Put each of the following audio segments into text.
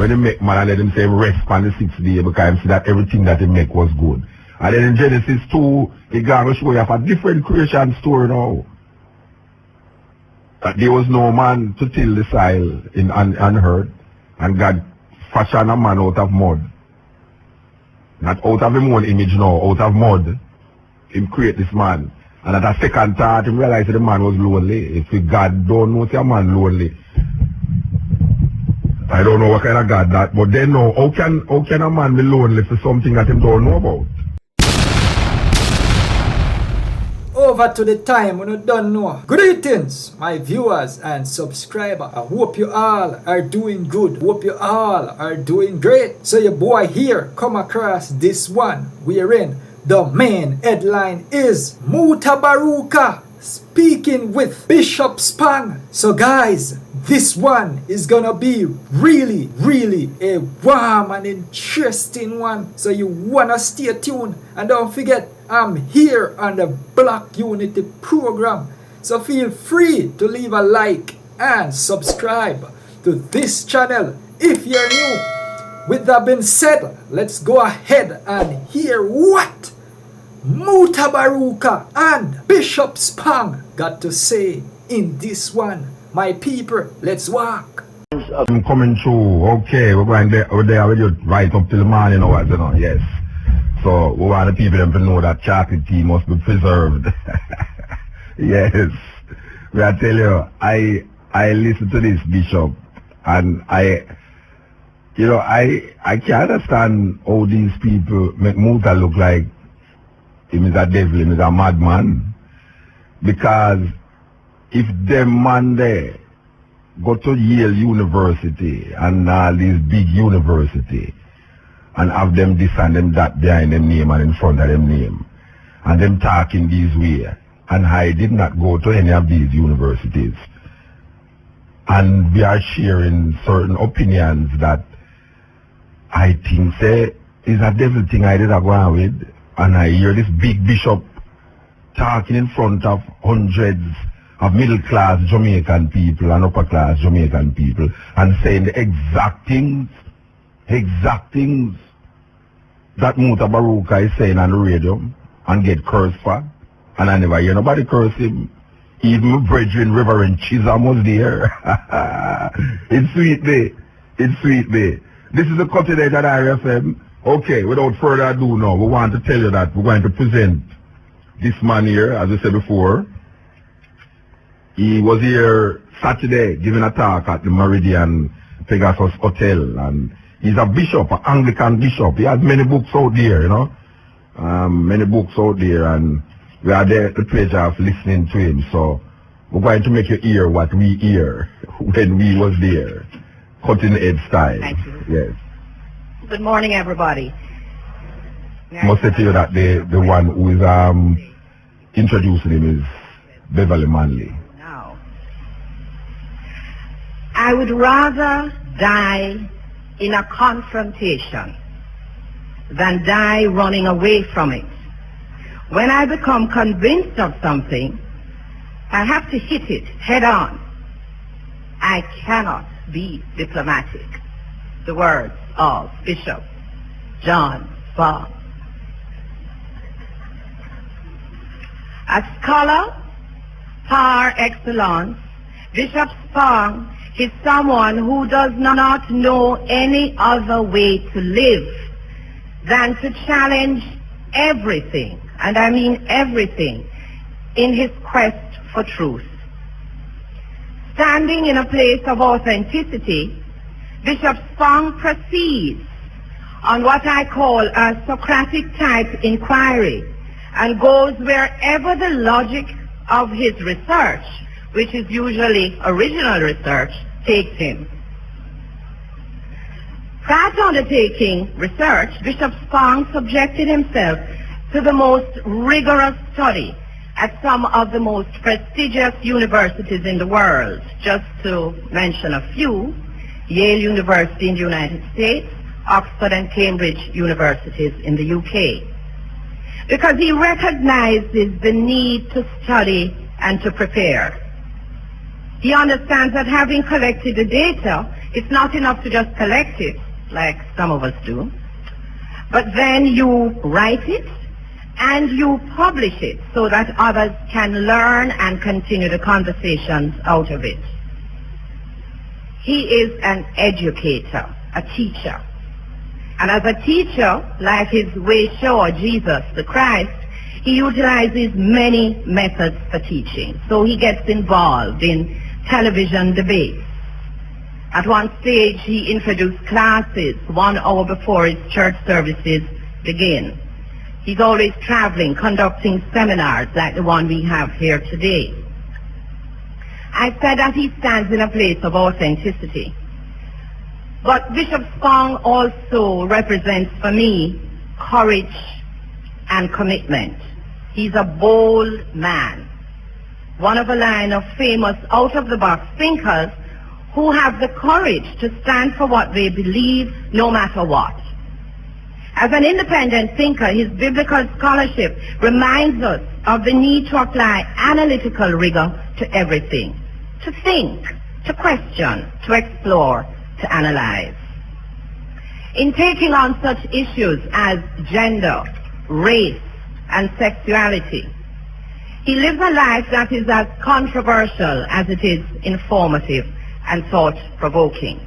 when he make man and let him say rest on the 6th day because he see that everything that he make was good. And then in Genesis 2, he gonna show you a different creation story now. That there was no man to till the soil on earth, and God fashioned a man out of mud. Not out of his own image now, out of mud. He create this man. And at a second thought, he realized that the man was lonely. If God don't know, say a man lonely. I don't know what kind of God that, but then no, how can a man be lonely for something that he don't know about? Over to the time when you don't know. Greetings, my viewers and subscribers. I hope you all are doing good. Hope you all are doing great. So your boy here come across this one wherein the main headline is Mutabaruka speaking with Bishop Spong. So guys, this one is gonna be really a warm and interesting one. So you wanna stay tuned, and don't forget I'm here on the Black Unity program. So feel free to leave a like and subscribe to this channel if you're new. With that being said, let's go ahead and hear what Mutabaruka and Bishop Spong got to say in this one. My people, let's walk. I'm coming through. Okay, we're going there with you right up till the morning hours, you know, yes. So we want the people to know that chocolate tea must be preserved. Yes. We I tell you, I listen to this Bishop, and I can't understand how these people make Muta look like him is a devil, him is a madman. Because if them man there go to Yale University and all these big university and have them this and them that behind them name and in front of them name, and them talking this way, and I did not go to any of these universities, and we are sharing certain opinions that I think say is a devil thing I did go on with, and I hear this big bishop talking in front of hundreds of middle-class Jamaican people and upper-class Jamaican people and saying the exact things that Mutabaruka is saying on the radio and get cursed for. And I never hear nobody curse him. Even my brethren, Reverend Chisholm was there. It's sweet me. It's sweet me. This is a cutting edge at RFM. Okay, without further ado now, we want to tell you that we're going to present this man here, as I said before. He was here Saturday giving a talk at the Meridian Pegasus Hotel, and he's a bishop, an Anglican bishop. He has many books out there, you know. Many books out there, and we are there the pleasure of listening to him. So we're going to make you hear what we hear when we was there. Cutting edge style. Thank you. Yes. Good morning, everybody. I must say to you that the one who is introducing him is Beverly Manley. Now, I would rather die in a confrontation than die running away from it. When I become convinced of something, I have to hit it head on. I cannot be diplomatic. The words of Bishop John Spong. A scholar par excellence, Bishop Spong is someone who does not know any other way to live than to challenge everything, and I mean everything, in his quest for truth. Standing in a place of authenticity, Bishop Spong proceeds on what I call a Socratic type inquiry and goes wherever the logic of his research, which is usually original research, takes him. Prior to undertaking research, Bishop Spong subjected himself to the most rigorous study at some of the most prestigious universities in the world. Just to mention a few: Yale University in the United States, Oxford and Cambridge universities in the UK. Because he recognizes the need to study and to prepare. He understands that having collected the data, It's not enough to just collect it, like some of us do, but then you write it and you publish it so that others can learn and continue the conversations out of it. He is an educator, a teacher. And as a teacher, like his way shower, Jesus, the Christ, he utilizes many methods for teaching. So he gets involved in television debates. At one stage, he introduced classes 1 hour before his church services begin. He's always traveling, conducting seminars like the one we have here today. I said that he stands in a place of authenticity. But Bishop Spong also represents for me courage and commitment. He's a bold man, one of a line of famous out-of-the-box thinkers who have the courage to stand for what they believe no matter what. As an independent thinker, his biblical scholarship reminds us of the need to apply analytical rigor to everything, to think, to question, to explore, to analyze. In taking on such issues as gender, race, and sexuality, he lives a life that is as controversial as it is informative and thought-provoking.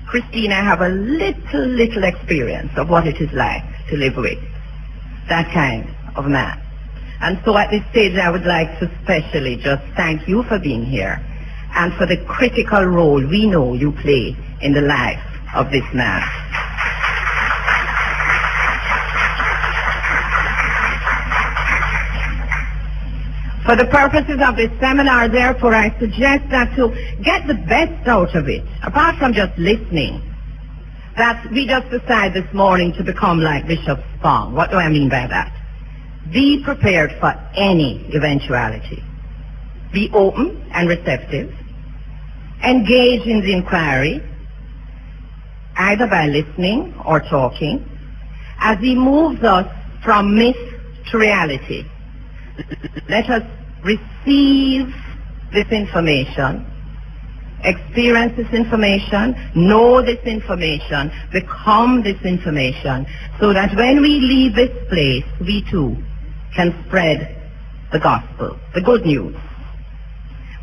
Christine, I have a little experience of what it is like to live with that kind of man. And so at this stage, I would like to specially just thank you for being here and for the critical role we know you play in the life of this man. For the purposes of this seminar, therefore, I suggest that to get the best out of it, apart from just listening, that we just decide this morning to become like Bishop Spong. What do I mean by that? Be prepared for any eventuality. Be open and receptive. Engage in the inquiry, either by listening or talking, as he moves us from myth to reality. Let us receive this information, experience this information, know this information, become this information, so that when we leave this place, we too can spread the gospel, the good news.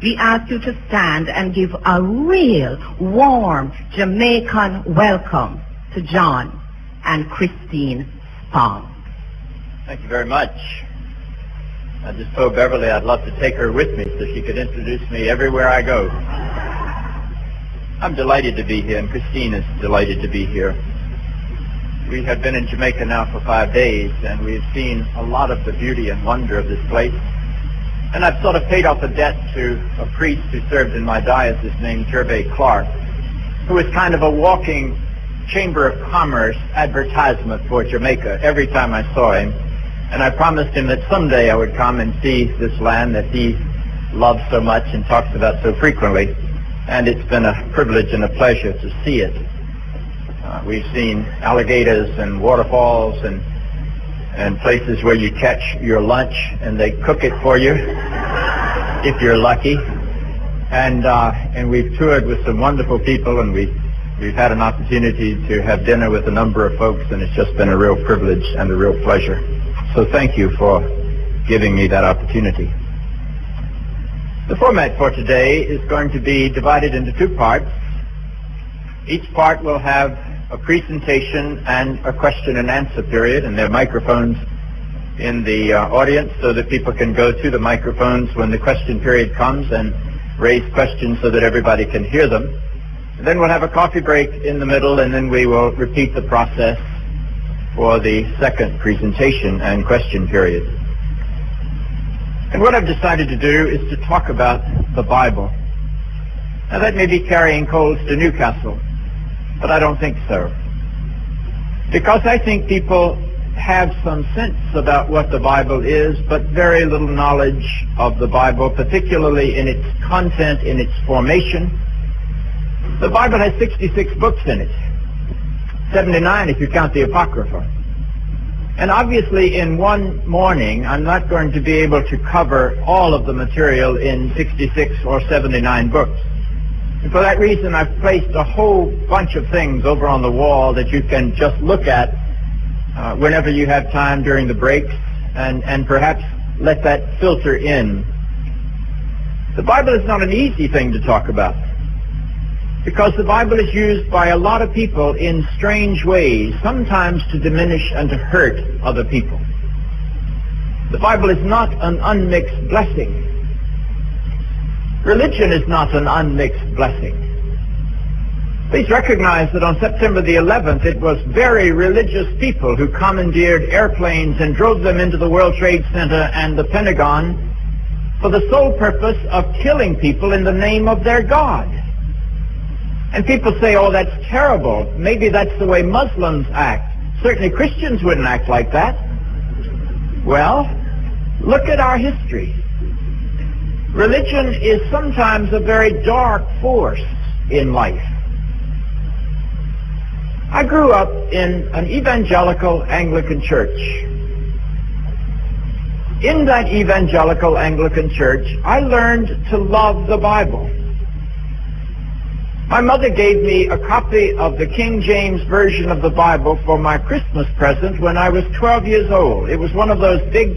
We ask you to stand and give a real, warm Jamaican welcome to John and Christine Spong. Thank you very much. I just told Beverly I'd love to take her with me so she could introduce me everywhere I go. I'm delighted to be here, and Christine is delighted to be here. We have been in Jamaica now for 5 days, and we've seen a lot of the beauty and wonder of this place. And I've sort of paid off a debt to a priest who served in my diocese named Gervais Clark, who is kind of a walking Chamber of Commerce advertisement for Jamaica every time I saw him. And I promised him that someday I would come and see this land that he loves so much and talks about so frequently. And it's been a privilege and a pleasure to see it. We've seen alligators and waterfalls and places where you catch your lunch and they cook it for you if you're lucky. And we've toured with some wonderful people, and we've had an opportunity to have dinner with a number of folks, and it's just been a real privilege and a real pleasure. So thank you for giving me that opportunity. The format for today is going to be divided into 2 parts. Each part will have a presentation and a question and answer period, and there are microphones in the audience so that people can go to the microphones when the question period comes and raise questions so that everybody can hear them. And then we'll have a coffee break in the middle, and then we will repeat the process for the second presentation and question period. And what I've decided to do is to talk about the Bible. Now that may be carrying coals to Newcastle, but I don't think so. Because I think people have some sense about what the Bible is, but very little knowledge of the Bible, particularly in its content, in its formation. The Bible has 66 books in it. 79 if you count the Apocrypha. And obviously in one morning I'm not going to be able to cover all of the material in 66 or 79 books. And for that reason, I've placed a whole bunch of things over on the wall that you can just look at whenever you have time during the breaks, and perhaps let that filter in. The Bible is not an easy thing to talk about, because the Bible is used by a lot of people in strange ways, sometimes to diminish and to hurt other people. The Bible is not an unmixed blessing. Religion is not an unmixed blessing. Please recognize that on September the 11th, it was very religious people who commandeered airplanes and drove them into the World Trade Center and the Pentagon for the sole purpose of killing people in the name of their God. And people say, oh, that's terrible. Maybe that's the way Muslims act. Certainly Christians wouldn't act like that. Well, look at our history. Religion is sometimes a very dark force in life. I grew up in an evangelical Anglican church. In that evangelical Anglican church, I learned to love the Bible. My mother gave me a copy of the King James Version of the Bible for my Christmas present when I was 12 years old. It was one of those big,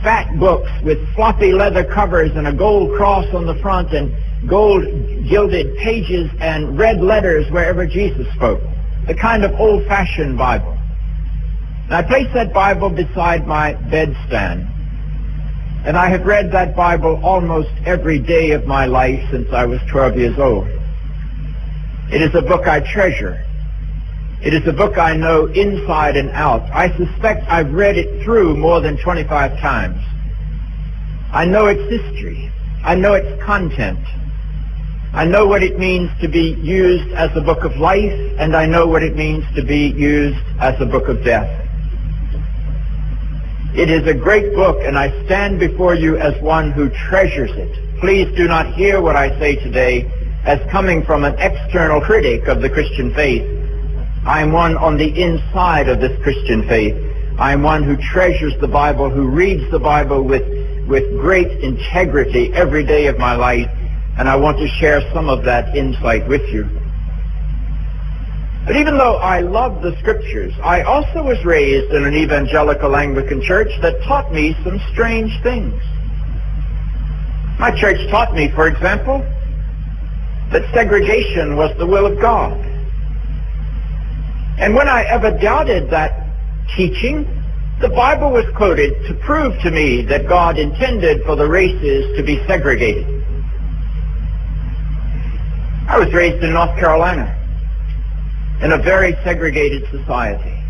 fat books with floppy leather covers and a gold cross on the front and gold gilded pages and red letters wherever Jesus spoke. The kind of old-fashioned Bible. And I placed that Bible beside my bedstand. And I have read that Bible almost every day of my life since I was 12 years old. It is a book I treasure. It is a book I know inside and out. I suspect I've read it through more than 25 times. I know its history. I know its content. I know what it means to be used as a book of life, and I know what it means to be used as a book of death. It is a great book, and I stand before you as one who treasures it. Please do not hear what I say today as coming from an external critic of the Christian faith. I am one on the inside of this Christian faith. I am one who treasures the Bible, who reads the Bible with great integrity every day of my life, and I want to share some of that insight with you. But even though I love the Scriptures, I also was raised in an evangelical Anglican church that taught me some strange things. My church taught me, for example, that segregation was the will of God. And when I ever doubted that teaching, the Bible was quoted to prove to me that God intended for the races to be segregated. I was raised in North Carolina in a very segregated society.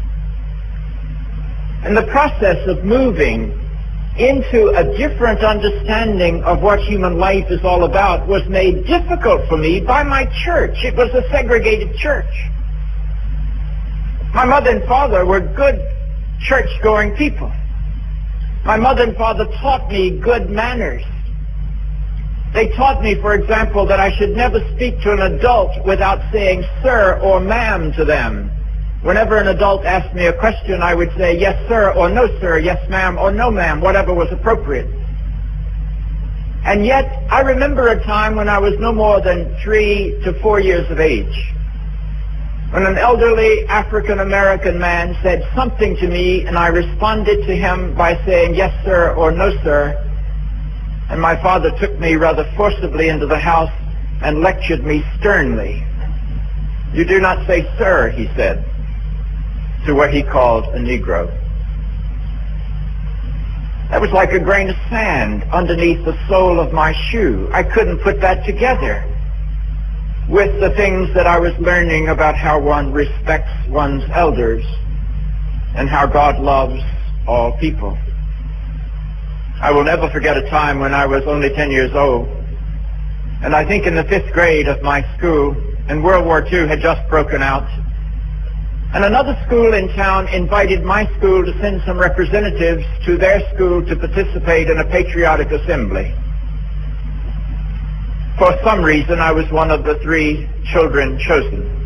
And the process of moving into a different understanding of what human life is all about was made difficult for me by my church. It was a segregated church. My mother and father were good church-going people. My mother and father taught me good manners. They taught me, for example, that I should never speak to an adult without saying sir or ma'am to them. Whenever an adult asked me a question, I would say yes sir or no sir, yes ma'am or no ma'am, whatever was appropriate. And yet, I remember a time when I was no more than 3 to 4 years of age, when an elderly African-American man said something to me, and I responded to him by saying yes sir or no sir, and my father took me rather forcibly into the house and lectured me sternly. "You do not say sir," he said, to what he called a Negro. That was like a grain of sand underneath the sole of my shoe. I couldn't put that together with the things that I was learning about how one respects one's elders and how God loves all people. I will never forget a time when I was only 10 years old, and I think in the 5th grade of my school, and World War II had just broken out, and another school in town invited my school to send some representatives to their school to participate in a patriotic assembly. For some reason, I was one of the 3 children chosen.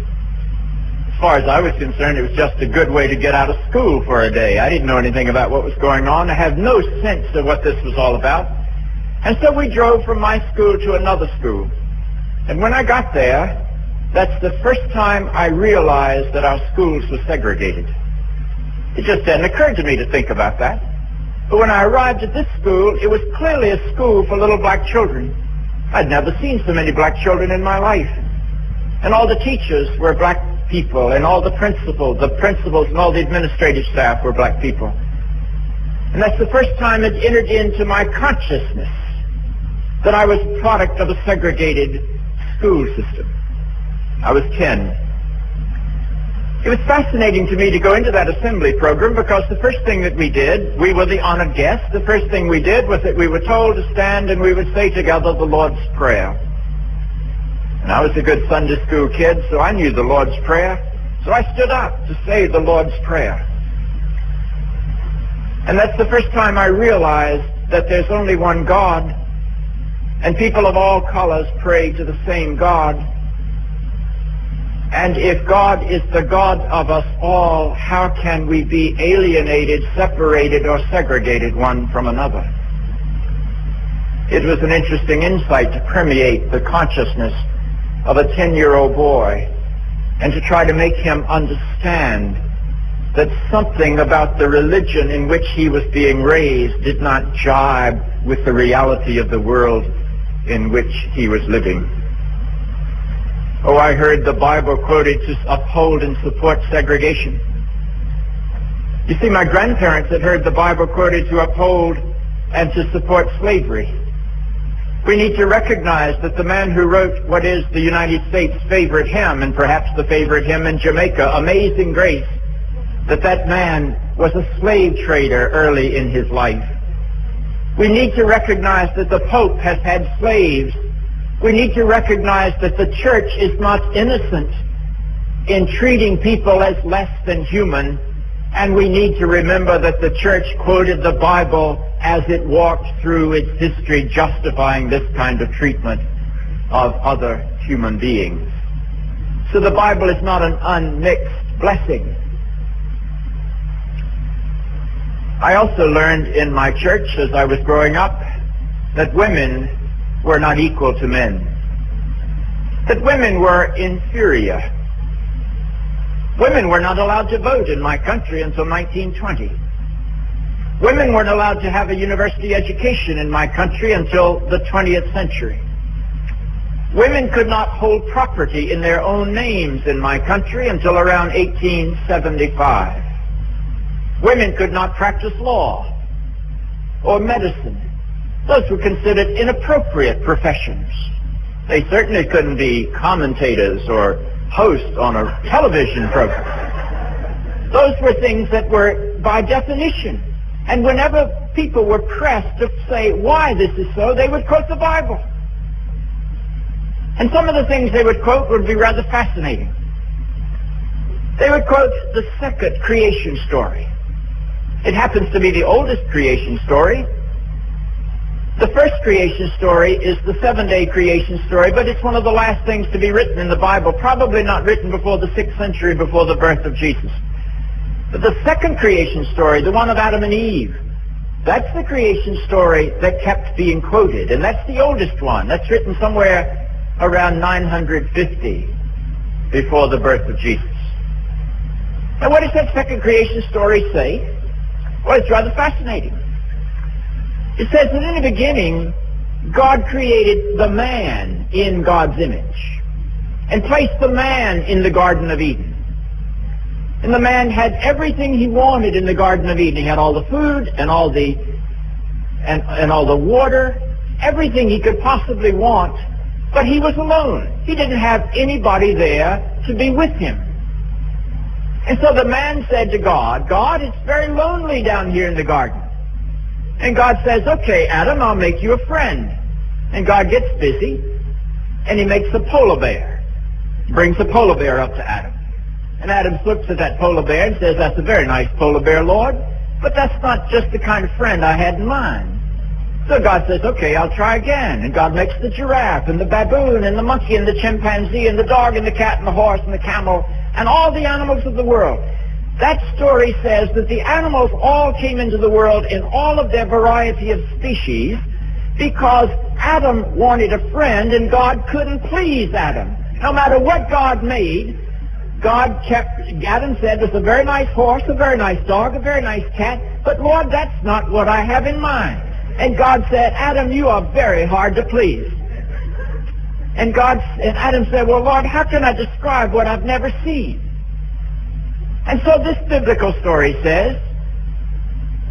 As far as I was concerned, it was just a good way to get out of school for a day. I didn't know anything about what was going on. I had no sense of what this was all about. And so we drove from my school to another school. And when I got there, that's the first time I realized that our schools were segregated. It just hadn't occurred to me to think about that. But when I arrived at this school, it was clearly a school for little black children. I'd never seen so many black children in my life. And all the teachers were black people, and all the principals and all the administrative staff were black people. And that's the first time it entered into my consciousness that I was a product of a segregated school system. I was 10. It was fascinating to me to go into that assembly program because the first thing that we did, we were the honored guests, the first thing we did was that we were told to stand and we would say together the Lord's Prayer. And I was a good Sunday school kid, so I knew the Lord's Prayer. So I stood up to say the Lord's Prayer. And that's the first time I realized that there's only one God, and people of all colors pray to the same God. And if God is the God of us all, how can we be alienated, separated, or segregated one from another? It was an interesting insight to permeate the consciousness of a 10-year-old boy and to try to make him understand that something about the religion in which he was being raised did not jibe with the reality of the world in which he was living. Oh, I heard the Bible quoted to uphold and support segregation. You see, my grandparents had heard the Bible quoted to uphold and to support slavery. We need to recognize that the man who wrote what is the United States' favorite hymn, and perhaps the favorite hymn in Jamaica, Amazing Grace, that man was a slave trader early in his life. We need to recognize that the Pope has had slaves. We need to recognize that the church is not innocent in treating people as less than human, and we need to remember that the church quoted the Bible as it walked through its history justifying this kind of treatment of other human beings. So the Bible is not an unmixed blessing. I also learned in my church as I was growing up that women were not equal to men, that women were inferior. Women were not allowed to vote in my country until 1920. Women weren't allowed to have a university education in my country until the 20th century. Women could not hold property in their own names in my country until around 1875. Women could not practice law or medicine. Those were considered inappropriate professions. They certainly couldn't be commentators or hosts on a television program. Those were things that were by definition. And whenever people were pressed to say why this is so, they would quote the Bible. And some of the things they would quote would be rather fascinating. They would quote the second creation story. It happens to be the oldest creation story. The first creation story is the 7-day creation story, but it's one of the last things to be written in the Bible, probably not written before the 6th century, before the birth of Jesus. But the second creation story, the one of Adam and Eve, that's the creation story that kept being quoted, and that's the oldest one. That's written somewhere around 950 before the birth of Jesus. Now, what does that second creation story say? Well, it's rather fascinating. It says that in the beginning, God created the man in God's image and placed the man in the Garden of Eden. And the man had everything he wanted in the Garden of Eden. He had all the food and all the water, everything he could possibly want, but he was alone. He didn't have anybody there to be with him. And so the man said to God, God, it's very lonely down here in the garden. And God says, okay, Adam, I'll make you a friend. And God gets busy, and he makes a polar bear. Brings a polar bear up to Adam. And Adam looks at that polar bear and says, that's a very nice polar bear, Lord, but that's not just the kind of friend I had in mind. So God says, okay, I'll try again. And God makes the giraffe and the baboon and the monkey and the chimpanzee and the dog and the cat and the horse and the camel and all the animals of the world. That story says that the animals all came into the world in all of their variety of species because Adam wanted a friend, and God couldn't please Adam. No matter what God made, Adam said, it's a very nice horse, a very nice dog, a very nice cat, but Lord, that's not what I have in mind. And God said, Adam, you are very hard to please. And Adam said, well, Lord, how can I describe what I've never seen? And so this biblical story says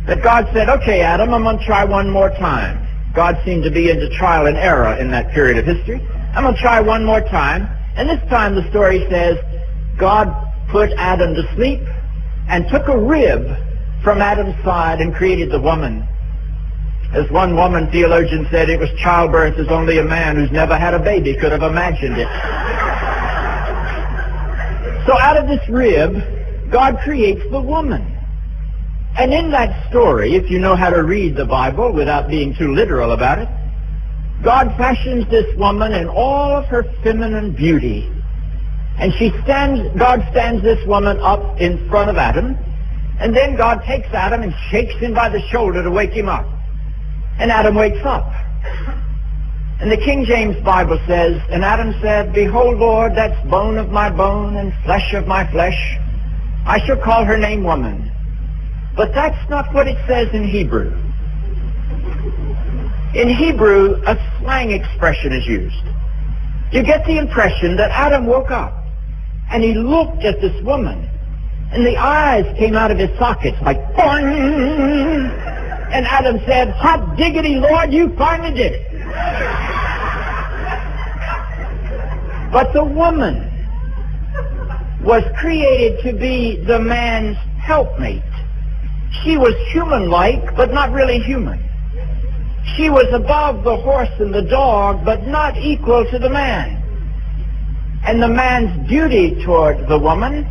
that God said, okay, Adam, I'm going to try one more time. God seemed to be into trial and error in that period of history. I'm going to try one more time. And this time the story says God put Adam to sleep and took a rib from Adam's side and created the woman. As one woman theologian said, it was childbirth as only a man who's never had a baby could have imagined it. So out of this rib, God creates the woman. And in that story, if you know how to read the Bible without being too literal about it, God fashions this woman in all of her feminine beauty. And God stands this woman up in front of Adam, and then God takes Adam and shakes him by the shoulder to wake him up. And Adam wakes up. And the King James Bible says, and Adam said, behold, Lord, that's bone of my bone and flesh of my flesh. I shall call her name woman. But that's not what it says in Hebrew. In Hebrew, a slang expression is used. You get the impression that Adam woke up and he looked at this woman and the eyes came out of his sockets like boing. And Adam said, hot diggity, Lord, you finally did it. But the woman was created to be the man's helpmate. She was human-like, but not really human. She was above the horse and the dog, but not equal to the man. And the man's duty toward the woman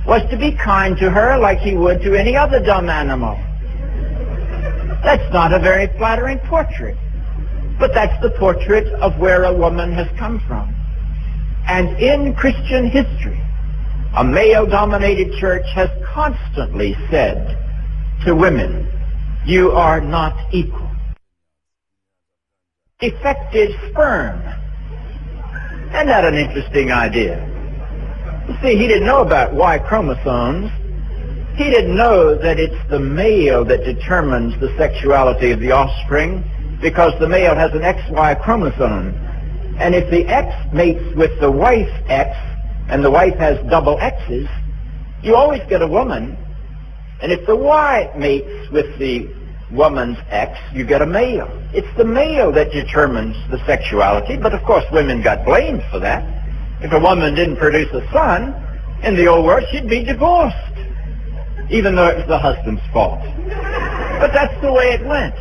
was to be kind to her like he would to any other dumb animal. That's not a very flattering portrait, but that's the portrait of where a woman has come from. And in Christian history, a male-dominated church has constantly said to women, you are not equal. Defective sperm. Isn't that an interesting idea? You see, he didn't know about Y chromosomes. He didn't know that it's the male that determines the sexuality of the offspring, because the male has an XY chromosome. And if the X mates with the wife X, and the wife has double X's, you always get a woman. And if the Y mates with the woman's X, you get a male. It's the male that determines the sexuality, but of course women got blamed for that. If a woman didn't produce a son, in the old world, she'd be divorced, even though it was the husband's fault. But that's the way it went.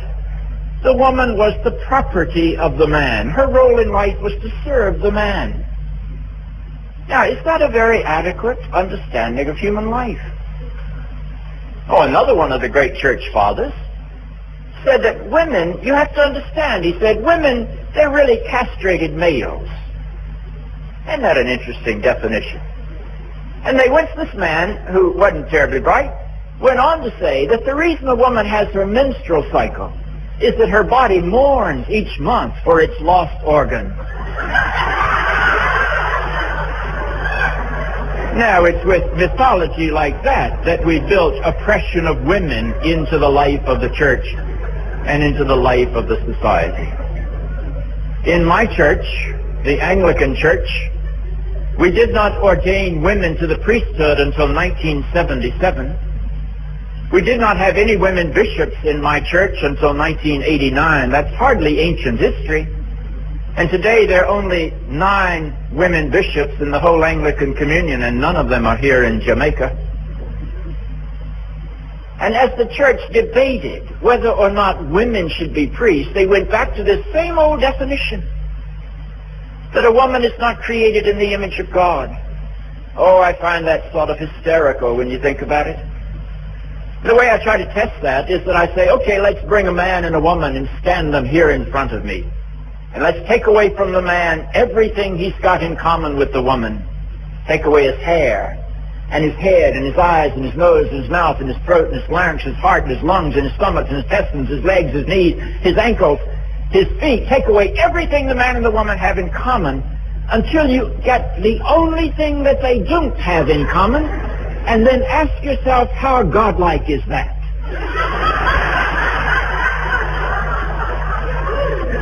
The woman was the property of the man. Her role in life was to serve the man. Now, is that a very adequate understanding of human life? Oh, another one of the great church fathers said that women, you have to understand, he said, women, they're really castrated males. Isn't that an interesting definition? And this man, who wasn't terribly bright, went on to say that the reason a woman has her menstrual cycle is that her body mourns each month for its lost organ. Now, it's with mythology like that we built oppression of women into the life of the church and into the life of the society. In my church, the Anglican Church, we did not ordain women to the priesthood until 1977. We did not have any women bishops in my church until 1989. That's hardly ancient history. And today there are only 9 women bishops in the whole Anglican Communion, and none of them are here in Jamaica. And as the church debated whether or not women should be priests, they went back to this same old definition, that a woman is not created in the image of God. Oh, I find that sort of hysterical when you think about it. The way I try to test that is that I say, okay, let's bring a man and a woman and stand them here in front of me. And let's take away from the man everything he's got in common with the woman. Take away his hair, and his head, and his eyes, and his nose, and his mouth, and his throat, and his larynx, his heart, and his lungs, and his stomach, and his intestines, his legs, his knees, his ankles. his feet, take away everything the man and the woman have in common until you get the only thing that they don't have in common, and then ask yourself, how godlike is that?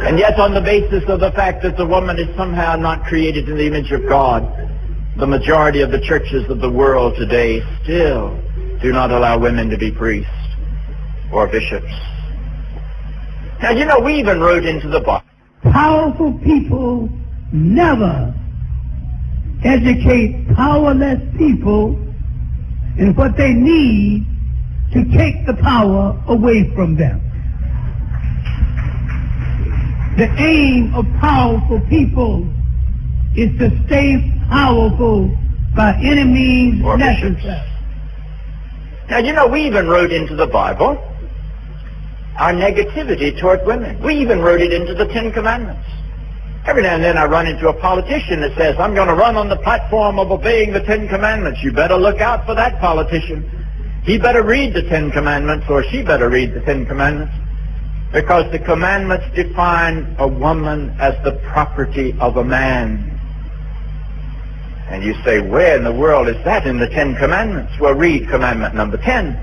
And yet, on the basis of the fact that the woman is somehow not created in the image of God, the majority of the churches of the world today still do not allow women to be priests or bishops. Now, you know, we even wrote into the Bible. Powerful people never educate powerless people in what they need to take the power away from them. The aim of powerful people is to stay powerful by any means necessary. Now, you know, we even wrote into the Bible our negativity toward women. We even wrote it into the Ten Commandments. Every now and then I run into a politician that says, I'm going to run on the platform of obeying the Ten Commandments. You better look out for that politician. He better read the Ten Commandments, or she better read the Ten Commandments, because the commandments define a woman as the property of a man. And you say, where in the world is that in the Ten Commandments? Well, read commandment number 10.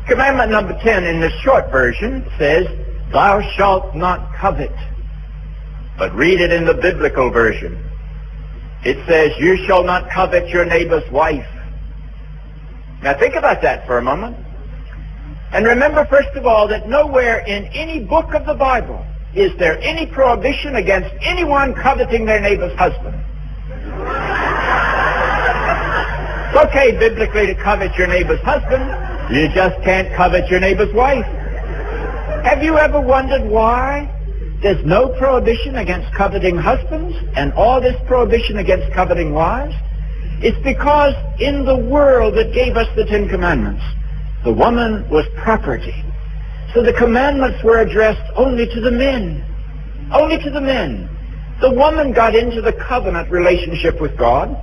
Commandment number 10 in the short version says, thou shalt not covet. But read it in the biblical version. It says, you shall not covet your neighbor's wife. Now think about that for a moment. And remember, first of all, that nowhere in any book of the Bible is there any prohibition against anyone coveting their neighbor's husband. It's okay biblically to covet your neighbor's husband. You just can't covet your neighbor's wife. Have you ever wondered why there's no prohibition against coveting husbands and all this prohibition against coveting wives? It's because in the world that gave us the Ten Commandments, the woman was property. So the commandments were addressed only to the men. Only to the men. The woman got into the covenant relationship with God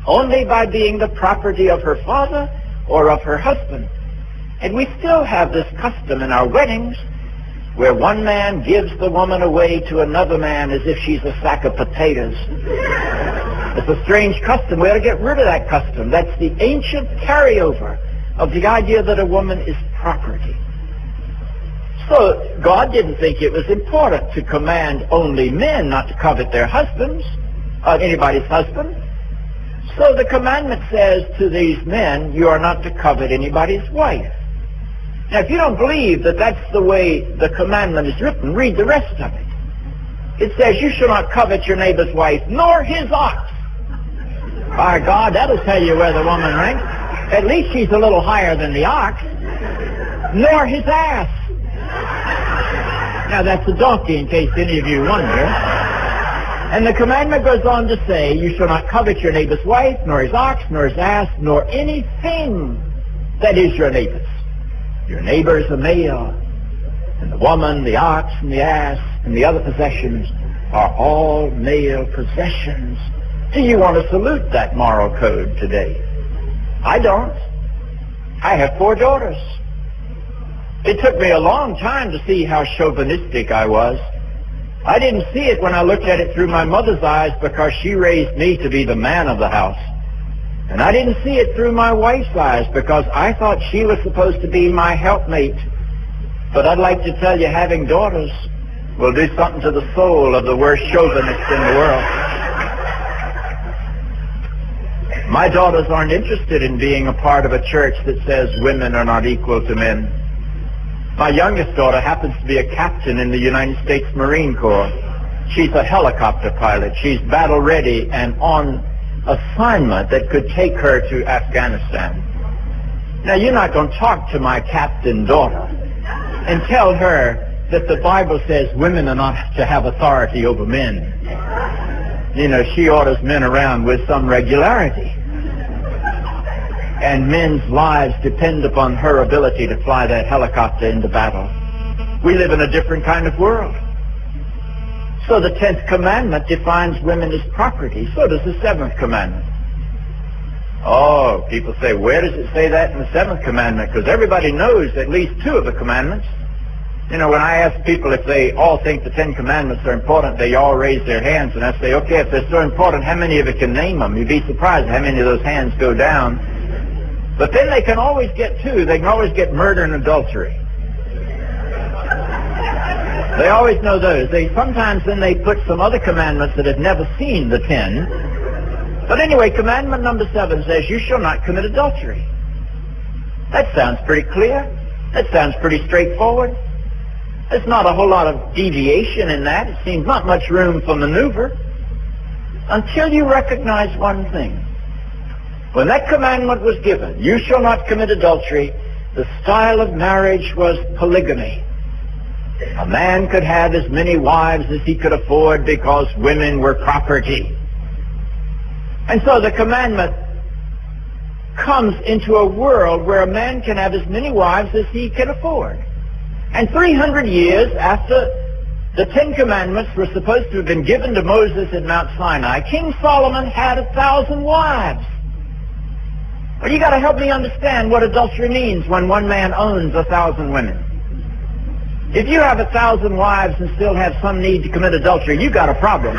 only by being the property of her father or of her husband. And we still have this custom in our weddings where one man gives the woman away to another man as if she's a sack of potatoes. It's a strange custom. We ought to get rid of that custom. That's the ancient carryover of the idea that a woman is property. So God didn't think it was important to command only men not to covet their husbands, anybody's husband. So the commandment says to these men, you are not to covet anybody's wife. Now, if you don't believe that that's the way the commandment is written, read the rest of it. It says, you shall not covet your neighbor's wife, nor his ox. By God, that'll tell you where the woman ranks. At least she's a little higher than the ox. Nor his ass. Now, that's a donkey, in case any of you wonder. And the commandment goes on to say, you shall not covet your neighbor's wife, nor his ox, nor his ass, nor anything that is your neighbor's. Your neighbor is a male, and the woman, the ox, and the ass, and the other possessions are all male possessions. Do you want to salute that moral code today? I don't. I have 4 daughters. It took me a long time to see how chauvinistic I was. I didn't see it when I looked at it through my mother's eyes because she raised me to be the man of the house. And I didn't see it through my wife's eyes because I thought she was supposed to be my helpmate. But I'd like to tell you, having daughters will do something to the soul of the worst chauvinist in the world. My daughters aren't interested in being a part of a church that says women are not equal to men. My youngest daughter happens to be a captain in the United States Marine Corps. She's a helicopter pilot. She's battle ready and on assignment that could take her to Afghanistan. Now, you're not going to talk to my captain daughter and tell her that the Bible says women are not to have authority over men. You know, she orders men around with some regularity. And men's lives depend upon her ability to fly that helicopter into battle. We live in a different kind of world. So the 10th commandment defines women as property. So does the 7th commandment. Oh, people say, where does it say that in the 7th commandment? Because everybody knows at least 2 of the commandments. You know, when I ask people if they all think the Ten Commandments are important, they all raise their hands, and I say, okay, if they're so important, how many of you can name them? You'd be surprised how many of those hands go down. But then they can always get two. They can always get murder and adultery. They always know those. Sometimes then they put some other commandments that have never seen the 10. But anyway, commandment number 7 says, you shall not commit adultery. That sounds pretty clear. That sounds pretty straightforward. There's not a whole lot of deviation in that. It seems not much room for maneuver. Until you recognize one thing. When that commandment was given, you shall not commit adultery, the style of marriage was polygamy. A man could have as many wives as he could afford because women were property. And so the commandment comes into a world where a man can have as many wives as he can afford. And 300 years after the 10 Commandments were supposed to have been given to Moses at Mount Sinai, King Solomon had 1,000 wives. Well, you got to help me understand what adultery means when one man owns 1,000 women. If you have 1,000 wives and still have some need to commit adultery, you got a problem.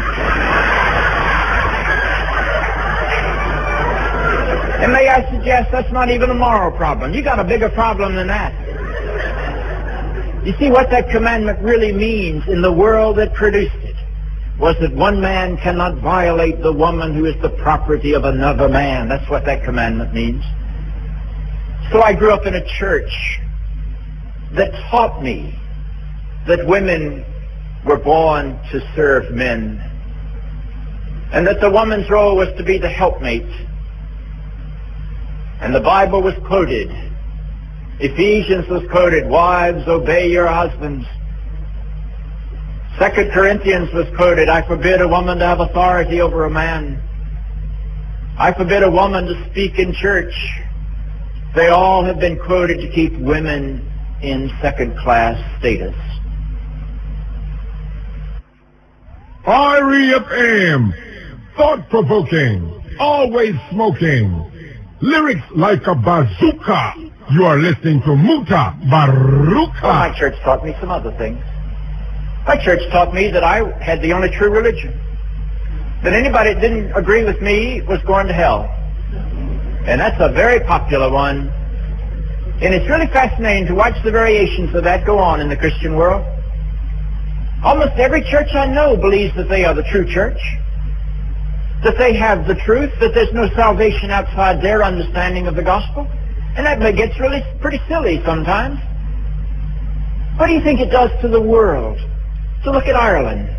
And may I suggest that's not even a moral problem. You got a bigger problem than that. You see, what that commandment really means in the world that produced it was that one man cannot violate the woman who is the property of another man. That's what that commandment means. So I grew up in a church that taught me that women were born to serve men, and that the woman's role was to be the helpmate. And the Bible was quoted. Ephesians was quoted, wives, obey your husbands. 2 Corinthians was quoted, I forbid a woman to have authority over a man. I forbid a woman to speak in church. They all have been quoted to keep women in second-class status. Fiery of aim, thought-provoking, always smoking, lyrics like a bazooka. You are listening to Mutabaruka. Well, my church taught me some other things. My church taught me that I had the only true religion. That anybody that didn't agree with me was going to hell. And that's a very popular one. And it's really fascinating to watch the variations of that go on in the Christian world. Almost every church I know believes that they are the true church, that they have the truth, that there's no salvation outside their understanding of the gospel. And that gets really pretty silly sometimes. What do you think it does to the world to look at Ireland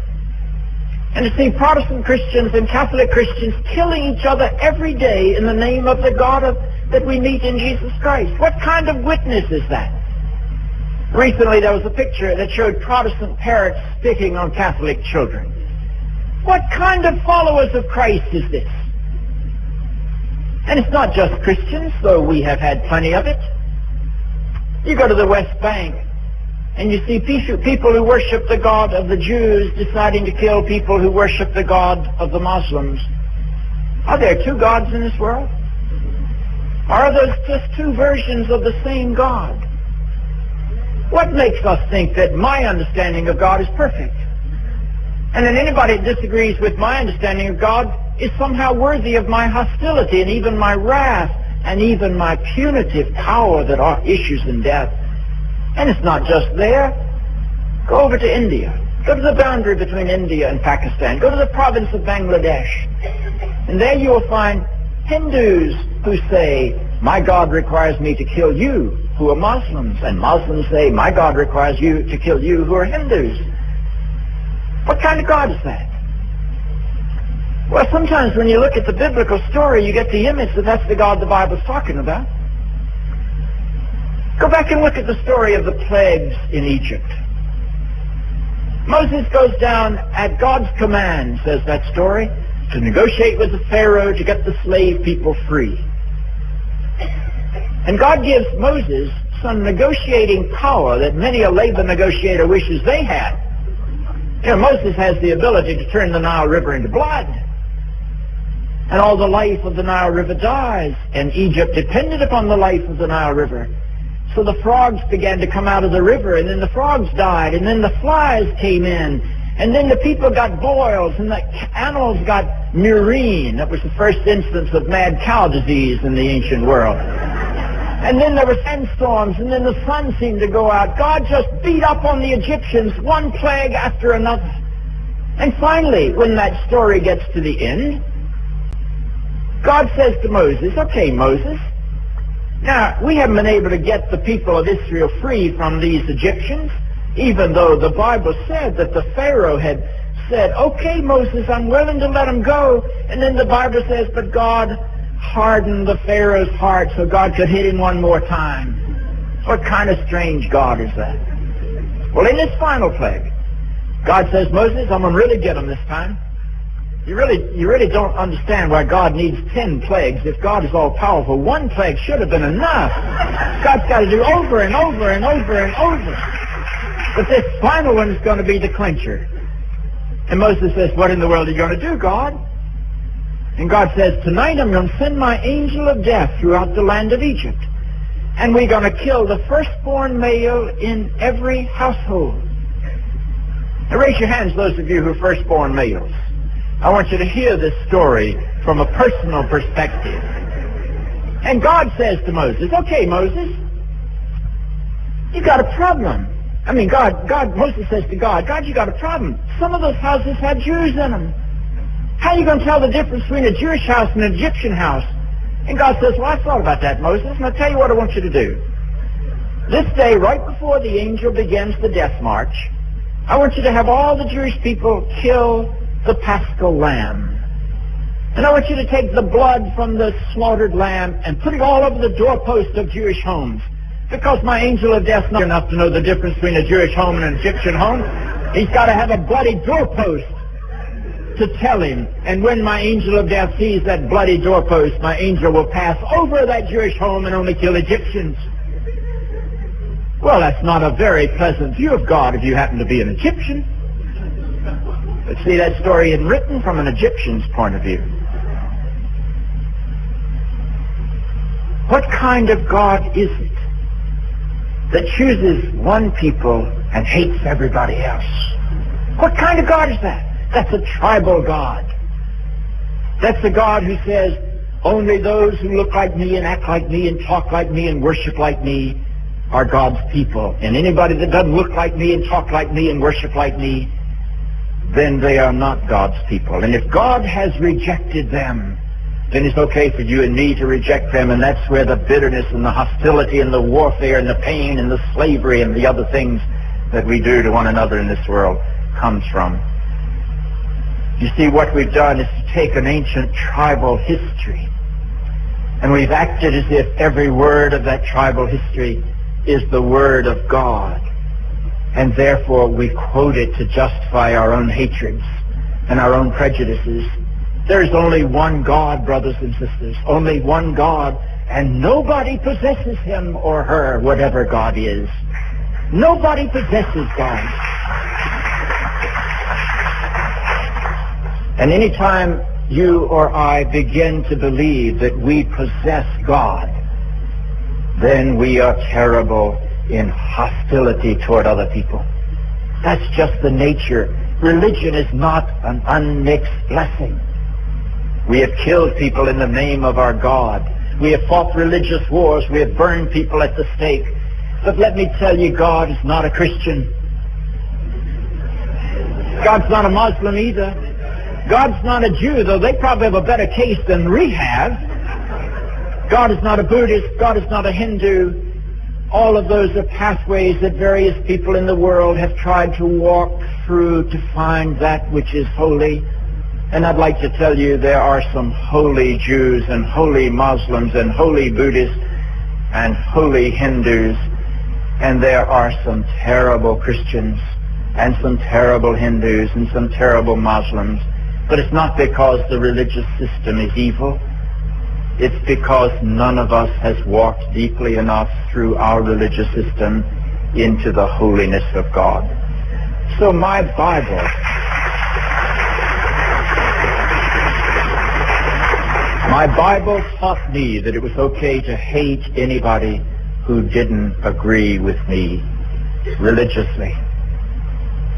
and to see Protestant Christians and Catholic Christians killing each other every day in the name of the God that we meet in Jesus Christ? What kind of witness is that? Recently there was a picture that showed Protestant parents spitting on Catholic children. What kind of followers of Christ is this? And it's not just Christians, though we have had plenty of it. You go to the West Bank, and you see people who worship the God of the Jews deciding to kill people who worship the God of the Muslims. Are there two gods in this world? Or are those just two versions of the same God? What makes us think that my understanding of God is perfect? And that anybody that disagrees with my understanding of God is somehow worthy of my hostility and even my wrath and even my punitive power that are issues in death. And it's not just there. Go over to India. Go to the boundary between India and Pakistan. Go to the province of Bangladesh. And there you will find Hindus who say, my God requires me to kill you who are Muslims. And Muslims say, my God requires you to kill you who are Hindus. What kind of God is that? Well, sometimes when you look at the biblical story, you get the image that that's the God the Bible's talking about. Go back and look at the story of the plagues in Egypt. Moses goes down at God's command, says that story, to negotiate with the Pharaoh to get the slave people free. And God gives Moses some negotiating power that many a labor negotiator wishes they had. You know, Moses has the ability to turn the Nile River into blood. And all the life of the Nile River dies. And Egypt depended upon the life of the Nile River. So the frogs began to come out of the river, and then the frogs died, and then the flies came in, and then the people got boils, and the animals got murine. That was the first instance of mad cow disease in the ancient world. And then there were sandstorms, and then the sun seemed to go out. God just beat up on the Egyptians, one plague after another. And finally, when that story gets to the end, God says to Moses, okay, Moses, now, we haven't been able to get the people of Israel free from these Egyptians, even though the Bible said that the Pharaoh had said, okay, Moses, I'm willing to let them go. And then the Bible says, but God hardened the Pharaoh's heart so God could hit him one more time. What kind of strange God is that? Well, in this final plague, God says, Moses, I'm going to really get them this time. You really don't understand why God needs 10 plagues. If God is all-powerful, one plague should have been enough. God's got to do over and over and over and over. But this final one is going to be the clincher. And Moses says, what in the world are you going to do, God? And God says, tonight I'm going to send my angel of death throughout the land of Egypt. And we're going to kill the firstborn male in every household. Now raise your hands, those of you who are firstborn males. I want you to hear this story from a personal perspective. And God says to Moses, okay, Moses, you got a problem. I mean, Moses says to God, you got a problem. Some of those houses had Jews in them. How are you going to tell the difference between a Jewish house and an Egyptian house? And God says, well, I thought about that, Moses, and I'll tell you what I want you to do. This day, right before the angel begins the death march, I want you to have all the Jewish people kill the Paschal lamb. And I want you to take the blood from the slaughtered lamb and put it all over the doorpost of Jewish homes. Because my angel of death is not enough to know the difference between a Jewish home and an Egyptian home. He's got to have a bloody doorpost to tell him. And when my angel of death sees that bloody doorpost, my angel will pass over that Jewish home and only kill Egyptians. Well, that's not a very pleasant view of God if you happen to be an Egyptian. But see, that story is written from an Egyptian's point of view. What kind of God is it that chooses one people and hates everybody else? What kind of God is that? That's a tribal God. That's a God who says, only those who look like me and act like me and talk like me and worship like me are God's people. And anybody that doesn't look like me and talk like me and worship like me, then they are not God's people. And if God has rejected them, then it's okay for you and me to reject them, and that's where the bitterness and the hostility and the warfare and the pain and the slavery and the other things that we do to one another in this world comes from. You see, what we've done is to take an ancient tribal history, and we've acted as if every word of that tribal history is the word of God. And therefore we quote it to justify our own hatreds and our own prejudices. There's only one God, brothers and sisters, only one God, and nobody possesses him or her, whatever God is. Nobody possesses God. And anytime you or I begin to believe that we possess God, then we are terrible in hostility toward other people. That's just the nature. Religion is not an unmixed blessing. We have killed people in the name of our God. We have fought religious wars. We have burned people at the stake. But let me tell you, God is not a Christian. God's not a Muslim either. God's not a Jew, though they probably have a better case than we have. God is not a Buddhist. God is not a Hindu. All of those are pathways that various people in the world have tried to walk through to find that which is holy. And I'd like to tell you there are some holy Jews and holy Muslims and holy Buddhists and holy Hindus, and there are some terrible Christians and some terrible Hindus and some terrible Muslims. But it's not because the religious system is evil. It's because none of us has walked deeply enough through our religious system into the holiness of God. So my Bible taught me that it was okay to hate anybody who didn't agree with me religiously.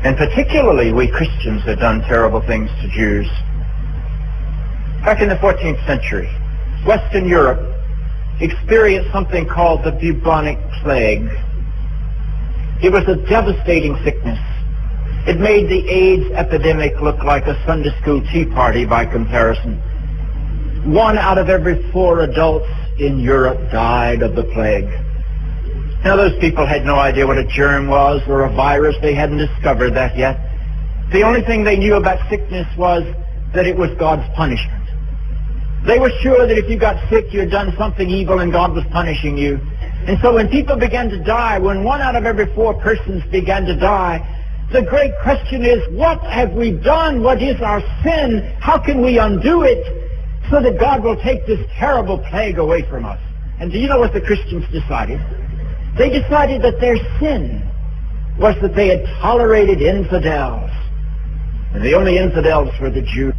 And particularly we Christians have done terrible things to Jews. Back in the 14th century, Western Europe experienced something called the bubonic plague. It was a devastating sickness. It made the AIDS epidemic look like a Sunday school tea party by comparison. 1 out of every 4 adults in Europe died of the plague. Now, those people had no idea what a germ was or a virus. They hadn't discovered that yet. The only thing they knew about sickness was that it was God's punishment. They were sure that if you got sick, you had done something evil and God was punishing you. And so when people began to die, when 1 out of every 4 persons began to die, the great question is, what have we done? What is our sin? How can we undo it so that God will take this terrible plague away from us? And do you know what the Christians decided? They decided that their sin was that they had tolerated infidels. And the only infidels were the Jews.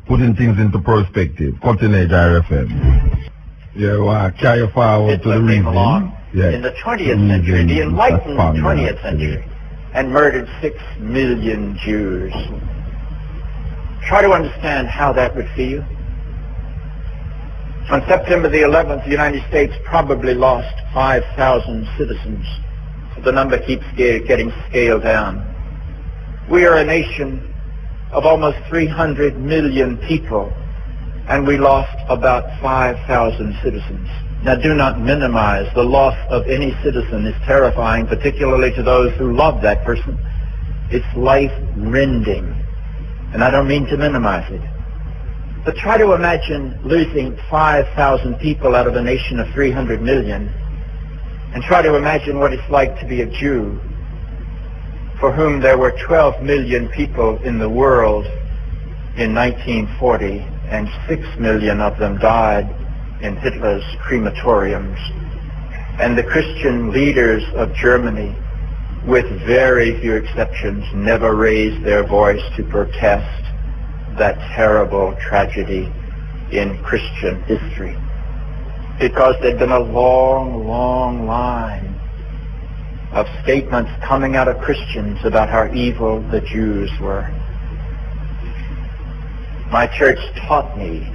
Putting things into perspective. Continue, RFM. Yeah, well, carry forward Hitler to the came reason. along in the 20th century, the enlightened 20th century, and murdered 6 million Jews. Try to understand how that would feel. On September the 11th, the United States probably lost 5,000 citizens. The number keeps getting scaled down. We are a nation of almost 300 million people, and we lost about 5,000 citizens. Now, do not minimize. The loss of any citizen is terrifying, particularly to those who love that person. It's life-rending, and I don't mean to minimize it. But try to imagine losing 5,000 people out of a nation of 300 million, and try to imagine what it's like to be a Jew, for whom there were 12 million people in the world in 1940, and 6 million of them died in Hitler's crematoriums. And the Christian leaders of Germany, with very few exceptions, never raised their voice to protest that terrible tragedy in Christian history, because there'd been a long, long line of statements coming out of Christians about how evil the Jews were. My church taught me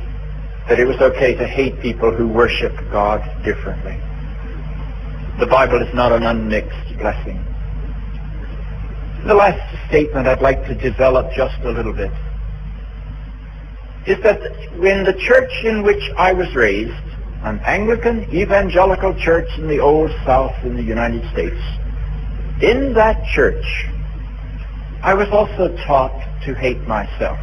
that it was okay to hate people who worship God differently. The Bible is not an unmixed blessing. The last statement I'd like to develop just a little bit is that in the church in which I was raised, an Anglican evangelical church in the Old South in the United States, in that church, I was also taught to hate myself.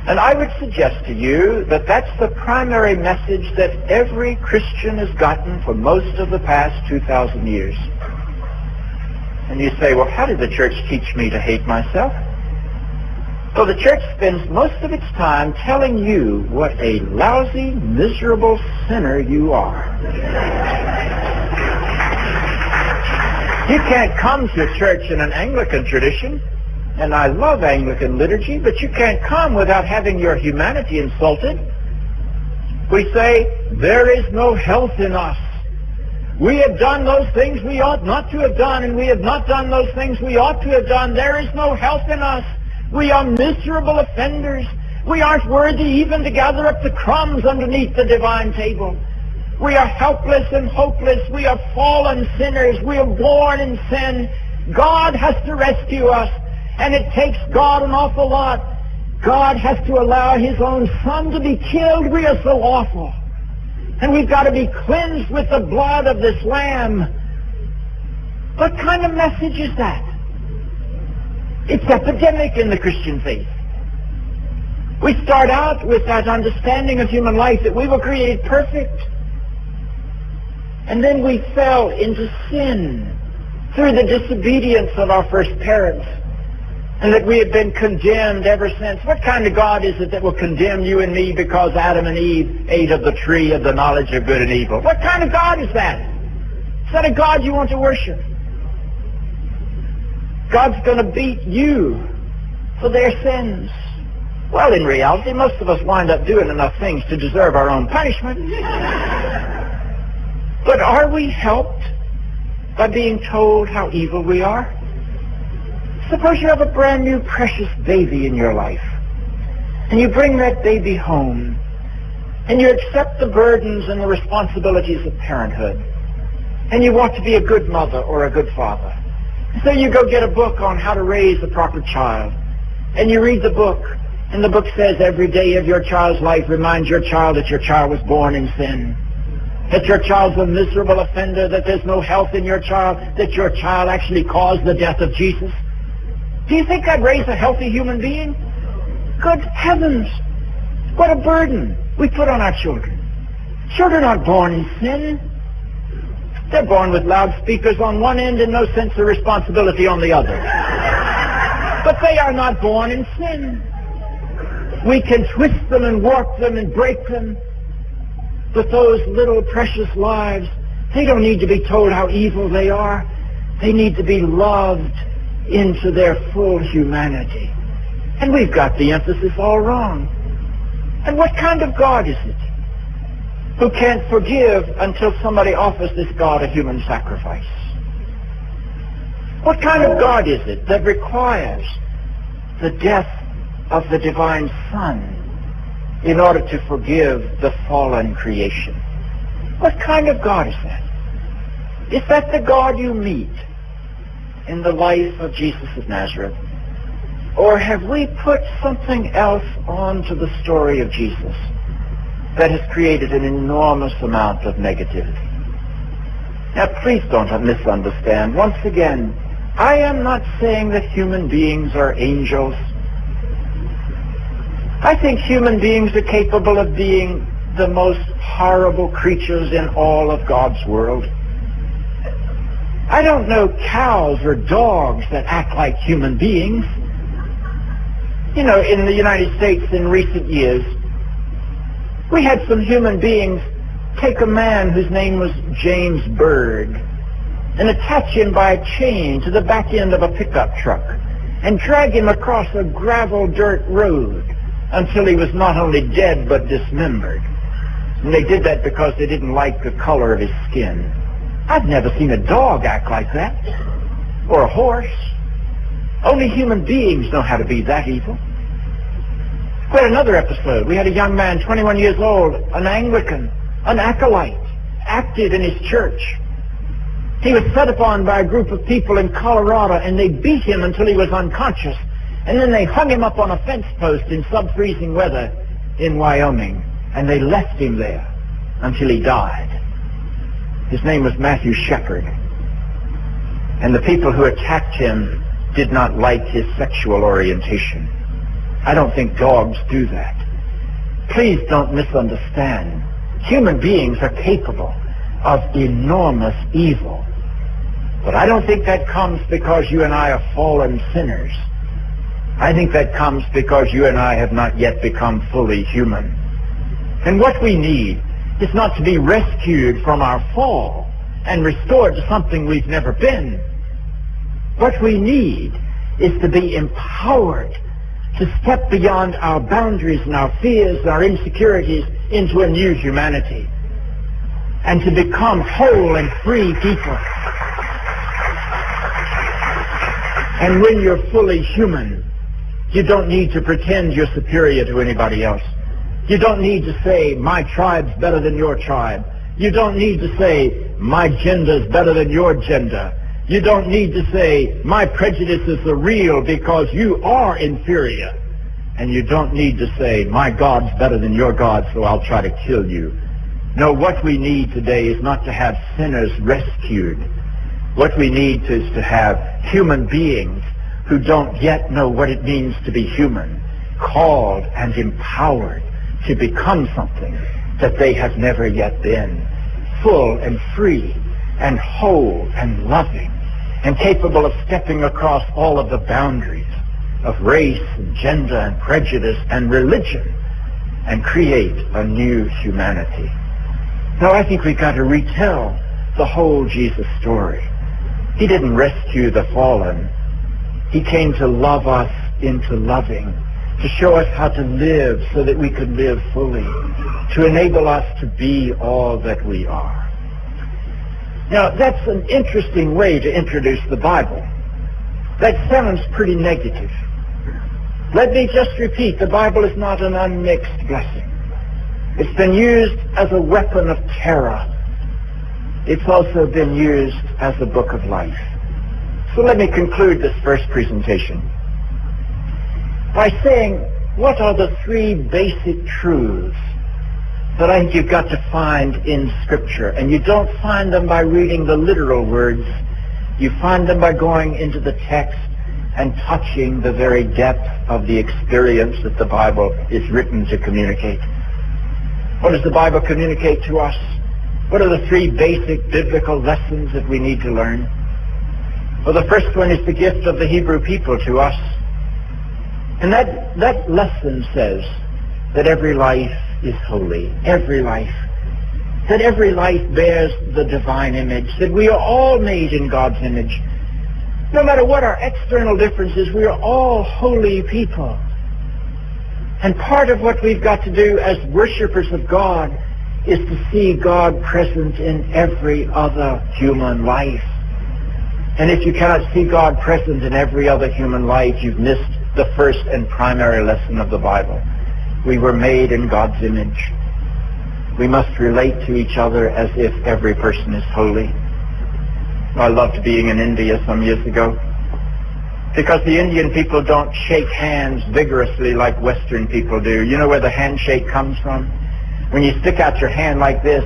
And I would suggest to you that that's the primary message that every Christian has gotten for most of the past 2,000 years. And you say, well, how did the church teach me to hate myself? Well, the church spends most of its time telling you what a lousy, miserable sinner you are. You can't come to church in an Anglican tradition, and I love Anglican liturgy, but you can't come without having your humanity insulted. We say, there is no health in us. We have done those things we ought not to have done, and we have not done those things we ought to have done. There is no health in us. We are miserable offenders. We aren't worthy even to gather up the crumbs underneath the divine table. We are helpless and hopeless. We are fallen sinners. We are born in sin. God has to rescue us, and it takes God an awful lot. God has to allow His own Son to be killed. We are so awful. And we've got to be cleansed with the blood of this Lamb. What kind of message is that? It's epidemic in the Christian faith. We start out with that understanding of human life that we were created perfect. And then we fell into sin through the disobedience of our first parents. And that we have been condemned ever since. What kind of God is it that will condemn you and me because Adam and Eve ate of the tree of the knowledge of good and evil? What kind of God is that? Is that a God you want to worship? God's going to beat you for their sins. Well, in reality, most of us wind up doing enough things to deserve our own punishment. But are we helped by being told how evil we are? Suppose you have a brand new precious baby in your life, and you bring that baby home, and you accept the burdens and the responsibilities of parenthood, and you want to be a good mother or a good father. So you go get a book on how to raise a proper child, and you read the book, and the book says every day of your child's life reminds your child that your child was born in sin, that your child's a miserable offender, that there's no health in your child, that your child actually caused the death of Jesus. Do you think I'd raise a healthy human being? Good heavens! What a burden we put on our children. Children aren't born in sin. They're born with loudspeakers on one end and no sense of responsibility on the other. But they are not born in sin. We can twist them and warp them and break them. But those little precious lives, they don't need to be told how evil they are. They need to be loved into their full humanity. And we've got the emphasis all wrong. And what kind of God is it who can't forgive until somebody offers this God a human sacrifice? What kind of God is it that requires the death of the divine Son in order to forgive the fallen creation? What kind of God is that? Is that the God you meet in the life of Jesus of Nazareth? Or have we put something else onto the story of Jesus that has created an enormous amount of negativity? Now, please don't misunderstand. Once again, I am not saying that human beings are angels. I think human beings are capable of being the most horrible creatures in all of God's world. I don't know cows or dogs that act like human beings. You know, in the United States in recent years, we had some human beings take a man whose name was James Berg and attach him by a chain to the back end of a pickup truck and drag him across a gravel dirt road until he was not only dead but dismembered. And they did that because they didn't like the color of his skin. I've never seen a dog act like that, or a horse. Only human beings know how to be that evil. We had another episode. We had a young man, 21 years old, an Anglican, an acolyte, active in his church. He was set upon by a group of people in Colorado, and they beat him until he was unconscious. And then they hung him up on a fence post in sub-freezing weather in Wyoming, and they left him there until he died. His name was Matthew Shepard. And the people who attacked him did not like his sexual orientation. I don't think dogs do that. Please don't misunderstand. Human beings are capable of enormous evil. But I don't think that comes because you and I are fallen sinners. I think that comes because you and I have not yet become fully human. And what we need is not to be rescued from our fall and restored to something we've never been. What we need is to be empowered to step beyond our boundaries and our fears and our insecurities into a new humanity and to become whole and free people. And when you're fully human, you don't need to pretend you're superior to anybody else. You don't need to say, my tribe's better than your tribe. You don't need to say, my gender's better than your gender. You don't need to say, my prejudices are real because you are inferior. And you don't need to say, my God's better than your God, so I'll try to kill you. No, what we need today is not to have sinners rescued. What we need is to have human beings who don't yet know what it means to be human, called and empowered to become something that they have never yet been, full and free and whole and loving and capable of stepping across all of the boundaries of race and gender and prejudice and religion and create a new humanity. Now, I think we've got to retell the whole Jesus story. He didn't rescue the fallen. He came to love us into loving, to show us how to live so that we could live fully, to enable us to be all that we are. Now, that's an interesting way to introduce the Bible. That sounds pretty negative. Let me just repeat, the Bible is not an unmixed blessing. It's been used as a weapon of terror. It's also been used as a book of life. So let me conclude this first presentation by saying, what are the three basic truths that I think you've got to find in Scripture? And you don't find them by reading the literal words. You find them by going into the text and touching the very depth of the experience that the Bible is written to communicate. What does the Bible communicate to us? What are the three basic biblical lessons that we need to learn? Well, the first one is the gift of the Hebrew people to us. And that lesson says that every life is holy. Every life. That every life bears the divine image. That we are all made in God's image. No matter what our external differences, we are all holy people. And part of what we've got to do as worshipers of God is to see God present in every other human life. And if you cannot see God present in every other human life, you've missed the first and primary lesson of the Bible. We were made in God's image. We must relate to each other as if every person is holy. I loved being in India some years ago because the Indian people don't shake hands vigorously like Western people do. You know where the handshake comes from? When you stick out your hand like this,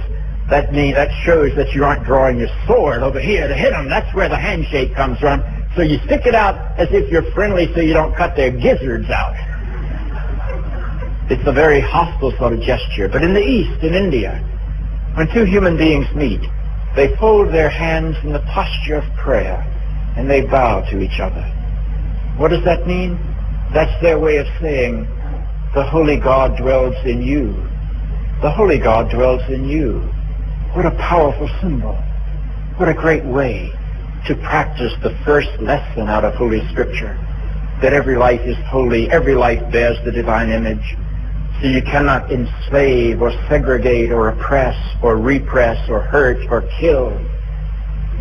that shows that you aren't drawing your sword over here to hit them. That's where the handshake comes from. So you stick it out as if you're friendly so you don't cut their gizzards out. It's a very hostile sort of gesture. But in the East, in India, when two human beings meet, they fold their hands in the posture of prayer and they bow to each other. What does that mean? That's their way of saying, the Holy God dwells in you. The Holy God dwells in you. What a powerful symbol. What a great way to practice the first lesson out of Holy Scripture, that every life is holy, every life bears the divine image. So you cannot enslave or segregate or oppress or repress or hurt or kill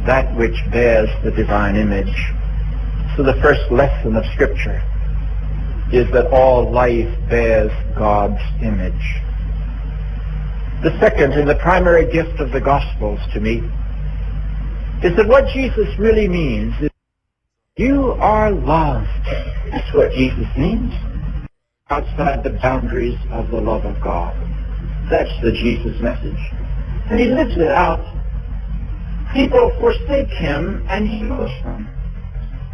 that which bears the divine image. So the first lesson of Scripture is that all life bears God's image. The second and the primary gift of the Gospels to me is that what Jesus really means is you are loved. That's what Jesus means. Outside the boundaries of the love of God. That's the Jesus message. And he lives it out. People forsake him and he loves them.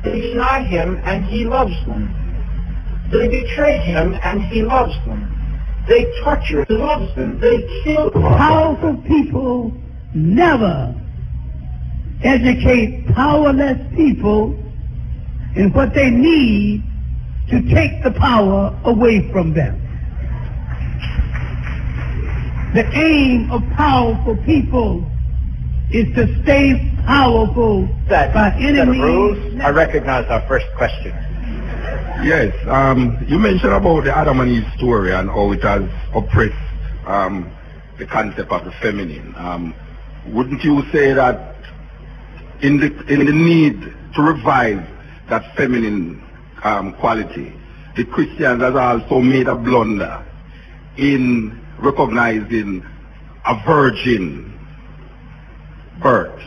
They deny him and he loves them. They betray him and he loves them. They torture, he loves them. They kill them. Powerful people never educate powerless people in what they need to take the power away from them. The aim of powerful people is to stay powerful by any means. I recognize our first question. Yes, you mentioned about the Adam and Eve story and how it has oppressed the concept of the feminine. Wouldn't you say that in the need to revive that feminine quality, the Christians have also made a blunder in recognizing a virgin birth?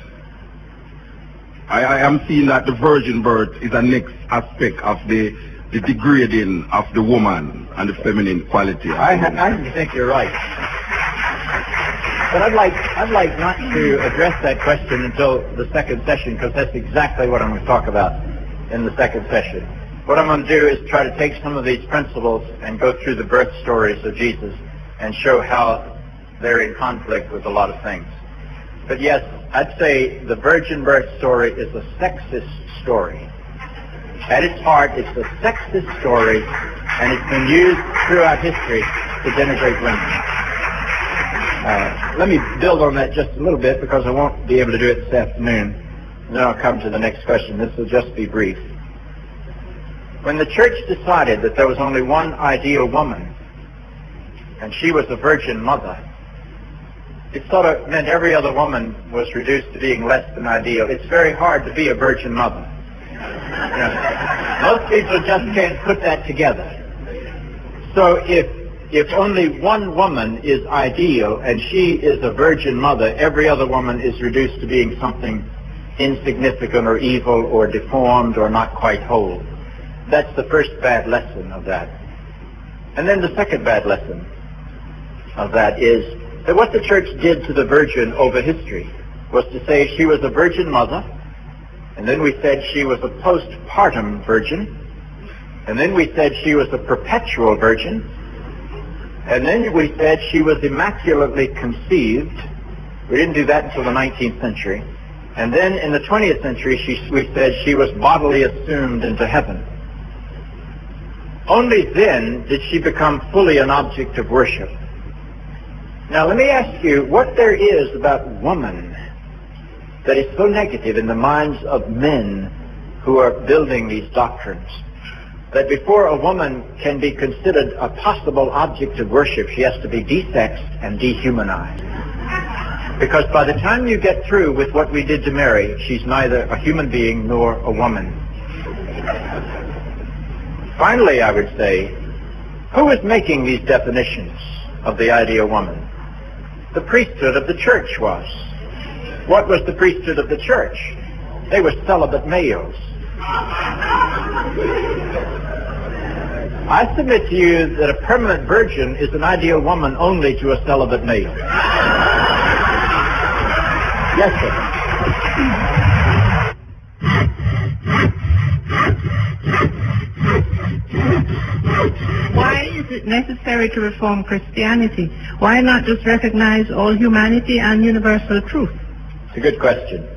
I am seeing that the virgin birth is a next aspect of the degrading of the woman and the feminine quality. I think you're right. But I'd like not to address that question until the second session, because that's exactly what I'm going to talk about in the second session. What I'm going to do is try to take some of these principles and go through the birth stories of Jesus and show how they're in conflict with a lot of things. But yes, I'd say the virgin birth story is a sexist story. At its heart, it's a sexist story, and it's been used throughout history to denigrate women. Let me build on that just a little bit, because I won't be able to do it this afternoon. And then I'll come to the next question. This will just be brief. When the church decided that there was only one ideal woman, and she was a virgin mother, it sort of meant every other woman was reduced to being less than ideal. It's very hard to be a virgin mother. You know, most people just can't put that together. So if only one woman is ideal and she is a virgin mother, every other woman is reduced to being something insignificant or evil or deformed or not quite whole. That's the first bad lesson of that. And then the second bad lesson of that is that what the church did to the virgin over history was to say she was a virgin mother, and then we said she was a postpartum virgin, and then we said she was a perpetual virgin, and then we said she was immaculately conceived. We didn't do that until the 19th century. And then in the 20th century we said she was bodily assumed into heaven. Only then did she become fully an object of worship. Now let me ask you what there is about woman that is so negative in the minds of men who are building these doctrines, that before a woman can be considered a possible object of worship, she has to be desexed and dehumanized. Because by the time you get through with what we did to Mary, she's neither a human being nor a woman. Finally, I would say, who is making these definitions of the ideal woman? The priesthood of the church was. What was the priesthood of the church? They were celibate males. I submit to you that a permanent virgin is an ideal woman only to a celibate male. Yes, sir. Why is it necessary to reform Christianity? Why not just recognize all humanity and universal truth? It's a good question.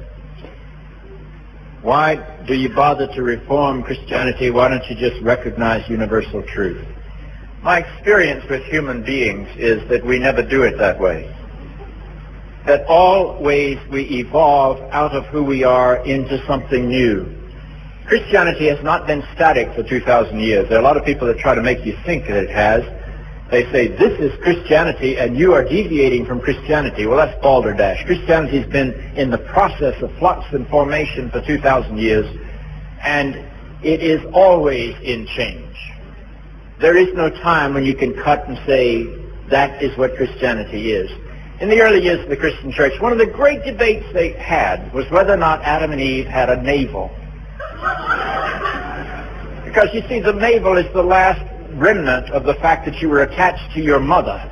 Why do you bother to reform Christianity? Why don't you just recognize universal truth? My experience with human beings is that we never do it that way. That always we evolve out of who we are into something new. Christianity has not been static for 2,000 years. There are a lot of people that try to make you think that it has. They say, this is Christianity and you are deviating from Christianity. Well, that's balderdash. Christianity has been in the process of flux and formation for 2,000 years, and it is always in change. There is no time when you can cut and say, that is what Christianity is. In the early years of the Christian church, one of the great debates they had was whether or not Adam and Eve had a navel. Because you see, the navel is the last remnant of the fact that you were attached to your mother.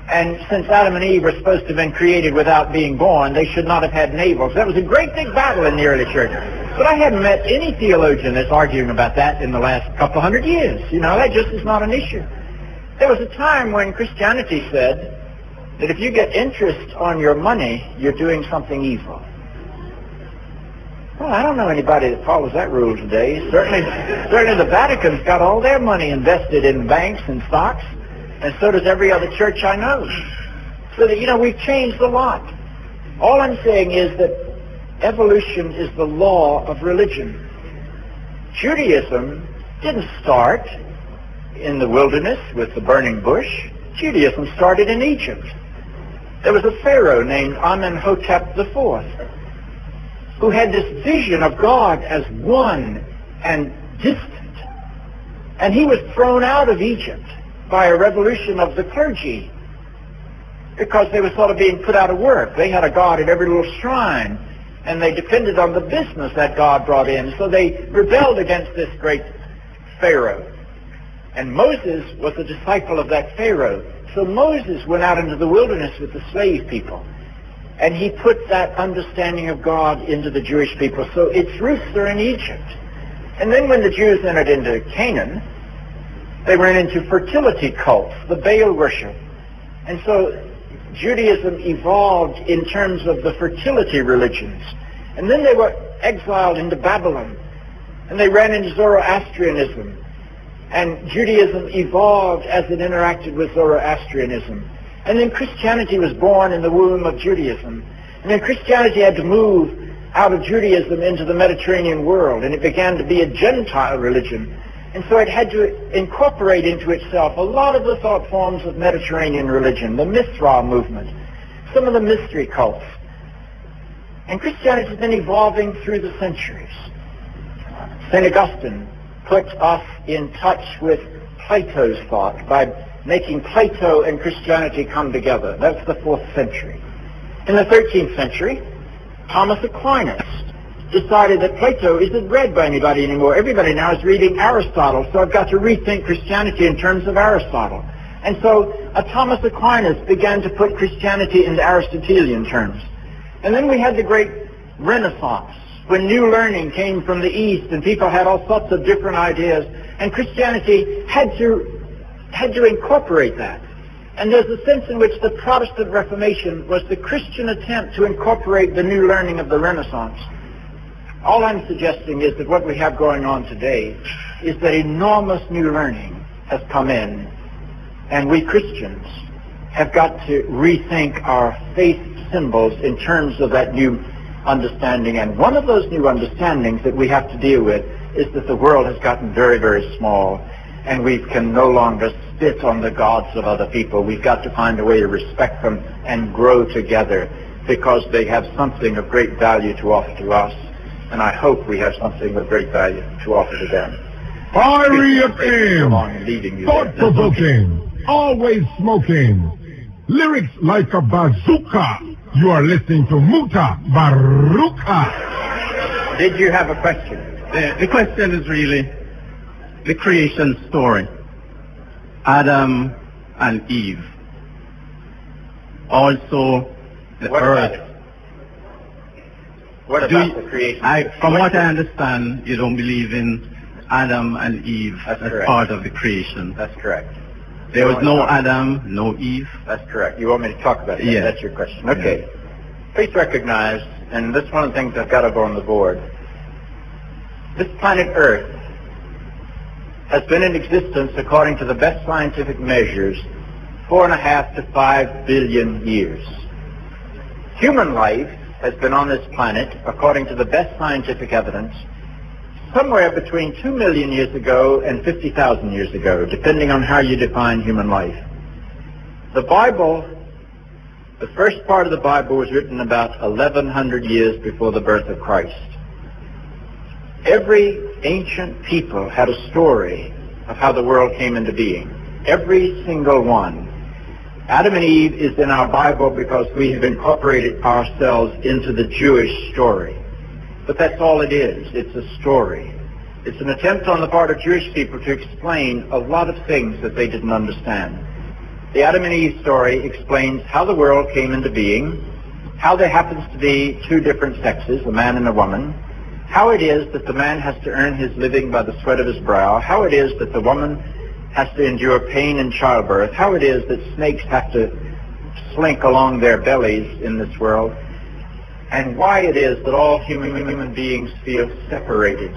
And since Adam and Eve were supposed to have been created without being born, they should not have had navels. That was a great big battle in the early church. But I haven't met any theologian that's arguing about that in the last couple hundred years. You know, that just is not an issue. There was a time when Christianity said that if you get interest on your money, you're doing something evil. Well, I don't know anybody that follows that rule today. Certainly the Vatican's got all their money invested in banks and stocks, and so does every other church I know. So that, you know, we've changed a lot. All I'm saying is that evolution is the law of religion. Judaism didn't start in the wilderness with the burning bush. Judaism started in Egypt. There was a pharaoh named Amenhotep IV who had this vision of God as one and distant. And he was thrown out of Egypt by a revolution of the clergy because they were sort of being put out of work. They had a god at every little shrine, and they depended on the business that God brought in. So they rebelled against this great Pharaoh. And Moses was a disciple of that Pharaoh. So Moses went out into the wilderness with the slave people. And he put that understanding of God into the Jewish people. So its roots are in Egypt. And then when the Jews entered into Canaan, they ran into fertility cults, the Baal worship. And so Judaism evolved in terms of the fertility religions. And then they were exiled into Babylon. And they ran into Zoroastrianism. And Judaism evolved as it interacted with Zoroastrianism. And then Christianity was born in the womb of Judaism. And then Christianity had to move out of Judaism into the Mediterranean world, and it began to be a Gentile religion. And so it had to incorporate into itself a lot of the thought forms of Mediterranean religion, the Mithra movement, some of the mystery cults. And Christianity has been evolving through the centuries. St. Augustine put us in touch with Plato's thought by making Plato and Christianity come together. That's the 4th century. In the 13th century, Thomas Aquinas decided that Plato isn't read by anybody anymore. Everybody now is reading Aristotle, so I've got to rethink Christianity in terms of Aristotle. And so Thomas Aquinas began to put Christianity into Aristotelian terms. And then we had the great Renaissance, when new learning came from the East and people had all sorts of different ideas, and Christianity had to incorporate that. And there's a sense in which the Protestant Reformation was the Christian attempt to incorporate the new learning of the Renaissance. All I'm suggesting is that what we have going on today is that enormous new learning has come in, and we Christians have got to rethink our faith symbols in terms of that new understanding. And one of those new understandings that we have to deal with is that the world has gotten very, very small, and we can no longer spit on the gods of other people. We've got to find a way to respect them and grow together, because they have something of great value to offer to us, and I hope we have something of great value to offer to them. Fiery appeal, thought-provoking, always smoking, lyrics like a bazooka. You are listening to Mutabaruka. Did you have a question? The question is really the creation story. Adam and Eve. Also the earth. What about the creation? From what I understand, you don't believe in Adam and Eve as part of the creation. That's correct. There was no Adam, no Eve. That's correct. You want me to talk about that? Yes. That's your question. Okay. Please recognize, and this is one of the things I've got to go on the board, this planet Earth has been in existence, according to the best scientific measures, 4.5 to 5 billion years. Human life has been on this planet, according to the best scientific evidence, somewhere between 2 million years ago and 50,000 years ago, depending on how you define human life. The Bible, the first part of the Bible was written about 1,100 years before the birth of Christ. Every ancient people had a story of how the world came into being. Every single one. Adam and Eve is in our Bible because we have incorporated ourselves into the Jewish story. But that's all it is. It's a story. It's an attempt on the part of Jewish people to explain a lot of things that they didn't understand. The Adam and Eve story explains how the world came into being, how there happens to be 2 different sexes, a man and a woman, how it is that the man has to earn his living by the sweat of his brow, how it is that the woman has to endure pain in childbirth, how it is that snakes have to slink along their bellies in this world, and why it is that all human beings feel separated.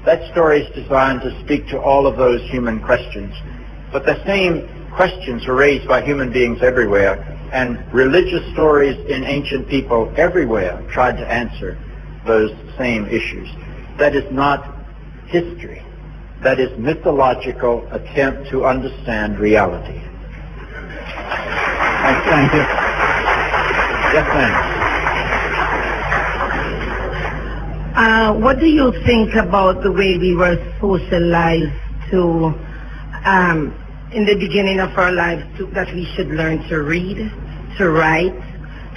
That story is designed to speak to all of those human questions. But the same questions were raised by human beings everywhere, and religious stories in ancient people everywhere tried to answer those same issues. That is not history. That is mythological attempt to understand reality. Thank you. Yes, ma'am. What do you think about the way we were socialized to, in the beginning of our lives, that we should learn to read, to write,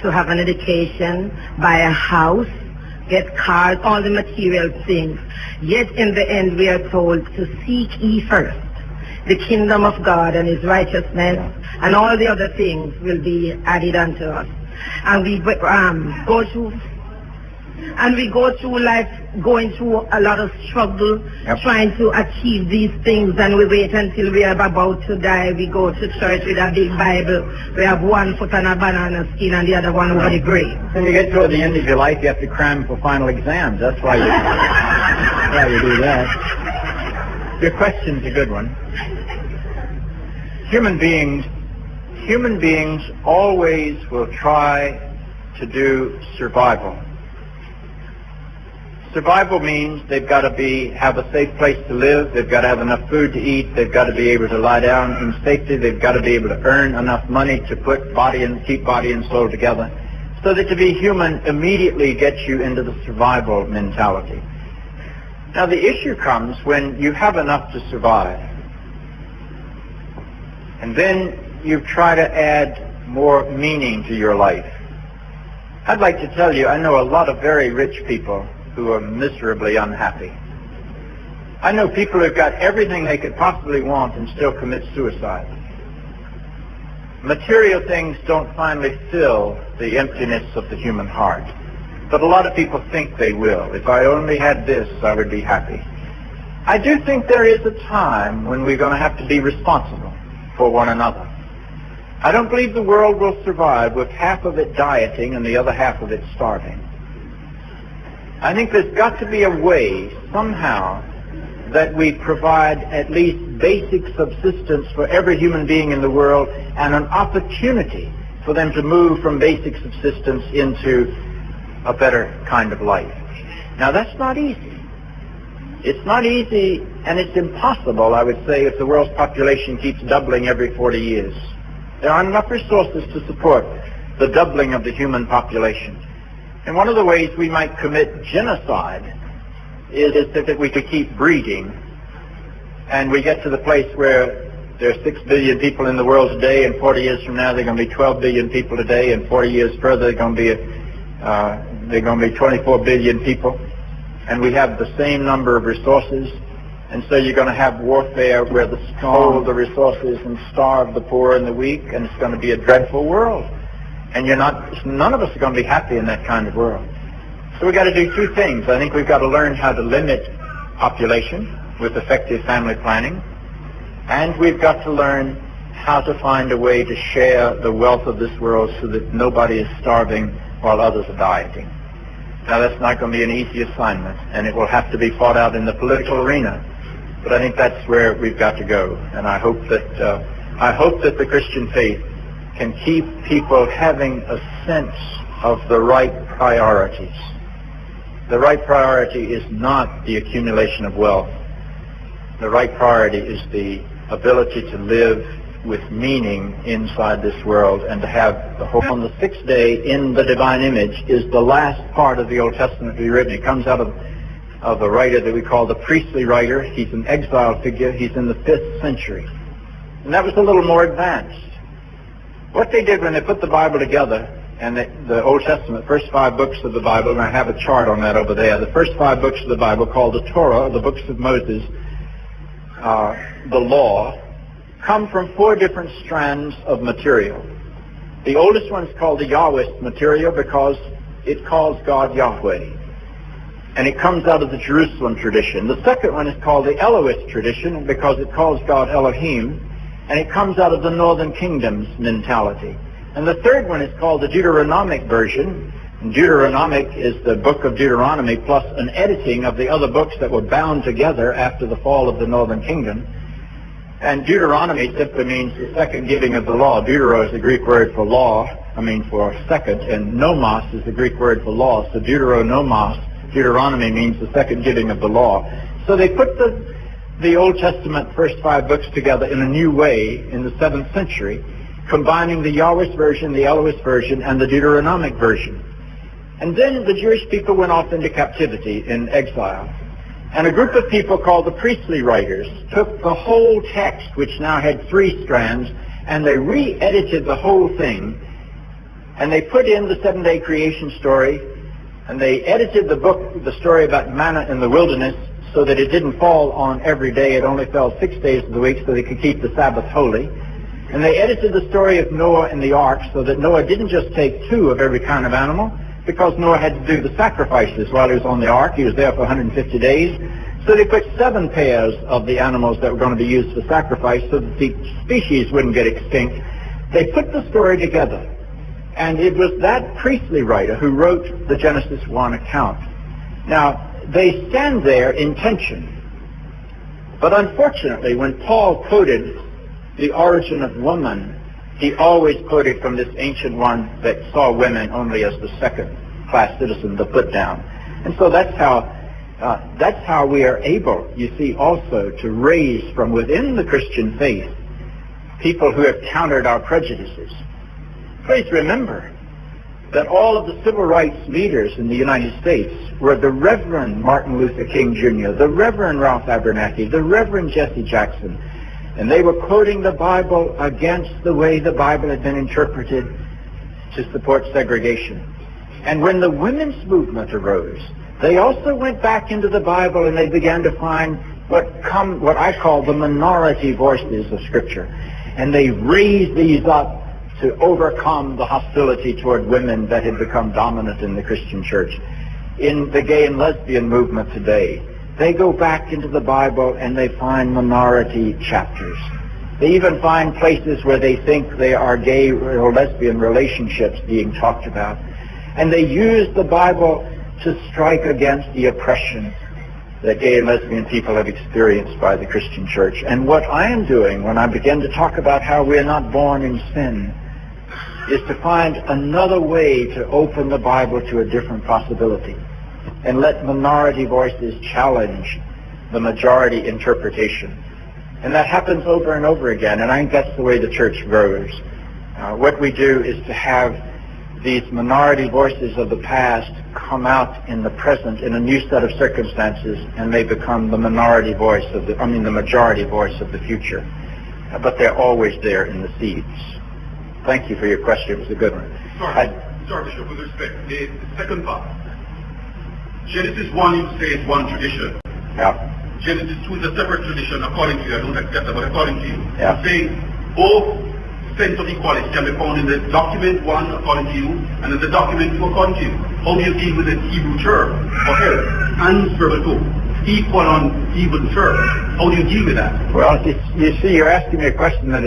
to have an education, buy a house, get cars, all the material things. Yet in the end we are told to seek ye first the kingdom of God and his righteousness, and all the other things will be added unto us. And we go through life going through a lot of struggle, trying to achieve these things, and we wait until we are about to die. We go to church with a big Bible. We have one foot on a banana skin and the other one over the grave. When you get toward the end of your life, you have to cram for final exams. That's why you do that. Your question's a good one. Human beings always will try to do survival. Survival means they've got to have a safe place to live, they've got to have enough food to eat, they've got to be able to lie down in safety, they've got to be able to earn enough money to keep body and soul together. So that to be human immediately gets you into the survival mentality. Now the issue comes when you have enough to survive, and then you try to add more meaning to your life. I'd like to tell you, I know a lot of very rich people who are miserably unhappy. I know people who've got everything they could possibly want and still commit suicide. Material things don't finally fill the emptiness of the human heart, but a lot of people think they will. If I only had this, I would be happy. I do think there is a time when we're going to have to be responsible for one another. I don't believe the world will survive with half of it dieting and the other half of it starving. I think there's got to be a way, somehow, that we provide at least basic subsistence for every human being in the world and an opportunity for them to move from basic subsistence into a better kind of life. Now, that's not easy. It's not easy, and it's impossible, I would say, if the world's population keeps doubling every 40 years. There aren't enough resources to support the doubling of the human population. And one of the ways we might commit genocide is that we could keep breeding, and we get to the place where there are 6 billion people in the world today, and 40 years from now there are going to be 12 billion people today, and 40 years further there are going to be 24 billion people, and we have the same number of resources. And so you're going to have warfare where the strong the resources and starve the poor and the weak, and it's going to be a dreadful world. And none of us are going to be happy in that kind of world. So we've got to do two things. I think we've got to learn how to limit population with effective family planning, and we've got to learn how to find a way to share the wealth of this world so that nobody is starving while others are dieting. Now that's not going to be an easy assignment, and it will have to be fought out in the political arena. But I think that's where we've got to go, and I hope that the Christian faith can keep people having a sense of the right priorities. The right priority is not the accumulation of wealth. The right priority is the ability to live with meaning inside this world and to have the hope. On the sixth day in the divine image is the last part of the Old Testament to be written. It comes out of a writer that we call the priestly writer. He's an exiled figure. He's in the 5th century. And that was a little more advanced. What they did when they put the Bible together, and the Old Testament, first 5 books of the Bible, and I have a chart on that over there, the first 5 books of the Bible called the Torah, the books of Moses, the law, come from 4 different strands of material. The oldest one is called the Yahwist material because it calls God Yahweh, and it comes out of the Jerusalem tradition. The second one is called the Elohist tradition because it calls God Elohim, and it comes out of the Northern Kingdom's mentality. And the third one is called the Deuteronomic version. And Deuteronomic is the book of Deuteronomy plus an editing of the other books that were bound together after the fall of the Northern Kingdom. And Deuteronomy simply means the second giving of the law. Deutero is the Greek word for law, for second, and nomos is the Greek word for law. So Deuteronomos, Deuteronomy means the second giving of the law. So they put the Old Testament first 5 books together in a new way in the 7th century, combining the Yahwist version, the Elohist version, and the Deuteronomic version. And then the Jewish people went off into captivity in exile. And a group of people called the priestly writers took the whole text, which now had 3 strands, and they re-edited the whole thing. And they put in the 7-day creation story, and they edited the story about manna in the wilderness, so that it didn't fall on every day. It only fell 6 days of the week so they could keep the Sabbath holy. And they edited the story of Noah and the ark so that Noah didn't just take 2 of every kind of animal, because Noah had to do the sacrifices while he was on the ark. He was there for 150 days. So they put 7 pairs of the animals that were going to be used for sacrifice so that the species wouldn't get extinct. They put the story together. And it was that priestly writer who wrote the Genesis 1 account. Now, they stand there in tension. But unfortunately, when Paul quoted the origin of woman, he always quoted from this ancient one that saw women only as the second-class citizen, the put down. And so that's how That's how we are able, you see, also to raise from within the Christian faith people who have countered our prejudices. Please remember that all of the civil rights leaders in the United States were the Reverend Martin Luther King Jr., the Reverend Ralph Abernathy, the Reverend Jesse Jackson, and they were quoting the Bible against the way the Bible had been interpreted to support segregation. And when the women's movement arose, they also went back into the Bible and they began to find what I call the minority voices of Scripture. And they raised these up to overcome the hostility toward women that had become dominant in the Christian church. In the gay and lesbian movement today, they go back into the Bible and they find minority chapters. They even find places where they think there are gay or lesbian relationships being talked about. And they use the Bible to strike against the oppression that gay and lesbian people have experienced by the Christian church. And what I am doing when I begin to talk about how we are not born in sin is to find another way to open the Bible to a different possibility and let minority voices challenge the majority interpretation. And that happens over and over again, and I think that's the way the church grows. What we do is to have these minority voices of the past come out in the present in a new set of circumstances, and they become the majority voice of the future. But they're always there in the seeds. Thank you for your question. It was a good one. Sorry, Bishop, with respect, the second part. Genesis 1, you say, is one tradition. Yeah. Genesis 2 is a separate tradition, according to you. I don't accept that, but according to you. Yeah. You say both sense of equality can be found in the document 1, according to you, and in the document 2, according to you. How do you deal with the Hebrew term for help and spiritual? Equal on even term. How do you deal with that? Well, you see, you're asking me a question that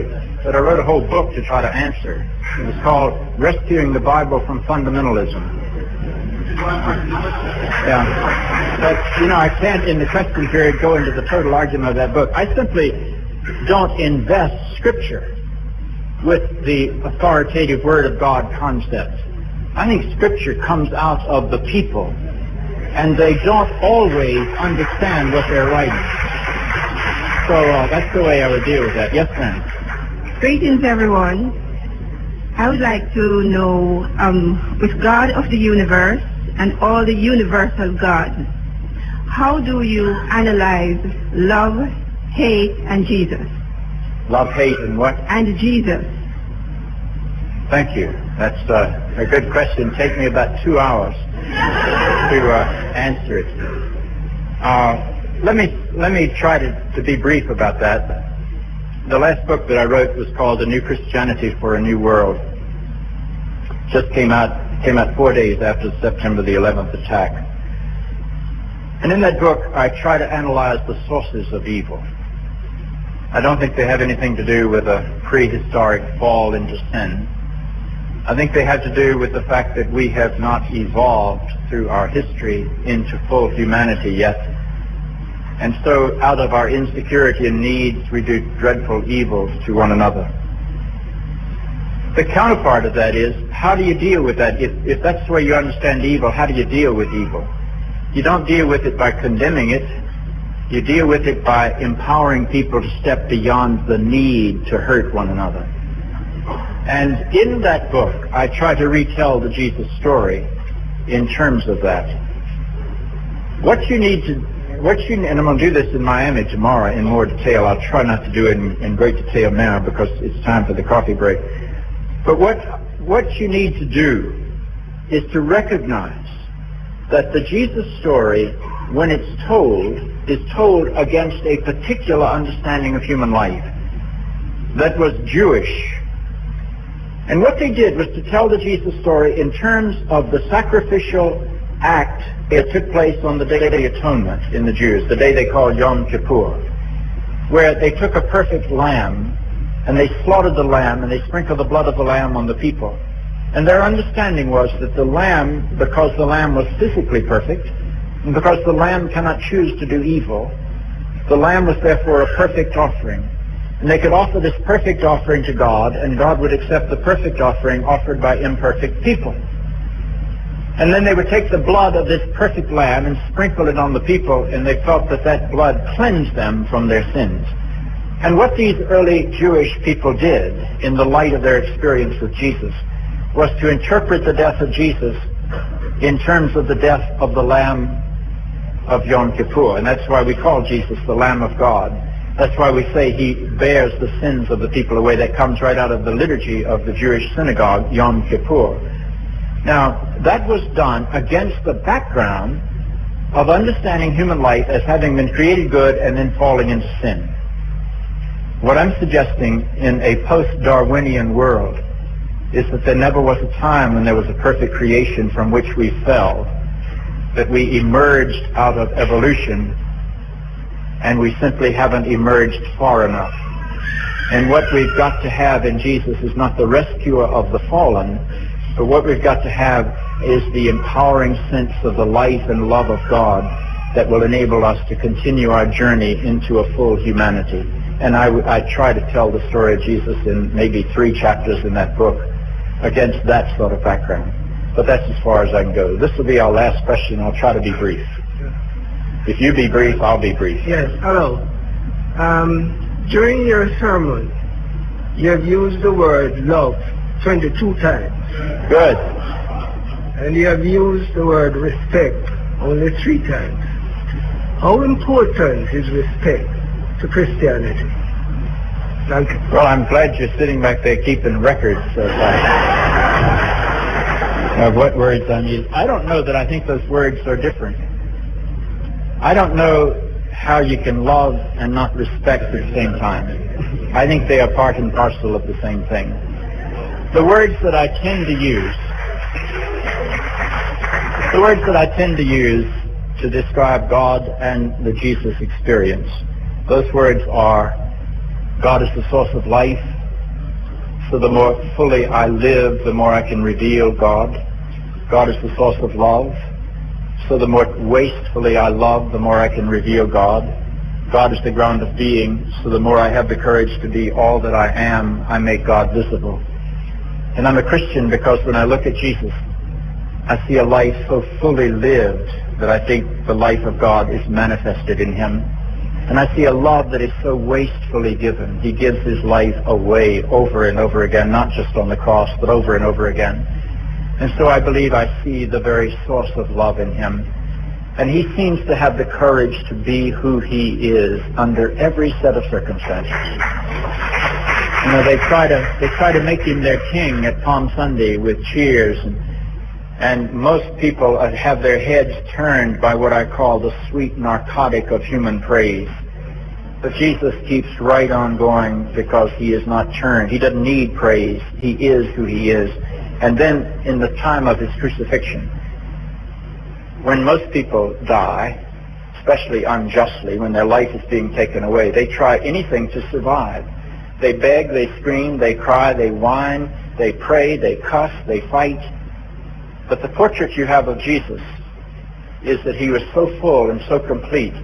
I wrote a whole book to try to answer. It was called Rescuing the Bible from Fundamentalism. Yeah. But, I can't in the question period go into the total argument of that book. I simply don't invest Scripture with the authoritative Word of God concept. I think Scripture comes out of the people, and they don't always understand what they're writing. So that's the way I would deal with that. Yes, ma'am. Greetings, everyone. I would like to know, with God of the universe and all the universal God, how do you analyze love, hate, and Jesus? Love, hate, and what? And Jesus. Thank you. That's a good question. Take me about 2 hours to answer it. Let me try to be brief about that. The last book that I wrote was called A New Christianity for a New World. Just came out 4 days after the September the 11th attack. And in that book, I try to analyze the sources of evil. I don't think they have anything to do with a prehistoric fall into sin. I think they have to do with the fact that we have not evolved through our history into full humanity yet. And so out of our insecurity and needs, we do dreadful evils to one another. The counterpart of that is, how do you deal with that? If that's the way you understand evil, how do you deal with evil? You don't deal with it by condemning it. You deal with it by empowering people to step beyond the need to hurt one another. And in that book, I try to retell the Jesus story in terms of that. And I'm going to do this in Miami tomorrow in more detail. I'll try not to do it in great detail now because it's time for the coffee break. But what you need to do is to recognize that the Jesus story, when it's told, is told against a particular understanding of human life that was Jewish. And what they did was to tell the Jesus story in terms of the sacrificial act that took place on the Day of the Atonement in the Jews, the day they called Yom Kippur, where they took a perfect lamb and they slaughtered the lamb and they sprinkled the blood of the lamb on the people. And their understanding was that the lamb, because the lamb was physically perfect, and because the lamb cannot choose to do evil, the lamb was therefore a perfect offering. And they could offer this perfect offering to God, and God would accept the perfect offering offered by imperfect people. And then they would take the blood of this perfect lamb and sprinkle it on the people, and they felt that that blood cleansed them from their sins. And what these early Jewish people did in the light of their experience with Jesus was to interpret the death of Jesus in terms of the death of the Lamb of Yom Kippur. And that's why we call Jesus the Lamb of God. That's why we say he bears the sins of the people away. That comes right out of the liturgy of the Jewish synagogue, Yom Kippur. Now, that was done against the background of understanding human life as having been created good and then falling into sin. What I'm suggesting in a post-Darwinian world is that there never was a time when there was a perfect creation from which we fell, that we emerged out of evolution, and we simply haven't emerged far enough. And what we've got to have in Jesus is not the rescuer of the fallen, but what we've got to have is the empowering sense of the life and love of God that will enable us to continue our journey into a full humanity. And I try to tell the story of Jesus in maybe 3 chapters in that book against that sort of background. But that's as far as I can go. This will be our last question. I'll try to be brief. If you be brief, I'll be brief. Yes, hello. During your sermon, you have used the word love 22 times. Good. And you have used the word respect only 3 times. How important is respect to Christianity? Thank you. Well, I'm glad you're sitting back there keeping records of what words I'm using. I don't know that I think those words are different. I don't know how you can love and not respect at the same time. I think they are part and parcel of the same thing. The words that I tend to use to describe God and the Jesus experience, those words are, God is the source of life, so the more fully I live, the more I can reveal God. God is the source of love, so the more wastefully I love, the more I can reveal God. God is the ground of being, so the more I have the courage to be all that I am, I make God visible. And I'm a Christian because when I look at Jesus, I see a life so fully lived that I think the life of God is manifested in him. And I see a love that is so wastefully given. He gives his life away over and over again, not just on the cross, but over and over again. And so I believe I see the very source of love in him. And he seems to have the courage to be who he is under every set of circumstances. You know, they try to make him their king at Palm Sunday with cheers, and most people have their heads turned by what I call the sweet narcotic of human praise. But Jesus keeps right on going because he is not turned. He doesn't need praise. He is who he is. And then in the time of his crucifixion, when most people die, especially unjustly, when their life is being taken away, they try anything to survive. They beg, they scream, they cry, they whine, they pray, they cuss, they fight. But the portrait you have of Jesus is that he was so full and so complete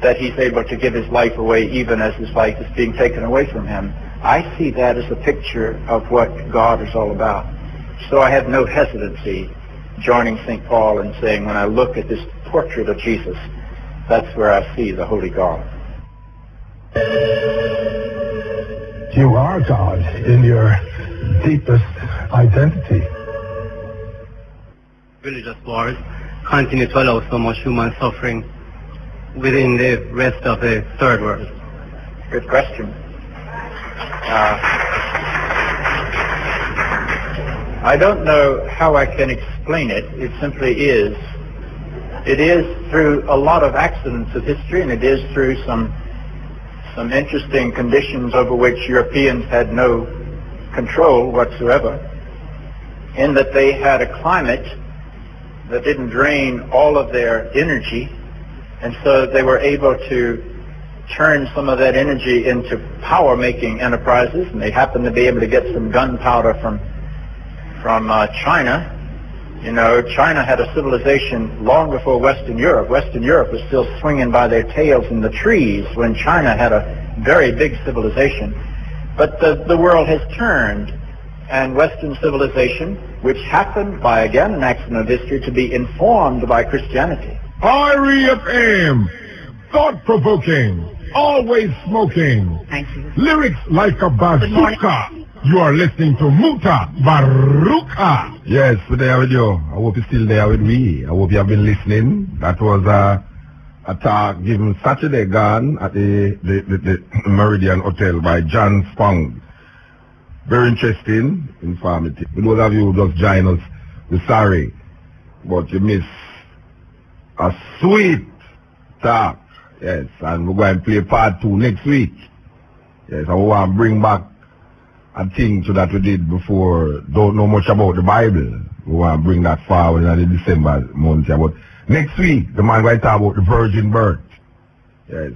that he's able to give his life away even as his life is being taken away from him. I see that as a picture of what God is all about. So I have no hesitancy joining St. Paul and saying, when I look at this portrait of Jesus, that's where I see the Holy God. You are God in your deepest identity. Religious wars continue to allow so much human suffering within the rest of the third world. Good question. I don't know how I can explain it. It simply is. It is through a lot of accidents of history, and it is through some interesting conditions over which Europeans had no control whatsoever, in that they had a climate that didn't drain all of their energy, and so they were able to turn some of that energy into power-making enterprises, and they happened to be able to get some gunpowder from China. You know, China had a civilization long before Western Europe. Western Europe was still swinging by their tails in the trees when China had a very big civilization. But the world has turned, and Western civilization, which happened by, again, an accident of history, to be informed by Christianity. REFM, thought-provoking, always smoking. Thank you. Lyrics like a bazooka. You are listening to Mutabaruka. Yes, we're there with you. I hope you're still there with me. I hope you have been listening. That was a talk given Saturday gone at the Meridian Hotel by John Spong. Very interesting, informative. For those of you who just join us, we're sorry, but you miss a sweet talk. Yes, and we're going to play part 2 next week. Yes, I want to bring back a thing to that we did before. Don't know much about the Bible. We want to bring that forward in the December month. But next week, the man going to talk about the virgin birth. Yes,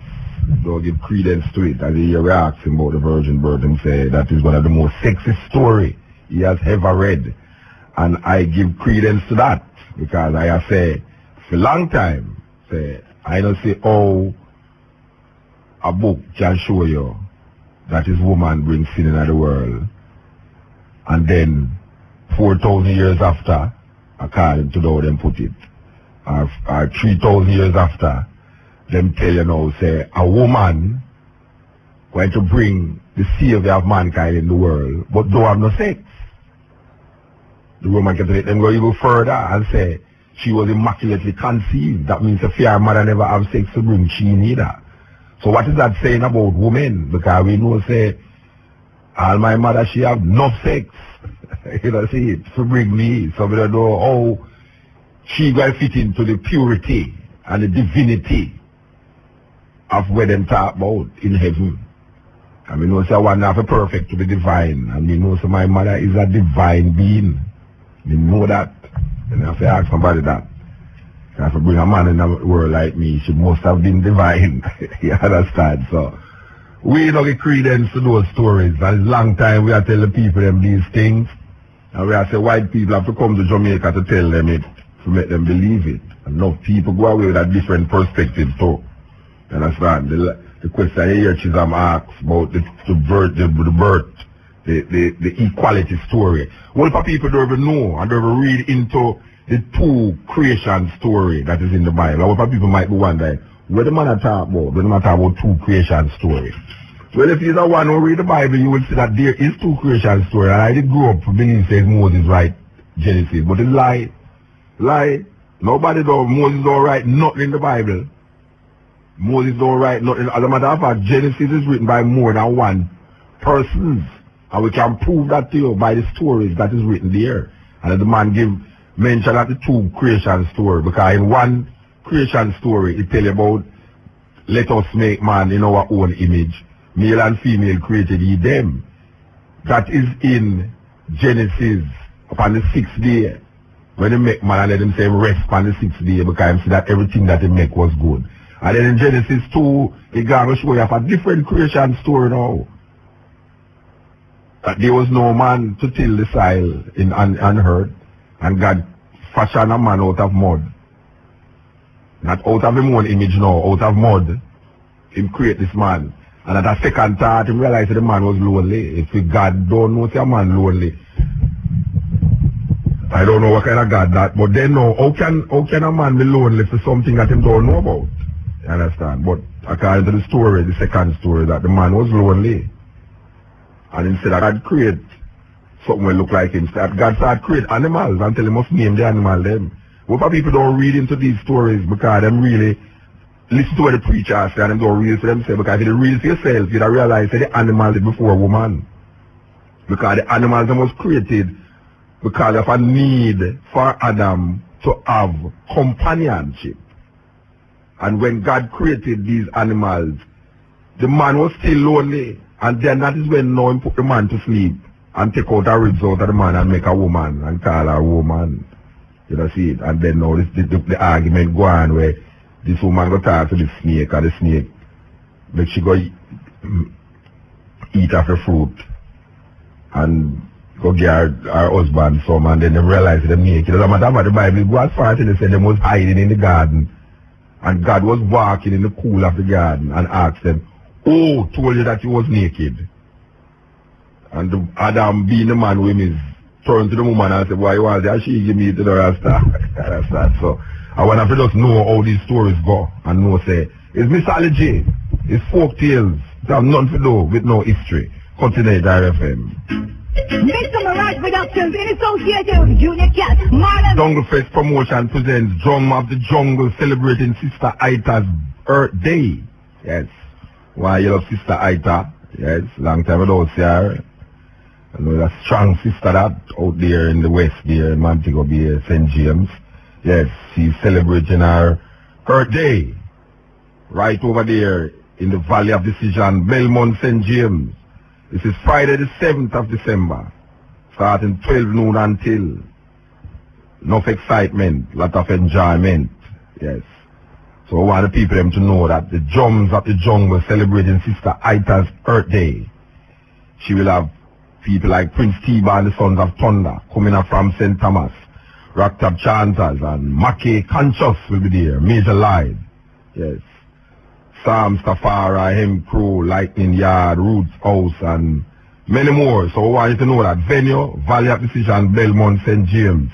don't give credence to it. As he reacts about the virgin birth and say that is one of the most sexy story he has ever read. And I give credence to that because I have said for a long time, I don't say, oh, a book can show you that his woman brings sin into the world. And then 4,000 years after, according to how them put it, or 3,000 years after, them tell you now, say, a woman going to bring the savior of mankind in the world, but don't have no sex. The woman can let them go even further and say, she was immaculately conceived. That means a fair mother never have sex to bring she neither. So what is that saying about women? Because we know, say, all my mother, she have no sex. You know, see it, to bring me. So we don't know how she will fit into the purity and the divinity of what them talk about in heaven. And we know, say, one have a perfect to be divine. And we know, say, my mother is a divine being. We know that. And I have to ask somebody that. I have to bring a man in the world like me, she must have been divine. You understand? So, we don't get credence to those stories. And it's a long time we are telling people them these things. And we are saying white people have to come to Jamaica to tell them it, to make them believe it. And enough people go away with a different perspective too. You understand? The question here Chisholm asks about the equality story. What if people don't even know and don't even read into the 2 creation story that is in the Bible? What if people might be wondering, what the man talk about? When the man talk about 2 creation stories? Well, if you're the one who read the Bible, you will see that there is 2 creation stories. And I did grow up believing says Moses write Genesis, but it's lie. Lie. Nobody does. Moses don't write nothing in the Bible. Moses don't write nothing. As a matter of fact, Genesis is written by more than one person. And we can prove that to you by the stories that is written there. And the man give mention of the 2 creation story, because in one creation story it tell you about let us make man in our own image, male and female created he them. That is in Genesis upon the 6th day, when they make man and let him say rest upon the 6th day, because he see that everything that he make was good. And then in Genesis 2 he going to show you a different creation story now. That there was no man to till the soil in unheard, and God fashioned a man out of mud. Not out of his own image now, out of mud. He create this man. And at a second thought, he realized that the man was lonely. If God don't know say a man lonely, I don't know what kind of God that, but then no, how can a man be lonely for something that he don't know about? You understand? But according to the story, the second story, that the man was lonely. And instead of God create something will look like him, God started create animals until he must name the animal them. What if people don't read into these stories because them really listen to what the preacher say and them don't read it for themselves? Because if you read it for yourself, you'd realize that the animal is before woman. Because the animals was created because of a need for Adam to have companionship. And when God created these animals, the man was still lonely. And then that is when now he put the man to sleep and take out the ribs out of the man and make a woman and call her a woman. You know, see it? And then now the argument go on where this woman go talk to the snake, and the snake make she go eat of the fruit and go get her husband some, and then they realize them naked. It doesn't matter what the Bible go as far as they say they was hiding in the garden, and God was walking in the cool of the garden and asked them, "Oh, told you that you was naked?" And the Adam being the man with him is turn to the woman and say, why you want that? She give me to the Rasta. So I want to just know how these stories go and know say it's mythology, it's folk tales. They have nothing to do with no history. Continue RFM. Mr. Mirage Productions in association with Junior Cat, Marlon. Jungle Fest Promotion presents Drum of the Jungle celebrating Sister Aita's Earth Day. Yes. Why you love Sister Aita? Yes, long time ago see her. I know that strong sister that out there in the west there in Montego Bay, St. James. Yes, she's celebrating her Earth Day. Right over there in the Valley of Decision, Belmont, St. James. This is Friday the 7th of December, starting 12 noon until. Enough excitement, lot of enjoyment, yes. So I want the people them to know that the drums of the jungle celebrating Sister Aita's Earth Day. She will have people like Prince Tiba and the Sons of Thunder coming up from St. Thomas, Rocktop Chanters and Mackay Conscious will be there, Major Live, yes. Sam Stafara, Hem Crew, Lightning Yard, Roots House, and many more. So I want you to know that venue, Valley of Decision, Belmont, St. James,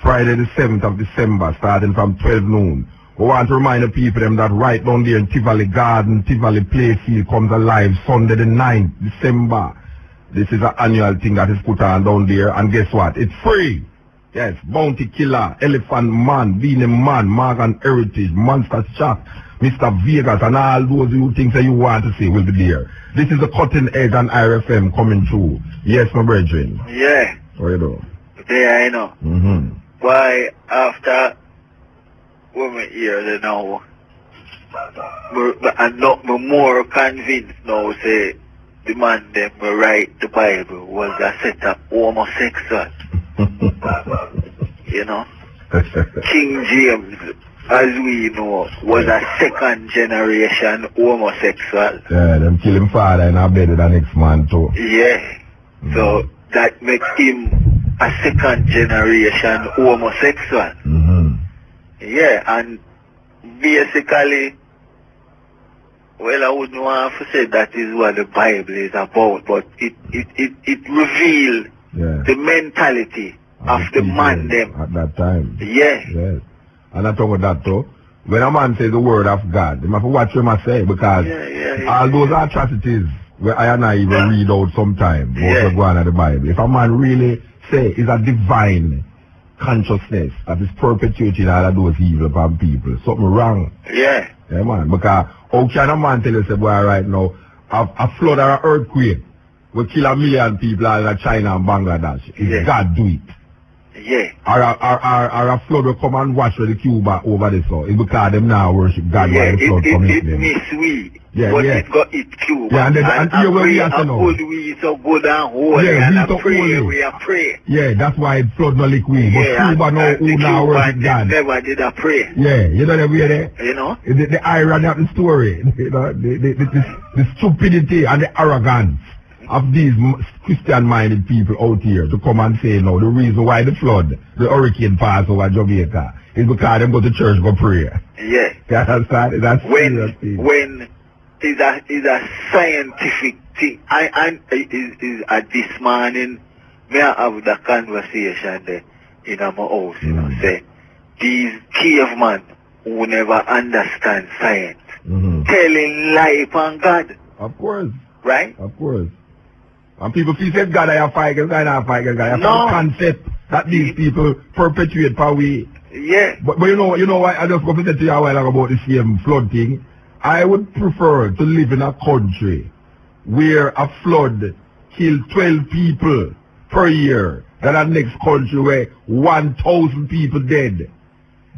Friday the 7th of December, starting from 12 noon. We want to remind the people them that right down there in Tivoli Garden, Tivoli Playfield comes alive Sunday the 9th December. This is an annual thing that is put on down there, and guess what? It's free. Yes, Bounty Killer, Elephant Man, Beanie Man, Morgan Heritage, Monster Shack, Mr. Vegas, and all those who think that you want to see will be there. This is the cutting edge on RFM coming through. Yes, my brethren. Yeah. What you do? Yeah, I know. Mm-hmm. Why, after women here now, I'm not more convinced now, say, the man them write the Bible was a set up homosexual. You know? King James, as we know, was a second generation homosexual. Yeah, them kill him father and I bet the next man too. Yeah. So that makes him a second generation homosexual. Yeah, and basically, well, I wouldn't want to say that is what the Bible is about, but it reveals the mentality of the man them at that time. Yeah. Yes. And I talk about that too. When a man says the word of God, you have to watch what I say, because all those atrocities where I and I even read out sometime, also go on at the Bible. If a man really say it's a divine consciousness that is perpetuating all of those evil upon people, something wrong. Yeah. Yeah, man. Because how can a man tell you, say, boy, right now, a flood or an earthquake will kill 1 million people in China and Bangladesh? If God do it. Yeah. Or a flood will come and watch with the Cuba over the so. It's because them now worship God while the flood comes in them. Mislead. Yeah, but yeah. it got it Cuba. Yeah, and here where we are now. We so good and holy, yeah, and we so pray, holy. we are pray. Yeah, that's why it flood no lick we. But Cuba now who now worship God. Never did a pray. Yeah, you know that way there? You know? The irony of the story, you know, the stupidity and the arrogance of these Christian-minded people out here to come and say, no, the reason why the flood, the hurricane passed over Jamaica is because they go to church, go pray. Yeah. You understand? That's when is a scientific thing. This morning, may I have the conversation there in my house, you know, say, these cavemen who never understand science, telling lie upon God. Of course. Right? Of course. And people feel that God I have fight against God, I have fight against God. No. Concept that these people perpetuate per way. Yeah. But you know why I just go to say to you a while ago about the same flood thing. I would prefer to live in a country where a flood kills 12 people per year than a next country where 1,000 people dead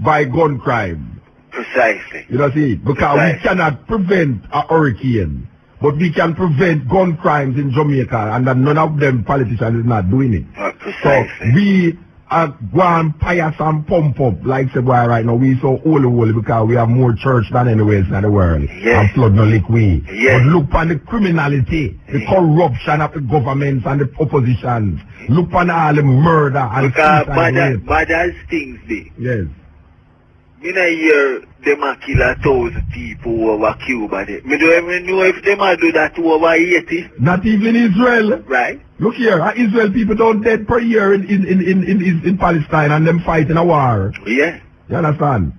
by gun crime. Precisely. You know see? Because we cannot prevent a hurricane, but we can prevent gun crimes in Jamaica, and none of them politicians is not doing it. Precisely. So we are going pious and pump up like say boy right now. We so holy because we have more church than anywhere in the world. Yeah. And flood no lick we. Yeah. But look on the criminality, the corruption of the governments and the oppositions. Look on all the murder and bad as things be. Yes. Me not hear them a kill 1,000 people over Cuba. Me don't even know if them a do that to over Haiti. Not even Israel. Right. Look here, Israel people don't dead per year in Palestine and them fighting a war. Yeah. You understand?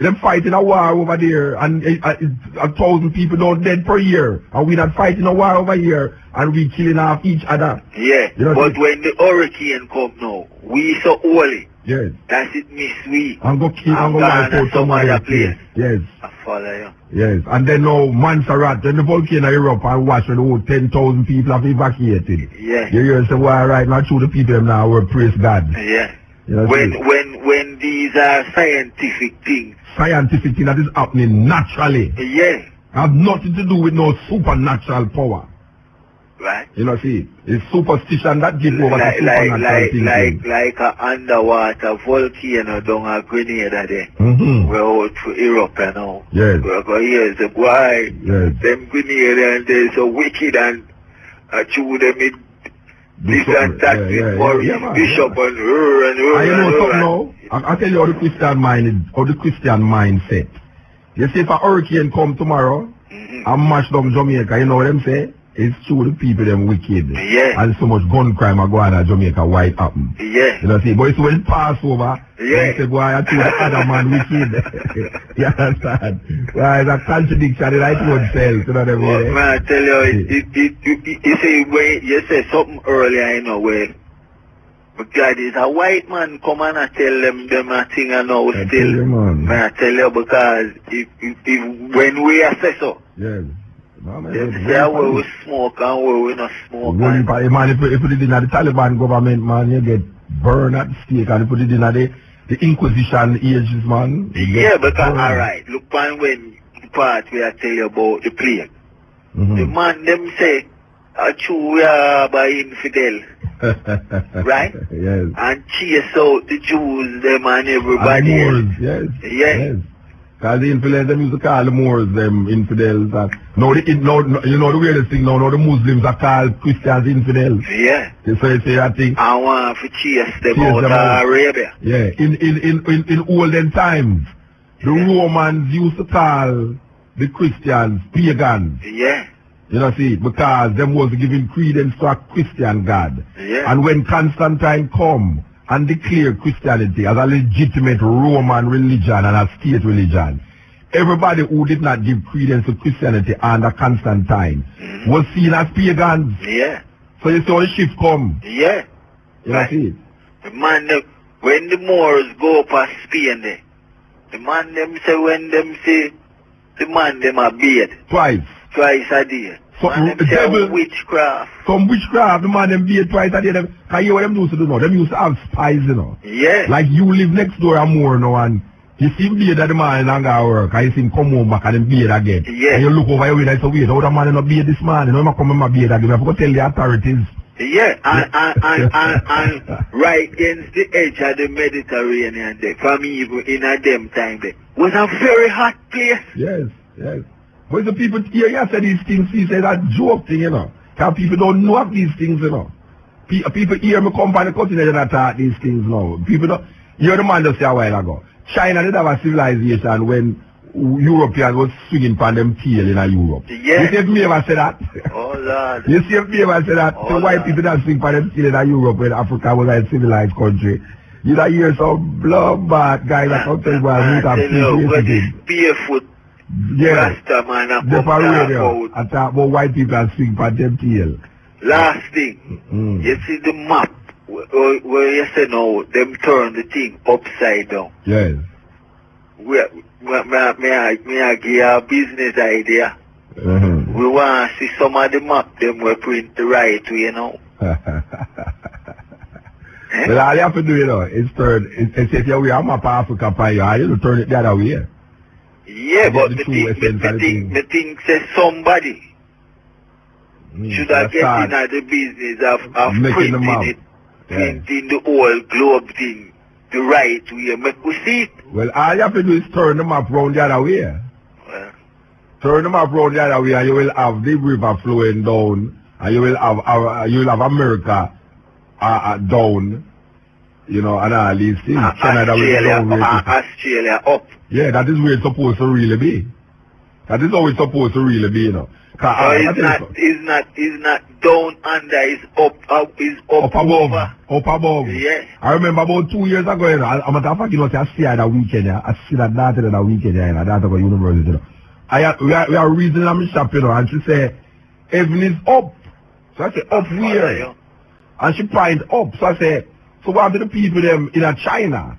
Them fighting a war over there and 1,000 people don't dead per year. And we not fighting a war over here and we killing off each other. Yeah, you know, but when the hurricane come now, we so holy. Yes. That's it miss we. And go kill and go wipe out some other place. Yes. I follow you. Yes. And then now Montserrat, then the volcano erupt and watch when the whole 10,000 people have evacuated. Yeah. You hear say, why right now through the people them now will praise God. Yeah. You know, when these are scientific things. Scientific thing that is happening naturally. Yeah. Have nothing to do with no supernatural power. Right. You know, see, it's superstition that gives over to supernatural things. Like a underwater volcano down a Grenada there. We're out to Europe now. Yes. We're going to hear the boy. Yes. Them Grenada and they're so wicked and chew them in this and that with Maurice Bishop and her and her. And you know something now? I'll tell you how the Christian mind is, how the Christian mindset. You see, if a hurricane come tomorrow and mash down Jamaica, you know what them say? It's true the people them wicked. Yeah. And so much gun crime are going on in Jamaica, why it happen. Yeah. You know see, but it's when it pass over, they say, boy, I told the other man wicked. You understand? Well, it's a contradiction in right word self, you know what I mean? Well, man, I tell you, you see, when you say something earlier, you know, where God is a white man come and I tell them a thing and now still. Man, I tell you, because if when we assess so, yes. No, man, they say where we smoke and where we not smoke. Man, if you put it in the Taliban government, man, you get burned at stake, and you put it in the Inquisition ages, man. Yeah, because alright, look man, when the part where I tell you about the plague, the man them say, true we are by infidel. Right? Yes. And chase out the Jews, them and everybody. And the Moors, yes. Yes. Because the infidels, them used to call the Moors, them infidels. Now, you know the weirdest thing now the Muslims are called Christians infidels. Yeah. So you say that thing. I want to chase them out of Arabia. Yeah. In olden times, the Romans used to call the Christians pagans. Yeah. You know, see, because them was giving credence to a Christian God. Yeah. And when Constantine come and declare Christianity as a legitimate Roman religion and a state religion, everybody who did not give credence to Christianity under Constantine was seen as pagans. Yeah. So you saw the shift come. Yeah. You know, see? The man, when the Moors go past Spain there, the man them say when them say, the man them are beard. Twice a day. So, devil, witchcraft. Some witchcraft, the man them beard twice a day. Can you hear what them used to do now? Them used to have spies, you know. Yeah. Like you live next door and more now, and you see him beard that the man in anger work, and you see him come home back and then beard again. Yeah. And you look over your way and say, wait, how the man not beard this man? You know, him come in my beard again. I have to tell the authorities. Yeah, and right against the edge of the Mediterranean there, from even in a them time there, was a very hot place. Yes. But the people here, you say these things, he say that joke thing, you know. Because people don't know of these things, you know. People hear me come by the continent and attack these things now. People don't, you hear the man just say a while ago. China did have a civilization when Europeans was swinging from them tail in Europe. Yeah. You see if me ever say that? Oh Lord. You see if me ever say that? Oh, so white people that swing from them tail in Europe when Africa was a civilized country. You don't hear some bloodbath guys that come tell you about barefoot. Yeah. Rasta man the radio attack about white people and swing from them tail. Last thing, you see the map where you say no, them turn the thing upside down. Yes. May I give you a business idea? We want to see some of the map them we print the right way, you know. Well, all you have to do, you know, is turn, it's if you have a map of Africa by you turn it the other way. Yeah, but the thing says somebody should have get into the business of printing it, printing the whole globe thing the right way, make we see it. Well, all you have to do is turn the map round the other way. Well, turn the map round the other way and you will have the river flowing down, and you will have America down, you know, and all these things. Australia up. Yeah, that is where it's supposed to really be. That is how it's supposed to really be, you know. It's not down under, it's up above. Up above. Yeah. I remember about 2 years ago, you know, I'm a fucking, you know, I see that weekend, yeah. I see that daughter that weekend, yeah, and that go university, you know. We are reading in my shop, you know, and she say, heaven is up. So I say, up where? And she point up. So I say, so what do the people them in China?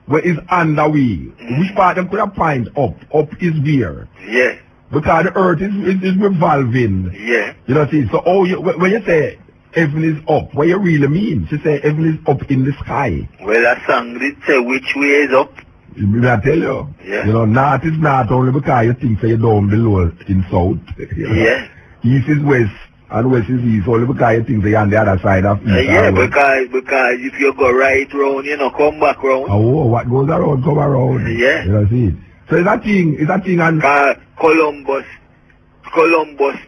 Where is under we? Which part them could have point up? Up is where? Yeah. Because the earth is revolving. Yeah. You know, see, so when you say heaven is up, what you really mean? She say heaven is up in the sky. Well, that song did say which way is up. I tell you. Yeah. You know, north is north only because you think you're down below in south. You know? Yeah. East is west and west is east only because you think you're on the other side of east. Yeah, because if you go right round, you know, come back round. Oh, what goes around, come around. Yeah. You know, see. So it's that thing and Columbus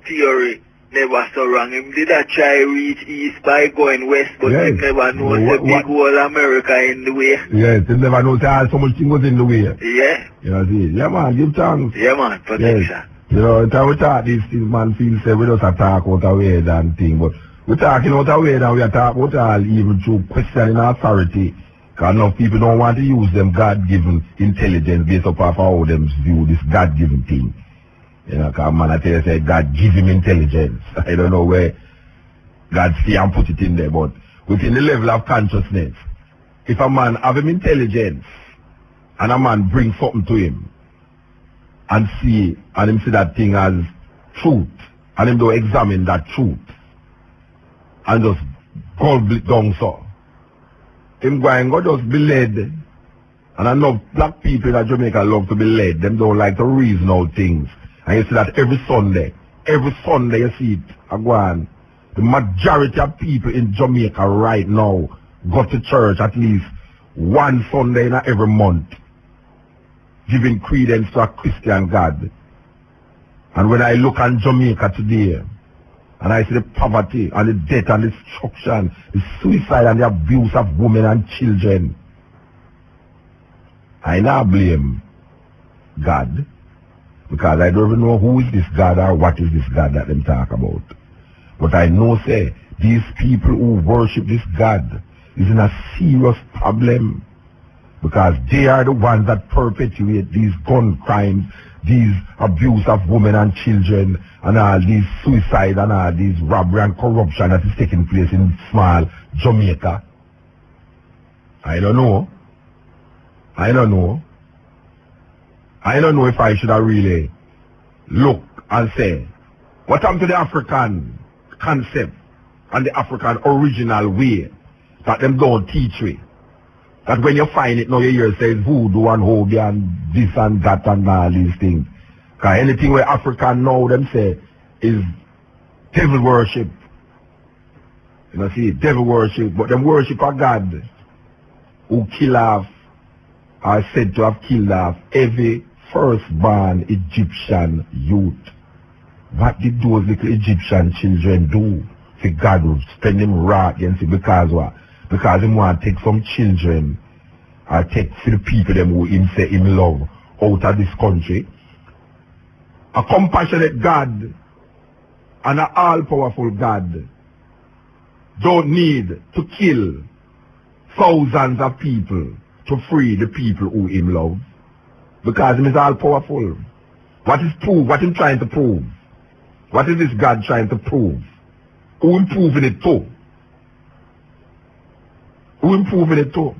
theory never so wrong. Him did a try reach east by going west, but he never knows the big whole America in the way. Yes, he never knows that so much thing was in the way. Yeah. You know, see. Yeah, man, give thanks. Yeah, man, protection. Yes. You know, until we talk these things, man, feel say we just talk out a way and thing, but we're talking out a way and we are talking about all even through questioning authority. Because enough people don't want to use them God-given intelligence based upon how them view this God-given thing. You know, because man, I tell you, say God give him intelligence. I don't know where God see and put it in there, but within the level of consciousness, if a man have him intelligence and a man bring something to him and him see that thing as truth and him don't examine that truth and just gobble it down so. Him going go just be led. And I know black people in Jamaica love to be led. Them don't like to reason out things. And you see that every Sunday you see it. Again, the majority of people in Jamaica right now go to church at least one Sunday in every month, giving credence to a Christian God. And when I look at Jamaica today, and I see the poverty and the death and the destruction, the suicide and the abuse of women and children, I now blame God, because I don't even know who is this God or what is this God that them talk about. But I know, say, these people who worship this God is in a serious problem, because they are the ones that perpetuate these gun crimes, these abuse of women and children, and all these suicide and all these robbery and corruption that is taking place in small Jamaica. I don't know if I should have really look and say, what happened to the African concept and the African original way that them don't teach we? That when you find it now you hear says voodoo and hobby and this and that and all these things. Because anything where African know them say is devil worship. You know, see, devil worship, but them worship a God who kill off, are said to have killed off every firstborn Egyptian youth. What did those little Egyptian children do? See, God will spend them right against it because what? Because he want to take some children or take for the people them who him say him love out of this country. A compassionate God and an all-powerful God don't need to kill thousands of people to free the people who him love. Because he is all-powerful. What is proof? What him trying to prove? What is this God trying to prove? Who him proving it to? Who improving it too?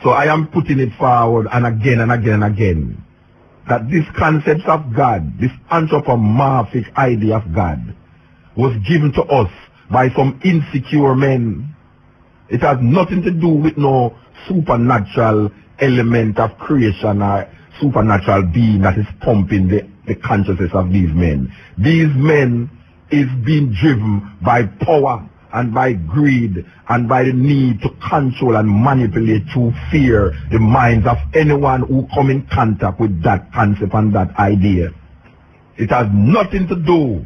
So I am putting it forward and again and again and again that this concept of God, this anthropomorphic idea of God, was given to us by some insecure men. It has nothing to do with no supernatural element of creation or supernatural being that is pumping the consciousness of these men. These men is being driven by power and by greed and by the need to control and manipulate through fear the minds of anyone who come in contact with that concept and that idea. It has nothing to do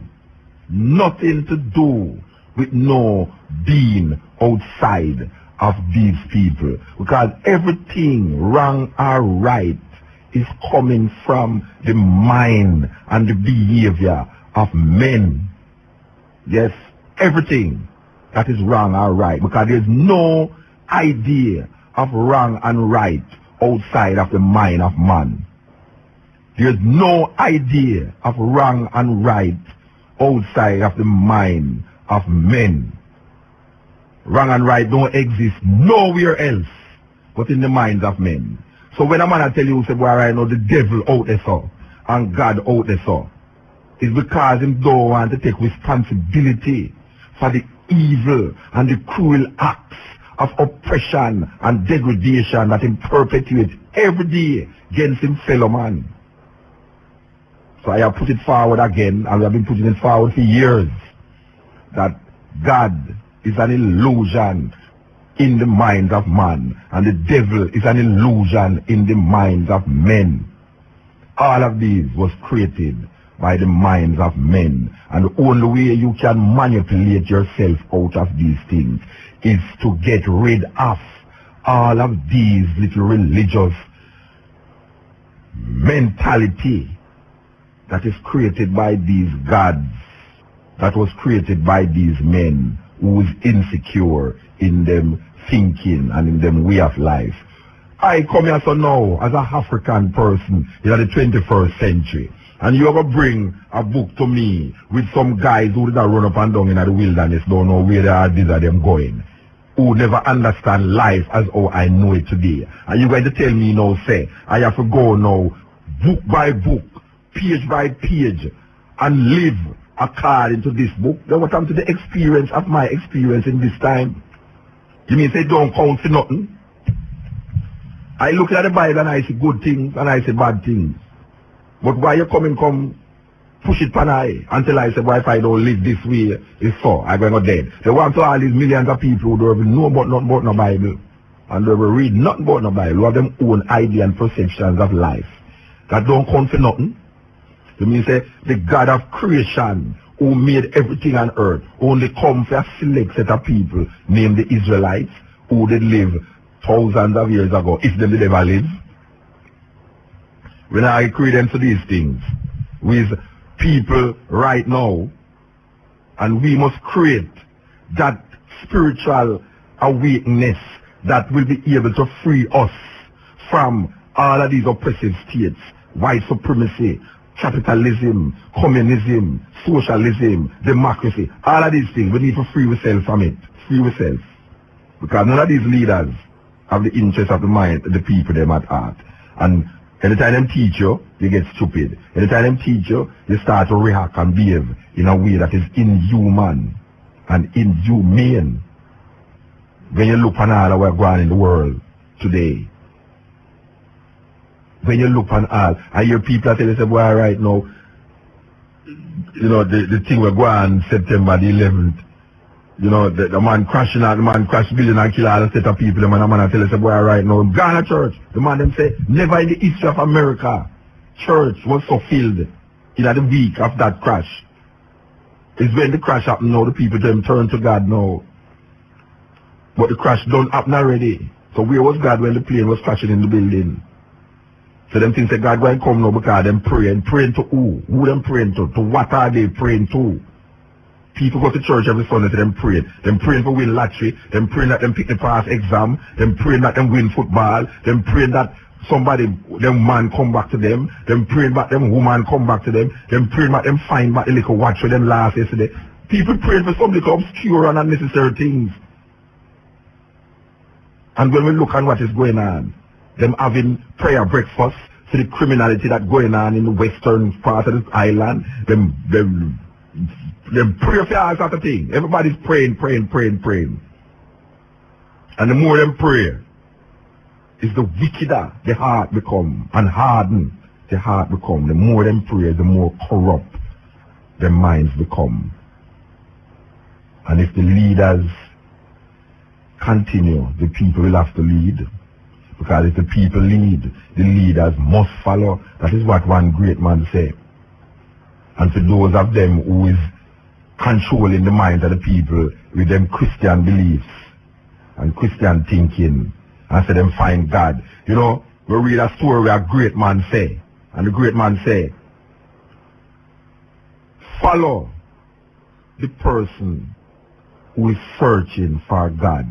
with no being outside of these people. Because everything, wrong or right, is coming from the mind and the behavior of men. Yes, everything that is wrong or right, because there's no idea of wrong and right outside of the mind of man. There's no idea of wrong and right outside of the mind of men. Wrong and right don't exist nowhere else but in the minds of men. So when a man tell you, say, well, right now the devil out there so, and God out there so, it's because him don't want to take responsibility for the evil and the cruel acts of oppression and degradation that him perpetuates every day against him fellow man. So I have put it forward again, and we have been putting it forward for years, that God is an illusion in the minds of man, and the devil is an illusion in the minds of men. All of these was created by the minds of men, and the only way you can manipulate yourself out of these things is to get rid of all of these little religious mentality that is created by these gods, that was created by these men who is insecure in them thinking and in them way of life. I come here so now as an African person in the 21st century, and you ever bring a book to me with some guys who did run up and down in the wilderness, don't know where they are, these are them going, who never understand life as how I know it today. And you going to tell me now, say, I have to go now, book by book, page by page, and live according to this book? Then what happened to the experience of my experience in this time? You mean say don't count for nothing? I look at the Bible and I see good things and I see bad things. But why you come push it pan I until I say, well, if I don't live this way, it's so, I'm going to dead. They want to all these millions of people who don't even know about nothing about no Bible, and they will read nothing about no Bible, who have them own idea and perceptions of life that don't count for nothing. You mean say the God of creation who made everything on earth only come for a select set of people named the Israelites who did live thousands of years ago, if they did ever live? When I credence to these things with people right now, and we must create that spiritual awakeness that will be able to free us from all of these oppressive states, white supremacy, capitalism, communism, socialism, democracy, all of these things. We need to free ourselves from it. Free ourselves. Because none of these leaders have the interest of the mind, the people them at heart. And anytime them teach you, you get stupid. Anytime them teach you, you start to react and behave in a way that is inhuman and inhumane. When you look on all that we're going in the world today, when you look on all, I hear people that tell you, say, boy, right now, you know, the thing we're going September the 11th, you know, the man crashing out, the man crash building and kill all the set of people, the man tell you, say, boy, right now, Ghana church, the man them say, never in the history of America, church was so filled in the week of that crash. It's when the crash happened now, the people them turn to God now. But the crash don't happen already. So where was God when the plane was crashing in the building? So them things say God going to come now because them praying. Praying to who? Who them praying to? To what are they praying to? People go to church every Sunday to them praying. Them praying for win lottery. Them praying that them pick the pass exam. Them praying that them win football. Them praying that somebody, them man come back to them. Them praying that them woman come back to them. Them praying that them find back the little watch for them last yesterday. People praying for some little obscure and unnecessary things. And when we look at what is going on, them having prayer breakfast for the criminality that's going on in the western part of this island, them pray for all sorts of things. Everybody's praying. And the more them pray, is the wickeder the heart become, and hardened the heart become. The more them pray, the more corrupt their minds become. And if the leaders continue, the people will have to lead. Because if the people lead, the leaders must follow. That is what one great man said. And for those of them who is controlling the minds of the people with them Christian beliefs and Christian thinking, and say them find God. You know, we read a story where a great man say, and the great man say, follow the person who is searching for God,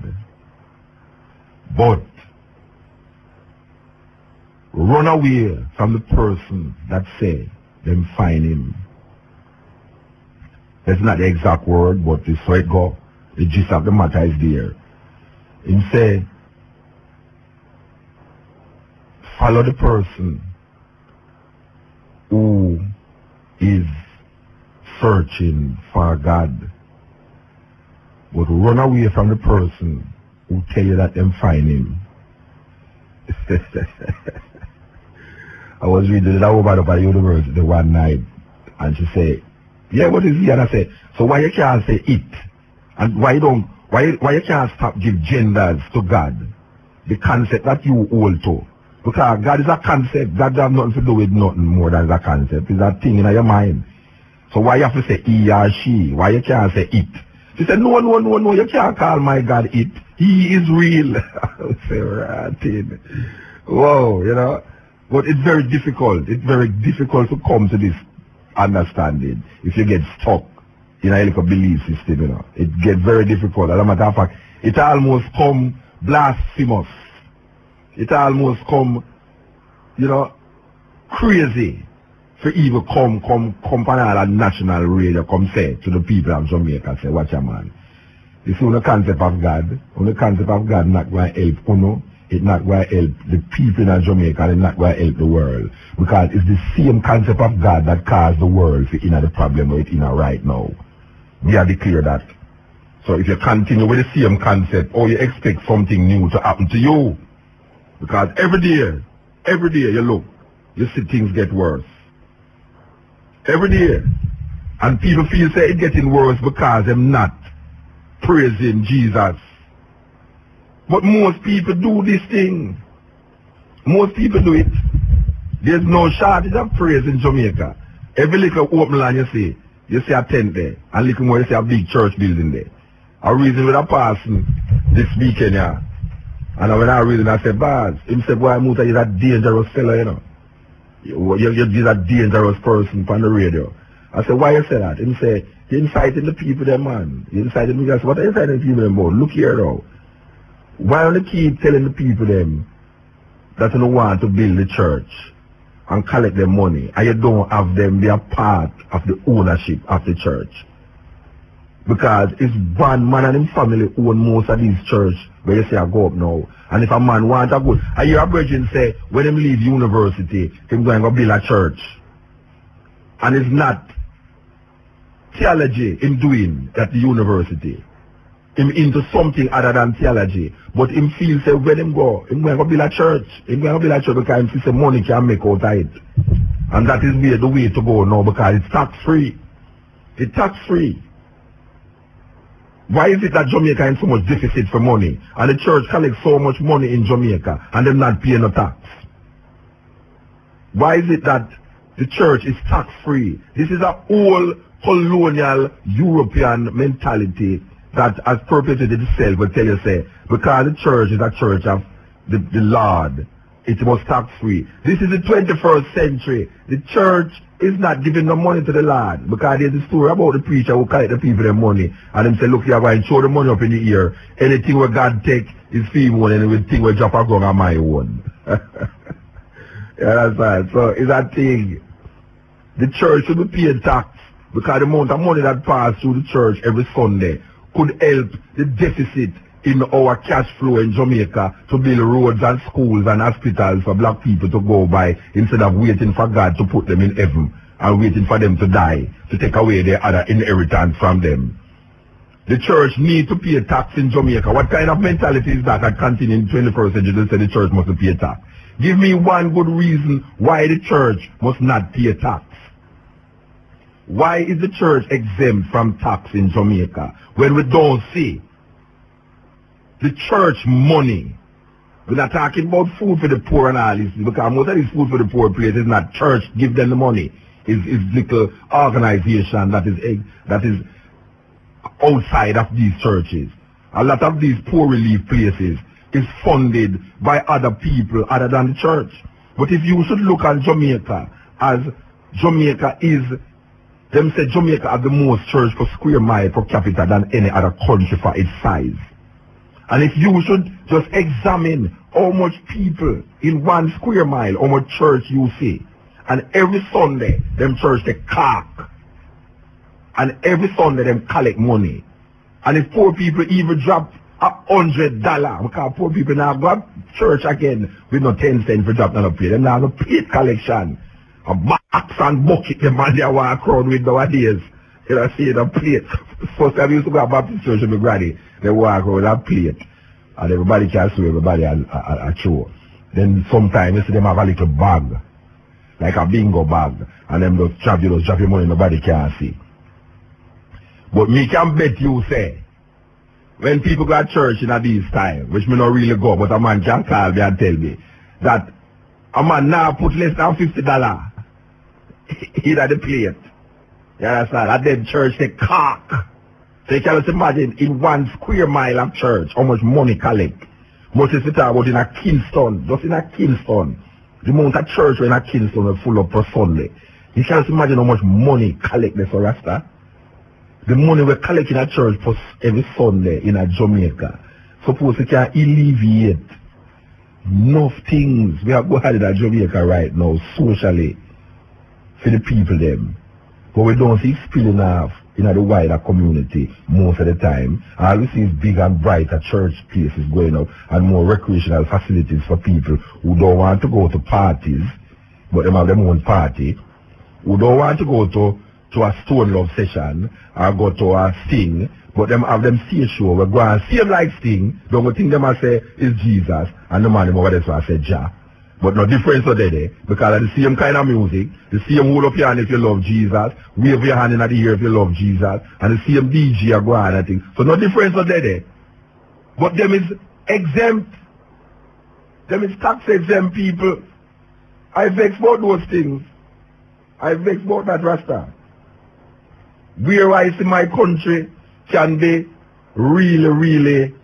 but run away from the person that say them find him. That's not the exact word, but it's how it go. The gist of the matter is there. He say, follow the person who is searching for God, but run away from the person who tell you that them find him. I was reading that woman up at the university one night, and she said, yeah, what is he? And I said, so why you can't say it? And why you can't stop give genders to God? The concept that you hold to. Because God is a concept. God has nothing to do with nothing more than a concept. It's a thing in your mind. So why you have to say he or she? Why you can't say it? She said, no, you can't call my God it. He is real. I say, ratting. Whoa, you know. But it's very difficult. It's very difficult to come to this understanding if you get stuck in a little belief system, you know. It gets very difficult. As a matter of fact, it almost come blasphemous. It almost come, you know, crazy for even come on a national radio, come say to the people of Jamaica, say, watch a man. You see, the concept of God, the concept of God not going to help Uno, it's not going to help the people in Jamaica, and it's not going to help the world. Because it's the same concept of God that caused the world to the problem where it's in right now. We have declared that. So if you continue with the same concept, or you expect something new to happen to you, because every day you look, you see things get worse. Every day. And people feel say it's getting worse because they're not praising Jesus. But most people do this thing. Most people do it. There's no shortage of praise in Jamaica. Every little open land you see a tent there. And little more you see a big church building there. I reason with a person this weekend, yeah. And when I reason, I said, Baz, him said, boy, Muta, you're a dangerous fellow, you know. You're a dangerous person on the radio. I said, why you say that? Him said, you're inciting the people there, man. You're inciting me. I said, what are you inciting the people there, about? Look here now. Why don't you keep telling the people them that you don't want to build the church and collect their money, and you don't have them be a part of the ownership of the church? Because it's one man and his family own most of these church where you say I go up now. And if a man wants to go, I hear a brethren say, when him leave university, him going to build a church. And it's not theology him doing at the university. Him into something other than theology. But him feel say when him going to build a church. Him going to build a church because him see money can make out of it. And that is the way to go now because it's tax free. It's tax free. Why is it that Jamaica is so much deficit for money and the church collects so much money in Jamaica and them not paying no tax? Why is it that the church is tax free? This is a whole colonial European mentality that has perpetuated itself, but tell you say, because the church is a church of the Lord, it was tax free. This is the 21st century. The church is not giving no money to the Lord, because there's a story about the preacher who collect the people their money and them say, look, you're going to throw the money up in the air. Anything where God take is fee one, and anything where drop a gun on my one. Yeah, that's right. So it's that thing. The church should be paying tax, because the amount of money that passes through the church every Sunday could help the deficit in our cash flow in Jamaica to build roads and schools and hospitals for black people to go by, instead of waiting for God to put them in heaven and waiting for them to die to take away their other inheritance from them. The church needs to pay tax in Jamaica. What kind of mentality is that continue in the 21st century to say the church must pay tax? Give me one good reason why the church must not pay tax. Why is the church exempt from tax in Jamaica when we don't see the church money? We're not talking about food for the poor and all this, because most of this food for the poor place is not church give them the money. It's little organization that is outside of these churches. A lot of these poor relief places, is funded by other people other than the church. But if you should look at Jamaica, as Jamaica is, them say Jamaica has the most church per square mile per capita than any other country for its size. And if you should just examine how much people in 1 square mile, how much church you see, and every Sunday, them church they cock, and every Sunday them collect money. And if poor people even drop $100, because poor people now go to church again with no 10 cents for drop no plate. Them now go plate collection. A box and bucket them and they walk around with nowadays. You know, see the plate. First time we used to go to Baptist church with my granny, they walk around with a plate. And everybody can see everybody a show. Then sometimes you see them have a little bag, like a bingo bag, and them just drop your money, nobody can see. But me can bet you say, when people go to church in these times, which me not really go, but a man can call me and tell me, that a man now put less than $50 in the plate. You understand? And then church they cock. So you can just imagine in 1 square mile of church how much money collect. Much is it about in a Kingston, just in a Kingston. The amount of church in a Kingston is full up per Sunday. You can just imagine how much money collect this for Rasta. The money we collect in a church for every Sunday in a Jamaica. Suppose it can alleviate enough things we are going in a Jamaica right now, socially, for the people them. But we don't see it spilling off in the wider community most of the time. All we see is big and brighter church places going up and more recreational facilities for people who don't want to go to parties, but they have their own party, who don't want to go to a Stone Love session or go to a Sting, but them have them stage show where go and see them like Sting, don't go think them and say is Jesus, and the man over there so I say Jah. But no difference there, because of the same kind of music, the same hold up your hand if you love Jesus, wave your hand in the ear if you love Jesus, and the same DJ are going and things. So no difference there. But them is exempt. Them is tax exempt people. I vex about those things. I vex about that Rasta. Where I see my country can be really, really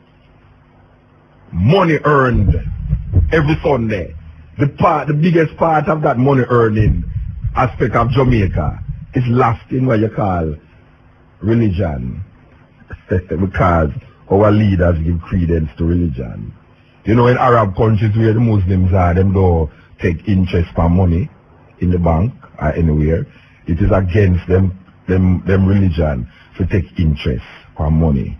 money earned every Sunday. The biggest part of that money earning aspect of Jamaica is lost in what you call religion. Because our leaders give credence to religion. You know, in Arab countries where the Muslims are, them don't take interest for money in the bank or anywhere. It is against them religion to take interest for money.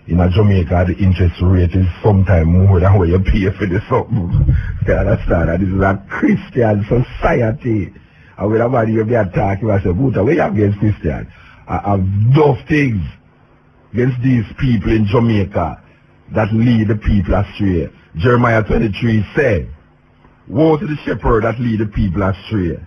In Jamaica, the interest rate is sometimes more than what you pay for the something. You understand? And this is a Christian society. And when somebody you be attacked, you say, Buta, where you against Christians? I have enough things against these people in Jamaica that lead the people astray. Jeremiah 23 said, woe to the shepherd that lead the people astray.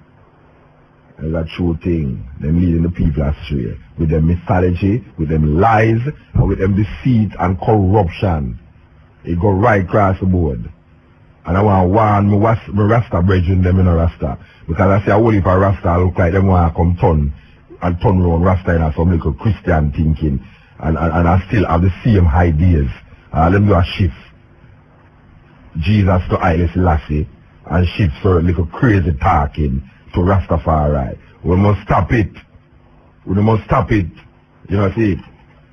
That's a true thing. Them leading the people astray. With them mythology, with them lies, and with them deceit and corruption. It go right across the board. And I want to warn my Rasta brethren them in a Rasta. Because I say, what if a Rasta look like them want to come turn around Rasta in some little Christian thinking. And I still have the same ideas. Let me do a shift. Jesus to Haile Selassie. And shift so little crazy talking to Rastafari. We must stop it. We must stop it. You know, see?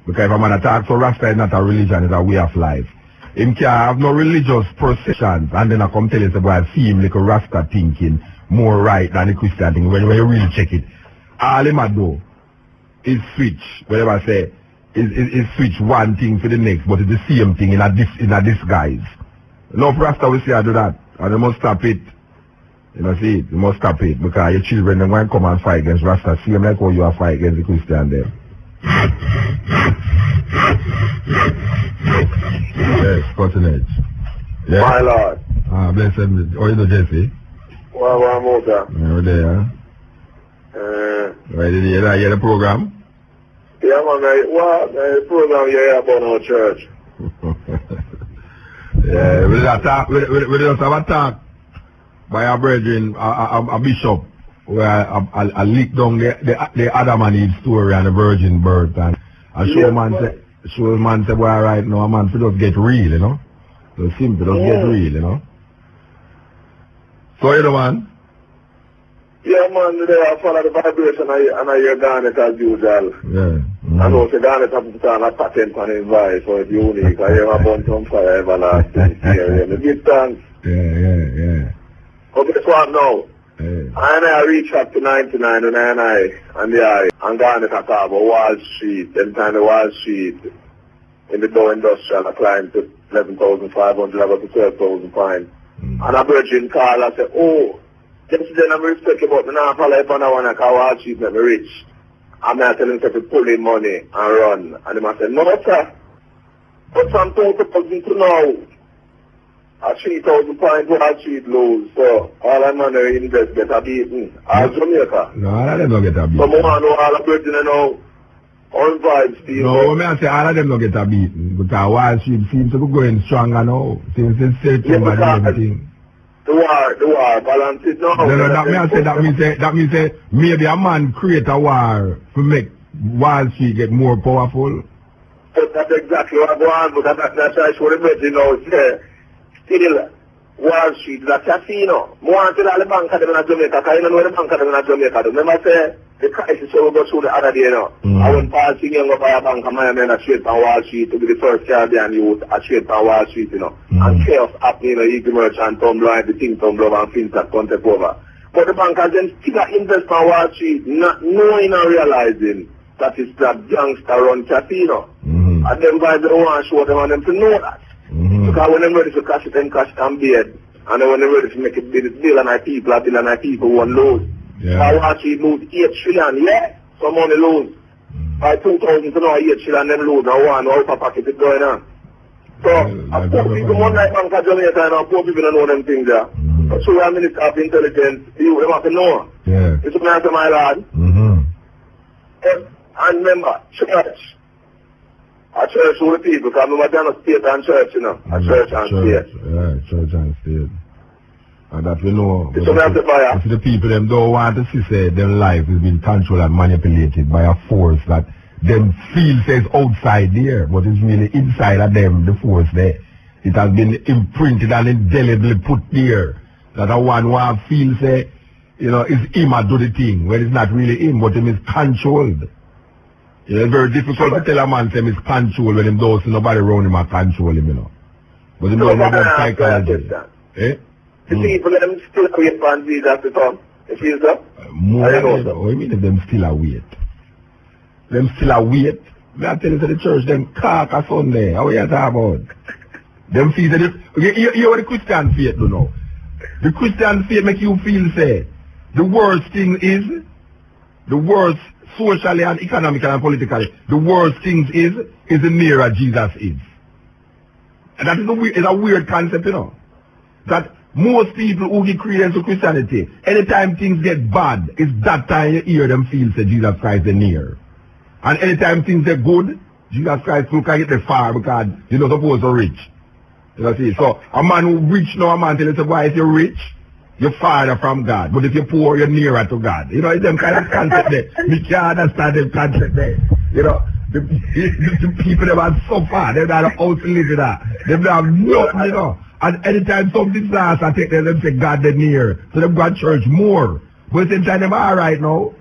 Because if a man attacks for Rasta, it's not a religion, it's a way of life. Him can't have no religious processions and then I come tell you say, boy, I see him like a Rasta thinking more right than the Christian thing. When you really check it, all him a do is switch, whatever I say, is switch one thing for the next, but it's the same thing in a disguise. No Rasta will say I do that, and they must stop it. You know, see, you must stop it, because your children, they're going to come and fight against Rasta, see them like how you are fight against the Christian there. Yes, cutting edge. Yeah. My Lord. Ah, bless him. How you do, Jesse? Well, one more time. Over there, right, did you hear the program? Yeah, man, the program you hear about our church. Yeah, we just have a talk by our brethren, a bishop, where I leak down the Adam and Eve story and the virgin birth, and show man say, well, right now, a man should just get real, you know. So simple, don't get real, you know. So you know, man? Yeah, man, I follow the vibration and I hear Garnet as usual. Yeah. I know the Garnet has put on a patent on his voice, so it's unique. I hear a bunch on fire everlasting. Yeah, give thanks. Yeah. But guess what now? I reach up to 99 and and Garnet talk about Wall Street, then time the Wall Street in the Dow Industrial I climbed to 11,500, I got to 12,000 points. And a virgin call and say, oh, then I'm respecting about me now, follow up on that one, I call Wall Street make me rich. And I tell him to pull in money and run. And he must say, no, sir. But from 2,000 to now, at 3,000 points Wall Street lose. So all I'm on the invest get a beaten. All Jamaica. No, all of them don't get a beaten. So I know all the virgin now. All vibes, Steve. No, I say all of them don't get a beaten. Because Wall Street seems to be going stronger now. Since September and everything. The war, balance it now. No, that means maybe a man create a war to make Wall Street get more powerful. But that's exactly what I want, but that's why I show the message now. Still, Wall Street is a casino. I want to tell all the banks in Jamaica, because you know the banks in Jamaica do. Remember, say, the crisis will go through the other day now. I went past singing go buy a bank of Miami and a trade on Wall Street to be the first Caribbean youth a trade on Wall Street, you know. And chaos happening, you know, Eagle Merchant, Tumblr, everything Tumblr and FinTech can't take over. But the bankers then still invest on Wall Street, not knowing and realizing that it's that gangster run casino. And them guys don't want to show them and them to know that. Because when they're ready to cash it and bid. And then when they're ready to make it billion people won't lose. Wall Street lose 8 trillion, some money lose. By 2000 to now 8 trillion them lose and one out of pocket is going on. So, poor people want like Bank of Jamaica and poor people don't know them things there. But so we are Minister of Intelligence, you have to know. It's a matter, my lad. And remember, church. A church with the people, because we're not state and church, you know. A church and state. Yeah, church and state. And that we know. It's the people them don't want to see say their life has been controlled and manipulated by a force that them feel says outside there, but it's really inside of them, the force there. It has been imprinted and indelibly put there. That a one feel say, you know, it's him that do the thing, when it's not really him, but him is controlled. It's very difficult to tell a man say he's controlled when him don't see nobody around him and control him, you know. But him don't know about psychology. The people them still wait for Jesus to come. You feel so? More than them. What do you mean if them still await? Them still await? I tell you to the church, them cock a Sunday. How are you talking about? Them feel that you hear what the Christian faith do now. The Christian faith make you feel say the worst thing is the worst socially and economically and politically, the worst things is the nearer Jesus is. And that is a weird concept, you know. That most people who get credence to Christianity, anytime things get bad, it's that time you hear them feel say Jesus Christ is near. And anytime things get good, Jesus Christ look at the far because you're not supposed to rich. You know see? So a man who rich now, a man tell you, why if you're rich, you're farther from God. But if you're poor, you're nearer to God. You know, it's them kind of concept there. We can't understand them concept there. You know, the people that are so far, they're not how to live in that. They don't have nothing, you know. And anytime some disaster take them say God they're near. So them go to church more. But at the same time them alright now.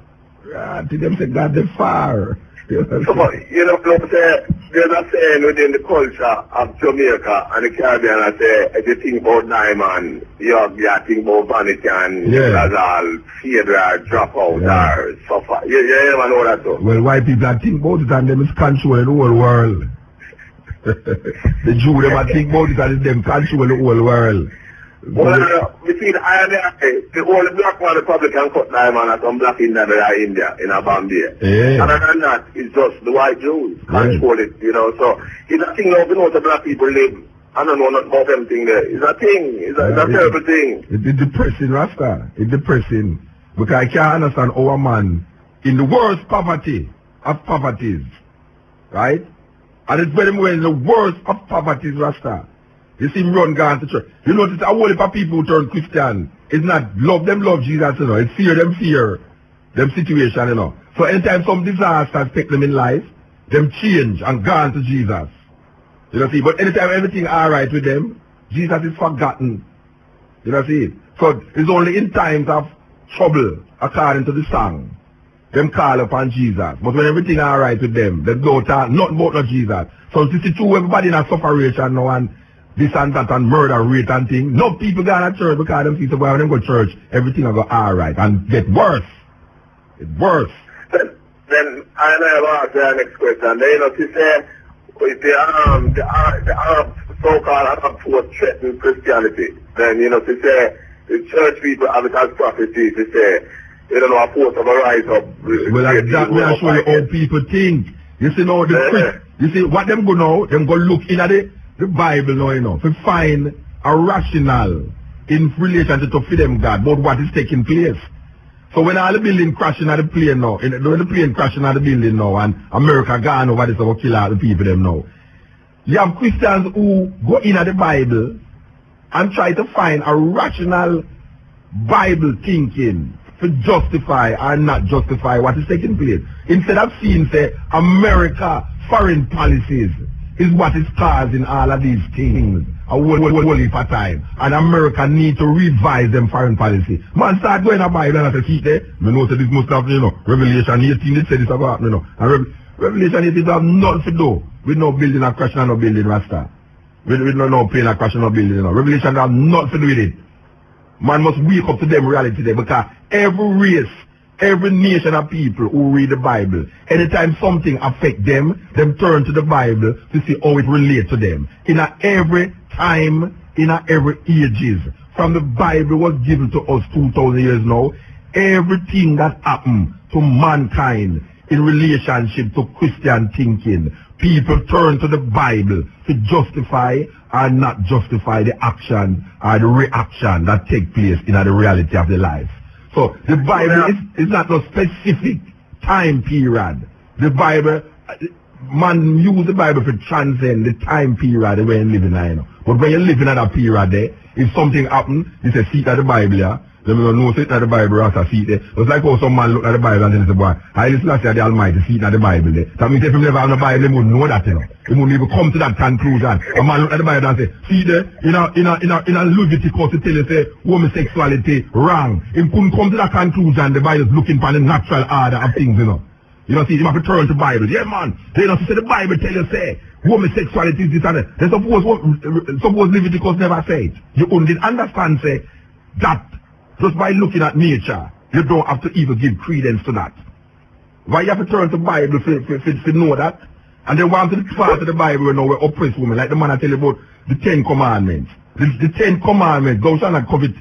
To them say God they're far. You know, there's a saying within the culture of Jamaica and the Caribbean, I say, if you think about diamond, you think about vanity and that's all fear or drop out or suffer. You never know that though. Well, white people are think about it and them is controlling the whole world. The Jew them are think about it and them control the whole world. Well, between I and the whole black man Republican cut diamond and some black Indian in a Bombay. Other than that, it's just the white Jews control it, you know. So it's a thing now, you know, the black people live. I don't know nothing about everything there. It's a thing. It's a terrible thing. It's depressing, Rasta. It's depressing. Because I can't understand how a man in the worst poverty of poverties, right? And it's very much in the worst of poverties, Rasta. You see him run gone to church. You notice a whole heap of people who turn Christian. It's not love them love Jesus, you know. It's fear them situation, you know. So anytime some disasters take them in life, them change and gone to Jesus. You know see, but anytime everything alright with them, Jesus is forgotten. You know see it? So it's only in times of trouble, according to the song, them call upon Jesus. But when everything alright with them, they don't talk nothing about no Jesus. So this is true, everybody in a sufferation now and this and that and murder rate and thing. No people go to church because them see so when them go to church, everything will go alright and get worse. It's worse. Then I have asked the next question. Then, you know, to say with the Arab so-called Arab force threatening Christianity, then, you know, to say the church people have it as prophecy to say, you don't know, a force of a rise up. Well, that may I show you how people think. You see now, you see what them go now, them go look in at the Bible now, you know, to find a rational in relation to them God about what is taking place. So when all the building crashing at the plane now, when the plane crashing at the building now and America gone over this over kill all the people them now, you have Christians who go in at the Bible and try to find a rational Bible thinking to justify or not justify what is taking place. Instead of seeing, say, America foreign policies is what is causing all of these things a whole heap of time. And America need to revise them foreign policy. Man start going to Bible and I say, see there, I know that this must have, you know, Revelation 18, it said this about, you know. And Revelation 18 have nothing to do with no building or crashing or no building, Rasta. With no plane or crashing or building, you know. Revelation have nothing to do with it. Man must wake up to them reality there because every race, every nation of people who read the Bible, anytime something affect them turn to the Bible to see how it relates to them. In every time, in every ages, from the Bible was given to us 2,000 years now, everything that happened to mankind in relationship to Christian thinking, people turn to the Bible to justify or not justify the action or the reaction that take place in the reality of the life. So the Bible is not a specific time period. The Bible, man use the Bible to transcend the time period where you're living in, you know. But when you're living in that period there, if something happens, you say, see that the Bible, yeah. Then we don't know, sit at the Bible, or see there. It's like how some man look at the Bible and then say, boy, I listen to the Almighty, see at the Bible there. That means if you never have the Bible, they wouldn't know that, you know. They wouldn't even come to that conclusion. A man look at the Bible and say, see there, in a Leviticus, it tell you, say, homosexuality wrong. He couldn't come to that conclusion, the Bible is looking for the natural order of things, you know. You know, see, you have to turn to the Bible. Yeah, man. They don't say the Bible tell you, say, homosexuality is this and that. Then suppose Leviticus never say it. You only understand, say, that just by looking at nature, you don't have to even give credence to that. Why you have to turn to the Bible to know that? And then want to the part of the Bible where we oppress women, like the man I tell you about the 10 Commandments. The 10 Commandments, thou shalt not covet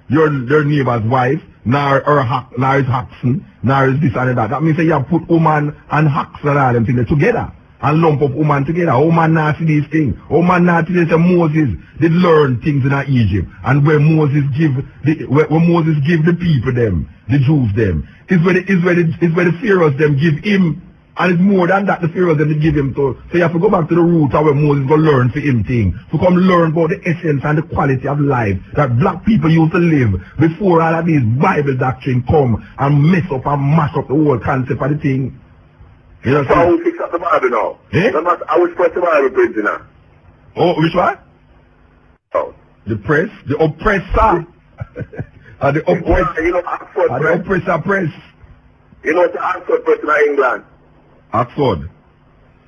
your neighbor's wife, nor his oxen, nor is this and that. That means that you have put woman and oxen and all them things together. And lump up woman together. Woman not see these things. Woman not see this. Moses did learn things in Egypt. And where Moses give the people them, the Jews them, is where the Pharaohs them give him. And it's more than that the Pharaohs them give him to. So you have to go back to the root of where Moses go learn for him thing. To come learn about the essence and the quality of life that black people used to live before all of these Bible doctrine come and mess up and mash up the whole concept of the thing. You know, so I will fix up the Bible now. Eh? I will press the Bible print now. Oh, which one? Oh. The press? The oppressor? The oppressor? You know, Oxford press. The oppressor press. You know, the Oxford press in England. Oxford?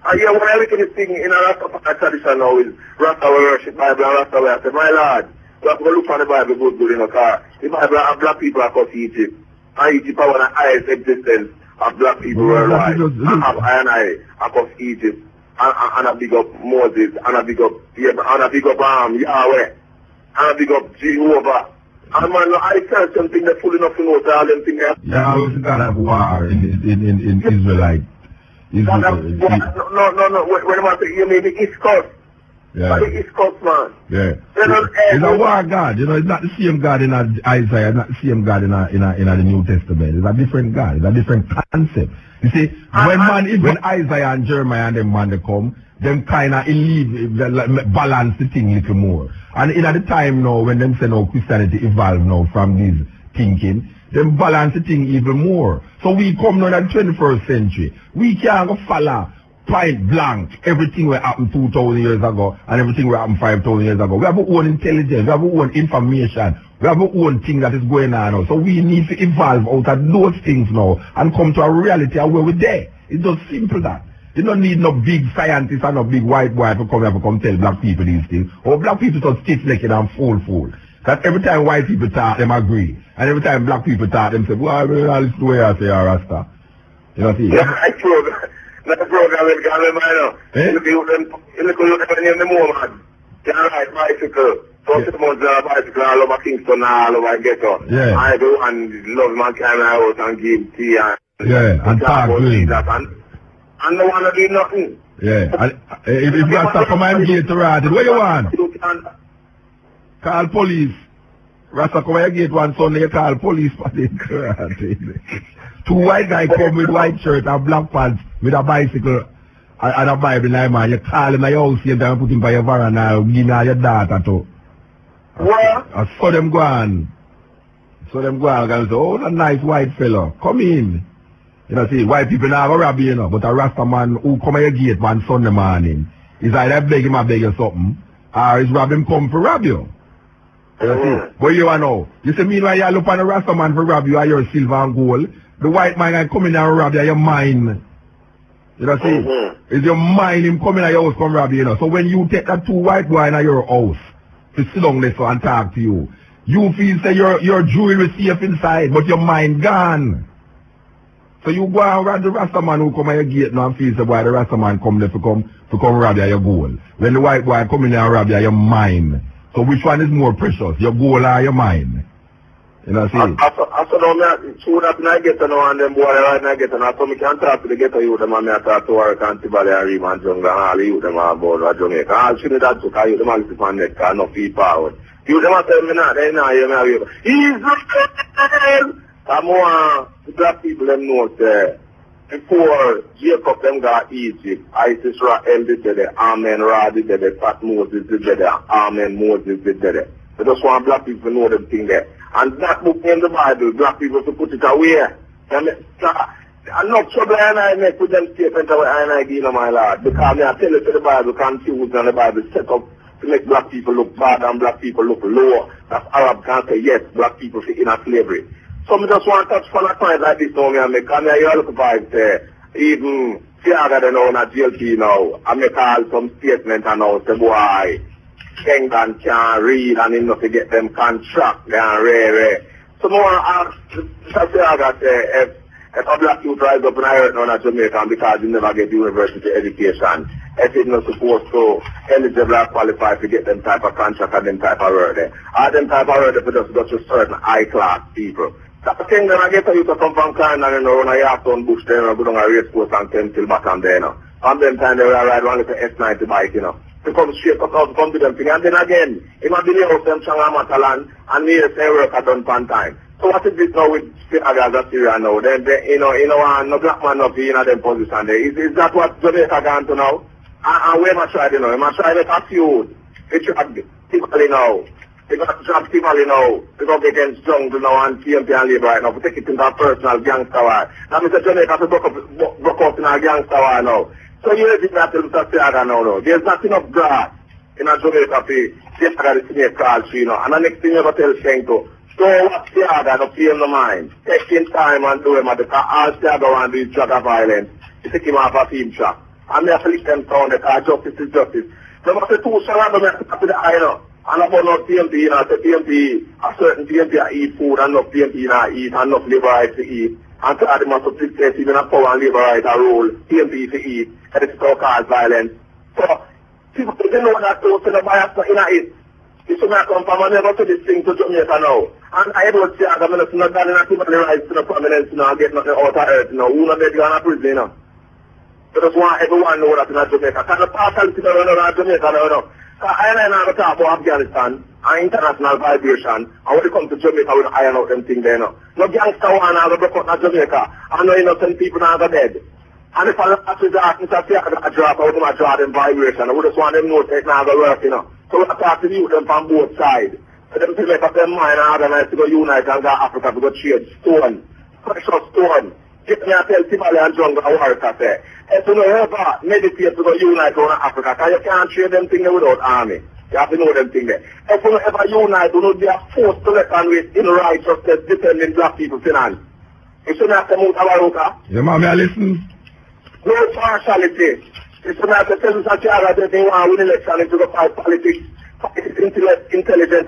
Yeah, when everything is thinking in a Rastafari tradition now is Rasta will worship Bible and Rasta will say, my Lord, we have to look on the Bible good in a car. The Bible have black people across Egypt. And Egypt have one of the highest existence of black people worldwide. And have I across Egypt. And a big up Moses. And a big up Yahweh. And a big up Jehovah. And man, I tell something that's full enough to know all them things. Yeah, I was going to have war in Israelite. No. When I say you mean the East Coast. Yeah. The East Coast, man. Yeah. It's a war God. You know, it's not the same God in Isaiah. It's not the same God in the New Testament. It's a different God. It's a different concept. You see, when Isaiah and Jeremiah and them man they come, them kind of balance the thing a little more. And in at the time now, when them say now Christianity evolved now from this thinking, them balance the thing even more. So we come now in the 21st century. We can't go follow point blank everything that happened 2,000 years ago and everything that happened 5,000 years ago. We have our own intelligence, we have our own information, we have our own thing that is going on now. So we need to evolve out of those things now and come to a reality of where we're there. It's just simple that. You don't need no big scientists and no big white boy to come here to come tell black people these things. Or black people just stiff-legged and fool. That every time white people talk, them agree. And every time black people talk, them say, well, I will listen to where I say, Rasta. You know what I mean? Yeah, I told that the program will come in my now. Look at them in the moment. They ride bicycle. 40 months bicycle all over Kingston, all over Ghetto. Yeah. I do and love my camera out and give tea and talk to him. And no one to do nothing. Yeah. And if Rasta come and get to Rotted, what you want? Call police. Rasta come and get one Sunday, you call police for the Rotted. Two white guys come with white shirt and black pants with a bicycle and a Bible in their man. You call him at your house and put him by your veranda and give your daughter to. What? I saw them go on. And say, oh, a nice white fellow. Come in. You know, see, white people now have a rob you, know, but a Rasta man who come at your gate one Sunday morning, is either beg him or beg you something, or is rob him come for rob you. You know, see, but you know, you see, meanwhile you look on a Rasta man for rob you, or your silver and gold, the white man can come in and rob you, your mind. You know, see, it's your mind him coming at your house come rob you, know. So when you take that two white boy in your house, to sit down there and talk to you, you feel say your jewelry safe inside, but your mind gone. So you go and rob the Rasta man who come at your gate now and feel say why the Rasta man come there to come rob you your gold. When the white boy come in there and rob you your mind. So which one is more precious, your gold or your mind? You know, see? I saw them soon as I get to know and them boy right now get to know, so me can talk to the ghetto youth them and I talk to work and Tribalism and Rima and Jungle and all the youth them about Jamaica. All should that took you them all sit on net car, no feet forward. You them tell me not, they not hear me. He's the more the black people them know say before Jacob them got Egypt, Isis Rael did it, Amen Ra did it, Fat Moses did it, Amen Moses did it. They just want black people to know them thing there. And that book in the Bible, black people to put it away. I'm not trouble and I make with them statements and I give them my Lord. Because I tell you to the Bible confused and the Bible set up to make black people look bad and black people look lower. That Arab can say yes, black people fit in slavery. So I just want to touch on a point like this now, and make you look about even Fiaga they know not GLP now. I make all some statements and now say boy Kengan can't read and him not to get them contract and rare. So more ask Fiaga say if a black youth rise up and I heard none of Jamaica because you never get university education, if it's not supposed to eligible or qualify to get them type of contract and them type of word there. Or them type of word for just go to certain high class people. That's the thing that I get you to come from China and when I have on bush there, go down a race course and come till back and there, And then time they will ride one little S90 bike, To come straight up out, come to them thing. And then again, if I believe out them strong Matalan and me say work at done pan time. So what is this now with Gaza Syria now? Then no black man up in them position there. Is that what Jamaica gone to now? And where am I trying to know? Am I trying to ask you? It's typically now. They got jobs typically now. They go against jungle now and TMP and Labour right now. We take it into a personal gangster war. Now Mr. Jamaica to broke out in a gangster war now. So you know that to Mr. Seaga now. There's not enough grass in a Jamaica to Seaga the snake call tree now. And the next thing you ever tell Shenko, so what Seaga no pay no mind. Taking time and do him because all Seaga want to do is drug of violence. You take him off a team shop. And they afflict them down because justice is justice. They must say two shall have them to the eye now. And about no PMP, say PMP, a certain PMP eat food and no PMP eat and no labor rights to eat. And so they must substitute even a power and labor rights a role, PMP to eat, and it's so called violence. So, people didn't know that too, so the bias in it. This is not come from, I never to this thing to Jamaica now. And I don't say, I'm going to not got enough people rights to the prominence now, get nothing out of earth now. Who not dead on a prison now? So just want everyone know that in Jamaica. Because the partiality don't know Jamaica now. I never talk about Afghanistan and international vibration, and when it comes to Jamaica, we don't iron out them things there now. No gangster one have broke out in Jamaica, and no innocent people now are dead. And if I ask you that, Mr. Fiaga a drop, I wouldn't draw them vibration, I would just want them know that now go work, So we talk to you them from both sides. For them to make up their mind and organize to go unite and go Africa to go trade stone, precious stone. If me tell Timali and Jungle Warrior say, if you ever meditate to go unite around Africa, because you can't trade them things without army. You have to know them things there. If you ever unite, you know they are forced to reckon with in righteousness defending black people finance. You should not say Mutabaruka. Yeah, man, I listen. No partiality. You should not say tell us that you are that they want to win election into the politics, intelligent,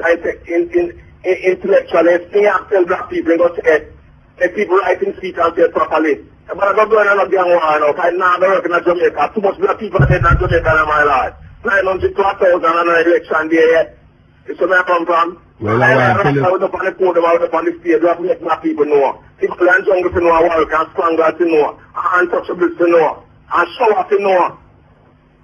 intellectualist. You have to tell black people and go say, if people writing speech and say it properly. But I don't go in and gang war now, because now I'm working in Jamaica. Too much black people dead in Jamaica in my life. 900 to 1,000 on an election day yet. You see where I come from? Well, I was up on the podium, I was up on the stage, we have to make my people know. People in Jungle to know, work and Stronger to know, and Untouchables to know, and Show Up to know.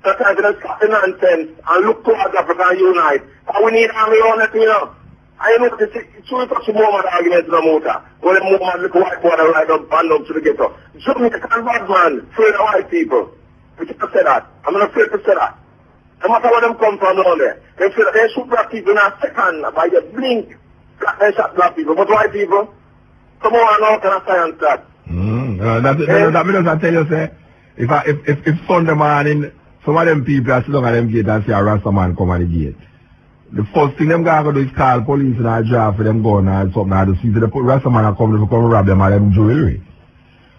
That's why I'm going to stop the nonsense and look towards Africa and unite. And we need army on it, you know. I know it's true touch the moment argument in the motor. When the moment look white boy and ride up and up to the ghetto. Jamaica and bad man, afraid of white people. We can't say that. I'm not afraid to say that. No matter where them come from down there. They say that they shoot black people in a second by just blink. They shot black people. But white people, come on, how can I science that? That means I tell you, say, if Sunday morning, some of them people are sitting at them gate and see a Rasta man come at the gate. The first thing them guys go do is call police and I drive for them gun and something and the see the Rasta man come to come rob them and them jewelry.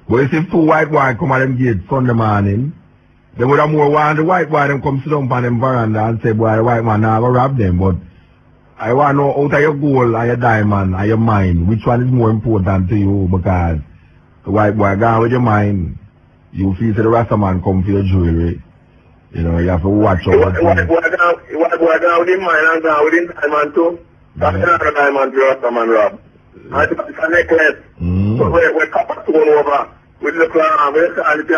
But if two white boys come at them gate Sunday morning, they would have more want the white boy them come sit down on them veranda and say, boy, the white man now go rob them. But I want to know out of your gold and your diamond and your mind, which one is more important to you, because the white boy gone with your mind, you feel the Rasta man come for your jewelry. You know, you have to watch out. White boy gone with his mind and gone with his diamond too. That's another diamond the Rasta man rob. And it's a necklace. So we're copper stone over. We look around, we call it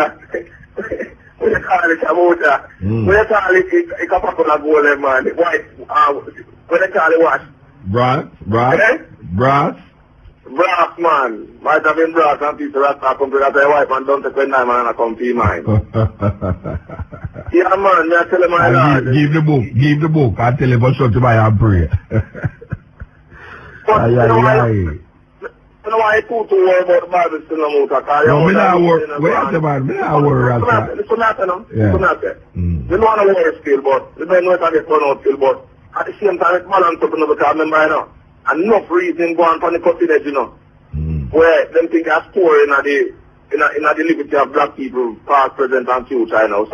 we call it a motor. We call it a copper color gold, man. White, what they call it what? Brass? Brass, man. Might have been brass and people that come to that white man don't take when diamond and come to mine. Yeah, man, I tell him my lord. Give the book. I tell him what's up to buy and pray. But you know why I too worry about the Bible still no more? No, me not worry. Wait a minute, me not worry. Listen at it, listen at it. We don't want to worry still, but we don't know if I get run out still, but at the same time, it's balance up, because I remember, you know, enough reason going on the cutting, you know, where them think are storing in the liberty of black people, past, present, and future, you know.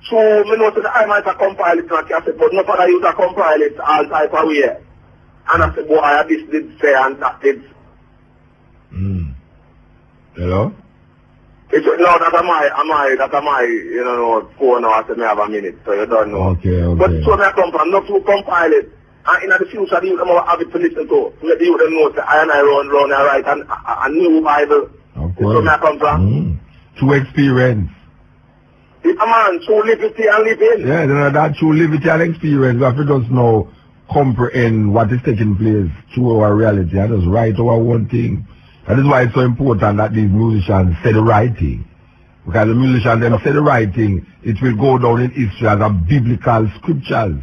So me know that I might have compiled it in a cassette, but not that I use to compile it all type of way. And I said, boy, this did say and that did. Hello? No, that am I, you know, phone now. I said, me have a minute, so you don't know. Okay. But so me come from, not to compile it. And in the future, the youth have it to listen to. Let the youth know that I and I run and write a new Bible. Of course. So me come from. True experience. It's a man, true liberty and living. Yeah, that true liberty and experience. We have to just know, comprehend what is taking place through our reality and just write our one thing. That is why it's so important that these musicians say the right thing. Because the musicians them say the right thing, it will go down in history as a biblical scriptures.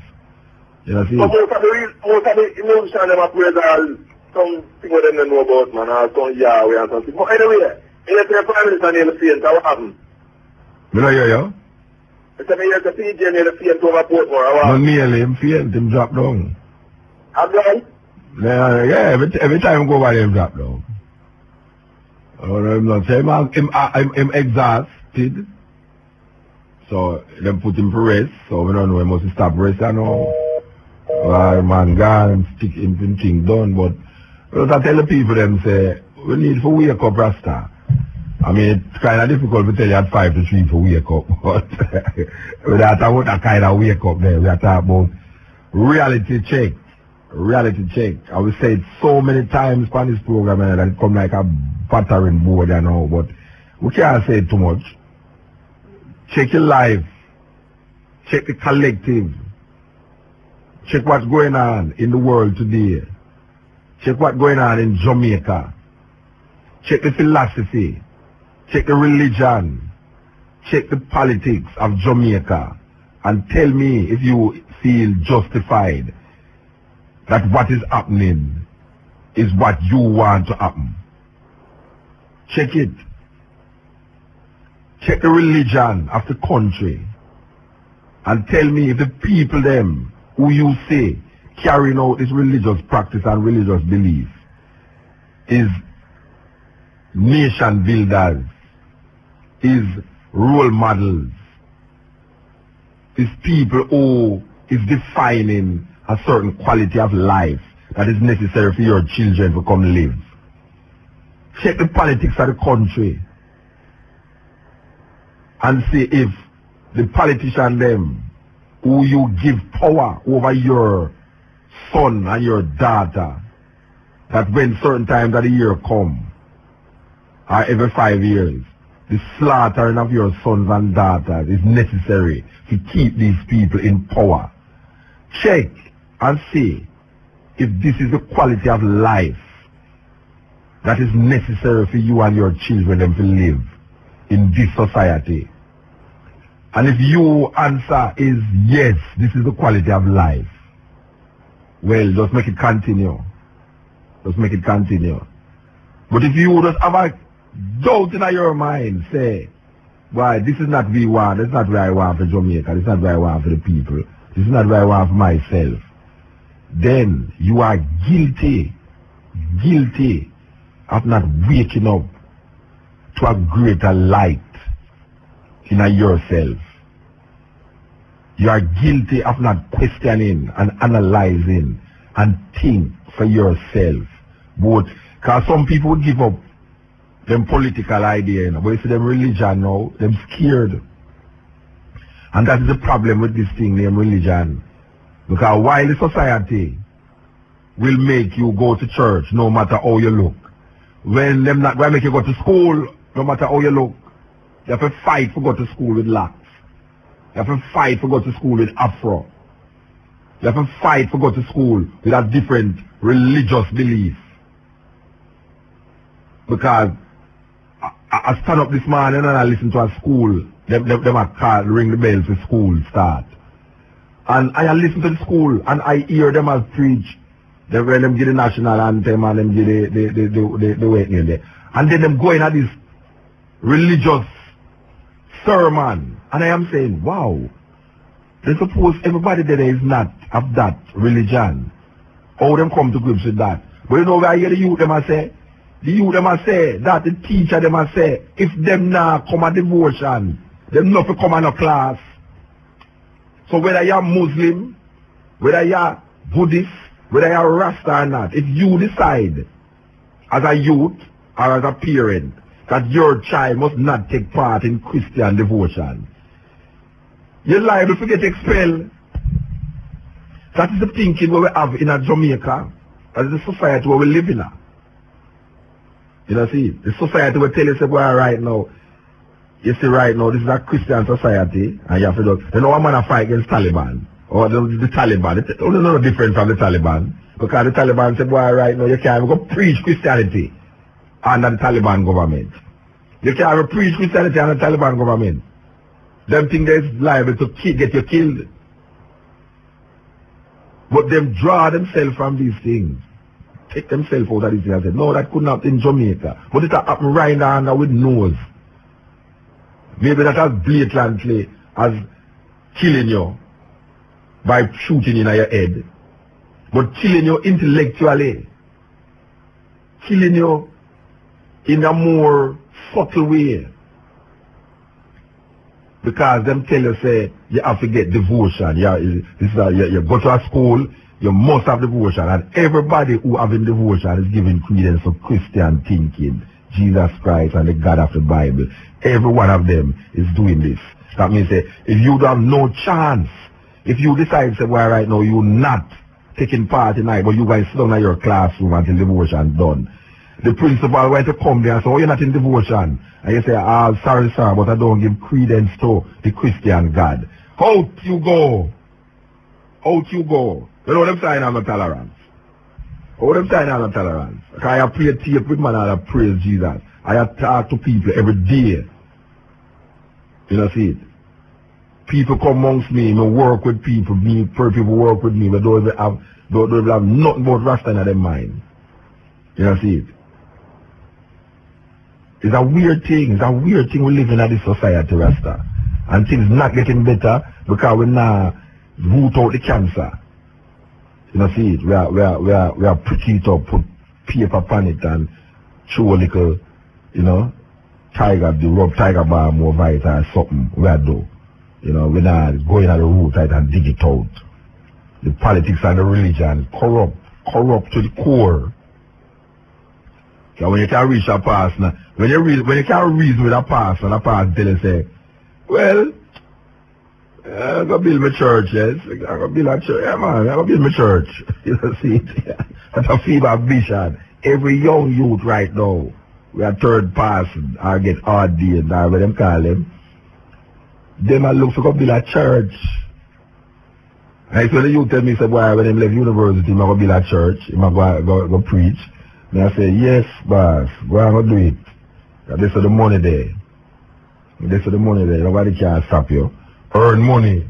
You know, see? But most of the musicians them are praise all something what them know about, man, or some Yahweh and something. But anyway, you say Prime Minister near the field, what happened? Me no hear you? I said, me hear the PJ near the field over Portmore, what happened? No nearly, him faint, him drop down. Have you? Yeah, every time I go over there, him drop down. I'm not saying I'm exhausted. So them put him for rest. So we don't know, he must stop rest and all. Man gone and stick him thing done. But I tell the people them say we need to wake up Rasta. I mean it's kinda difficult to tell you at 5 to 3 for wake up, but we don't talk about that kind of wake up there. We are talking about reality check. Reality check. I will say it so many times on this program that it come like a battering board and all, but we can't say it too much. Check your life. Check the collective. Check what's going on in the world today. Check what's going on in Jamaica. Check the philosophy. Check the religion. Check the politics of Jamaica. And tell me if you feel justified that what is happening is what you want to happen. Check it. check the religion of the country and tell me if the people them who you say carrying out this religious practice and religious belief is nation builders, is role models, is people who is defining a certain quality of life that is necessary for your children to come live. Check the politics of the country and see if the politician them who you give power over your son and your daughter, that when certain times of the year come, or every 5 years, the slaughtering of your sons and daughters is necessary to keep these people in power. Check and see if this is the quality of life that is necessary for you and your children to live in this society. And if your answer is yes, this is the quality of life, well, just make it continue. Just make it continue. But if you just have a doubt in your mind, say, why, this is not what we want, this is not what I want for Jamaica, this is not what I want for the people, this is not what I want for myself, then you are guilty of not waking up to a greater light in yourself. You are guilty of not questioning and analyzing and think for yourself. Because some people give up them political idea, you know, but you see them religion now, them scared. And that is the problem with this thing named religion. Because while the society will make you go to church no matter how you look, when them not going to make you go to school no matter how you look, you have to fight for go to school with locks. You have to fight for go to school with afro. You have to fight for go to school with a different religious belief. Because I stand up this morning and I listen to a school, them are called, ring the bell for school start. And I listen to the school and I hear them as preach. They when them give the national anthem and them give the waiting there. And then them going at this religious sermon. And I am saying, wow, they suppose everybody there is not of that religion. How them come to grips with that? But you know where I hear the youth them I say? The youth them I say, that the teacher them I say, if them now come at devotion, them not to come in a class. So whether you're Muslim, whether you're Buddhist, whether you're Rasta or not, if you decide as a youth or as a parent that your child must not take part in Christian devotion, you're liable to get expelled. That is the thinking what we have in a Jamaica, as the society where we live in. You know, see, the society will tell you, say, well, right now, you see, right now, this is a Christian society, and you have to do, you know, I'm going to fight against Taliban, or the Taliban. It's only no different from the Taliban, because the Taliban say, well, right now, you can't even go preach Christianity under the Taliban government. You can't even preach Christianity under the Taliban government. Them think they're liable to get you killed. But them draw themselves from these things. Take themselves out of these things and say, no, that couldn't happen in Jamaica. But it happened right now with nose. Maybe that as blatantly as killing you by shooting in your head. But killing you intellectually. Killing you in a more subtle way. Because them tell you, say, you have to get devotion. You go to a school, you must have devotion. And everybody who having devotion is giving credence to Christian thinking. Jesus Christ and the God of the Bible. Every one of them is doing this. That means, say, if you don't have no chance, if you decide, say, well, right now, you're not taking part in it, but you guys sit down in your classroom until devotion done. The principal went to come there and say, oh, you're not in devotion. And you say, sorry, sir, but I don't give credence to the Christian God. Out you go. Out you go. You know what I'm saying? I'm not tolerance. What I'm saying? I'm not tolerance. Because I play tape with man and I praise Jesus. I talk to people every day. You know, see it? People come amongst me, I work with people, people work with me, but don't even have nothing but Rasta in their mind. You know, see it? It's a weird thing. It's a weird thing we live in this society, Rasta. And things not getting better because we now root out the cancer. You know, see it. We are pretty it up, put paper upon it and throw a little, you know, rub tiger balm over it or something. We are do. You know, we're not going at the root right and dig it out. The politics and the religion corrupt to the core. So when you can reach a pass now, when you can reason with a pass and a pass tell you say, well, I'm gonna build my church, yes. I'm gonna build a church, yeah man, I'm gonna build my church. You know, see it? Yeah. That's a fever vision. Every young youth right now, we are third pass or get ordained or what them call them. Them a look for go build a church. And so the youth tell me, say, boy, when them leave university, I'm gonna build a church, I'm gonna go preach. And I say, yes, boss, go and do it. This is the money there. This is the money there. Nobody can stop you. Earn money.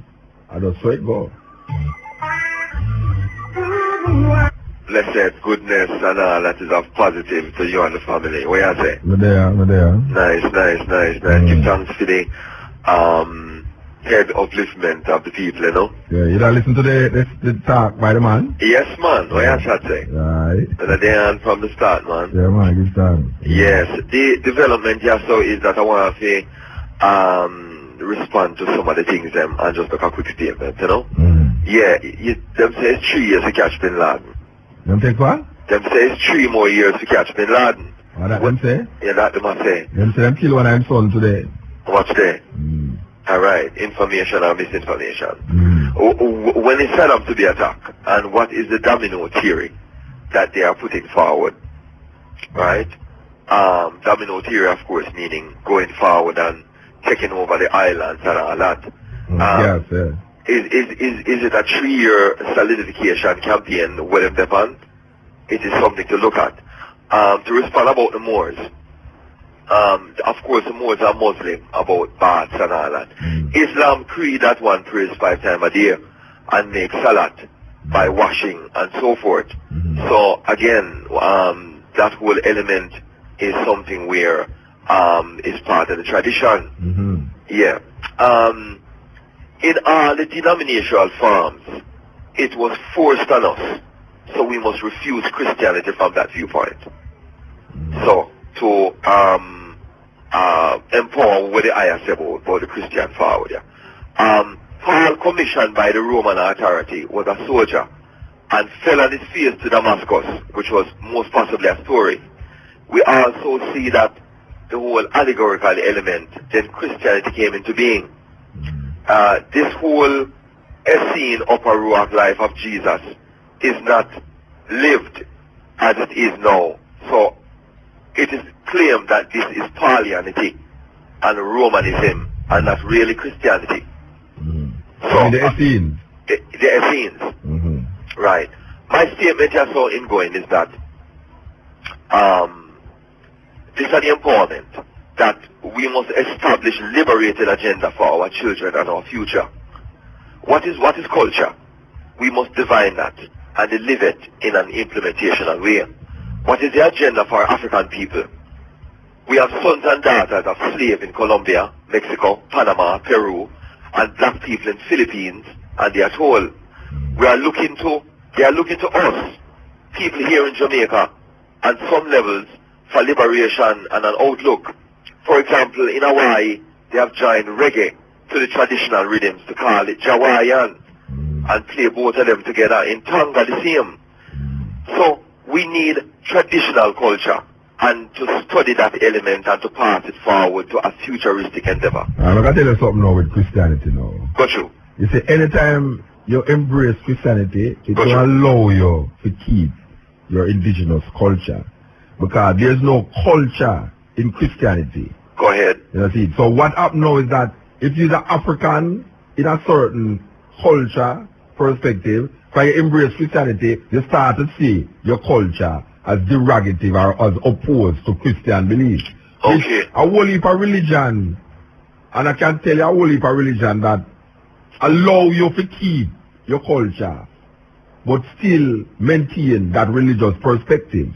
I just so it go. Blessed goodness and all that is of positive to you and the family. What you say? I'm there. Nice. Give thanks for the head upliftment of the people, you know? Yeah, you don't listen to the talk by the man? Yes, man. What you should say? Right. And they on from the start, man. Yeah, man, good time. Yes. The development here so is that I want to say, respond to some of the things and just make a quick statement, you know? Yeah, them say it's 3 years to catch Bin Laden. Them take what? Them say it's 3 more years to catch Bin Laden. What that them say? Yeah, that them I say. Them say them kill one of them son today. What's there? Alright, information or misinformation. When it's set up to be attacked, and what is the domino theory that they are putting forward, right? Domino theory, of course, meaning going forward and taking over the islands and all that. Yes, yeah. Is it a 3-year solidification campaign with them depend? It is something to look at. To respond about the Moors, of course the Moors are Muslim, about baths and all that. Islam creed that one prays 5 times a day and make salat by washing and so forth. So again, that whole element is something where is part of the tradition. Yeah. In all the denominational forms, it was forced on us. So we must refuse Christianity from that viewpoint. So to empower what the ayah said about the Christian forward. Yeah. Paul, commissioned by the Roman authority, was a soldier and fell on his face to Damascus, which was most possibly a story. We also see that the whole allegorical element, then Christianity came into being. This whole Essene upper ruach life of Jesus is not lived as it is now. So it is claimed that this is Paulianity and Romanism and not really Christianity. So the Essenes. The Essenes. Right. My statement here so ingoing is that this is the empowerment that we must establish liberated agenda for our children and our future. What is culture? We must define that and live it in an implementational way. What is the agenda for African people? We have sons and daughters of slaves in Colombia, Mexico, Panama, Peru, and black people in Philippines and the atoll. They are looking to us, people here in Jamaica, on some levels, for liberation and an outlook. For example, in Hawaii, they have joined reggae to the traditional rhythms to call it Jawaian and play both of them together. In Tonga, the same. So we need traditional culture and to study that element and to pass it forward to a futuristic endeavor. I'm going to tell you something now with Christianity now. Got you. You see, anytime you embrace Christianity, it will allow you to keep your indigenous culture. Because there's no culture in Christianity. Go ahead. You see, so what happened now is that if you're an African in a certain culture perspective, when you embrace Christianity, you start to see your culture as derogative or as opposed to Christian belief. Okay. It's a whole heap of religion, and I can tell you a whole heap of religion that allow you to keep your culture, but still maintain that religious perspective.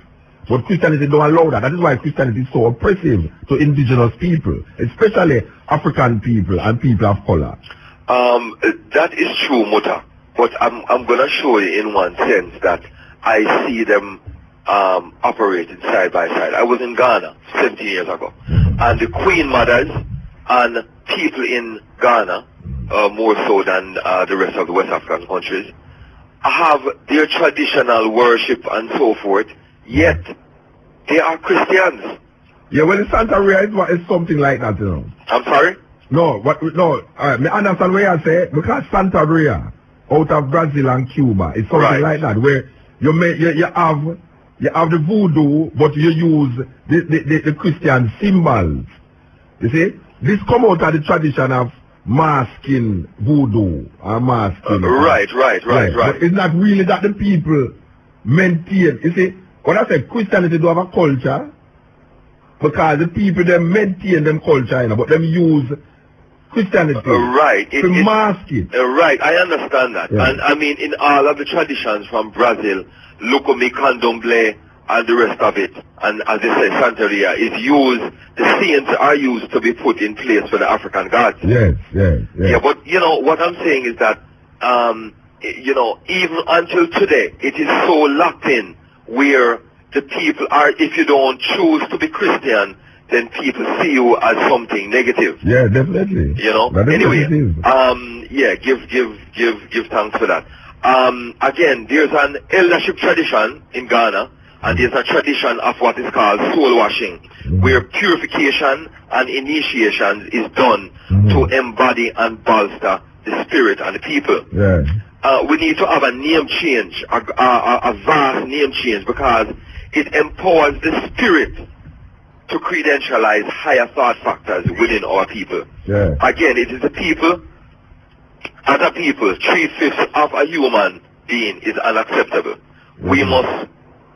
But Christianity don't allow that. That is why Christianity is so oppressive to indigenous people, especially African people and people of color. That is true, Muta. But I'm going to show you in one sense that I see them operating side by side. I was in Ghana 17 years ago. And the Queen Mothers and people in Ghana, more so than the rest of the West African countries, have their traditional worship and so forth, yet they are Christians. Yeah, well, the Santa Rhea is something like that, you know. I'm sorry? No, I understand what you say, because Santa Rhea, out of Brazil and Cuba, it's something like that, where you have the voodoo, but you use the Christian symbols. You see? This come out of the tradition of masking voodoo or masking. Right. But it's not really that the people maintain. You see, when I say Christianity do have a culture, because the people they maintain them culture, you know, but them use Christianity to mask it. Right, I understand that. Yeah. And I mean, in all of the traditions from Brazil, Lukumi, Candomblé, and the rest of it, and as they say, Santeria, is used, the saints are used to be put in place for the African gods. Yes. Yeah, but, you know, what I'm saying is that, you know, even until today, it is so locked in where the people are, if you don't choose to be Christian, then people see you as something negative. Yeah, definitely. You know? Anyway, yeah, give thanks for that. Again, there's an eldership tradition in Ghana, and there's a tradition of what is called soul washing, where purification and initiation is done to embody and bolster the spirit and the people. Yeah. We need to have a name change, a vast name change, because it empowers the spirit to credentialize higher thought factors within our people. Yeah. Again, it is the people, as a people, 3/5 of a human being is unacceptable. We must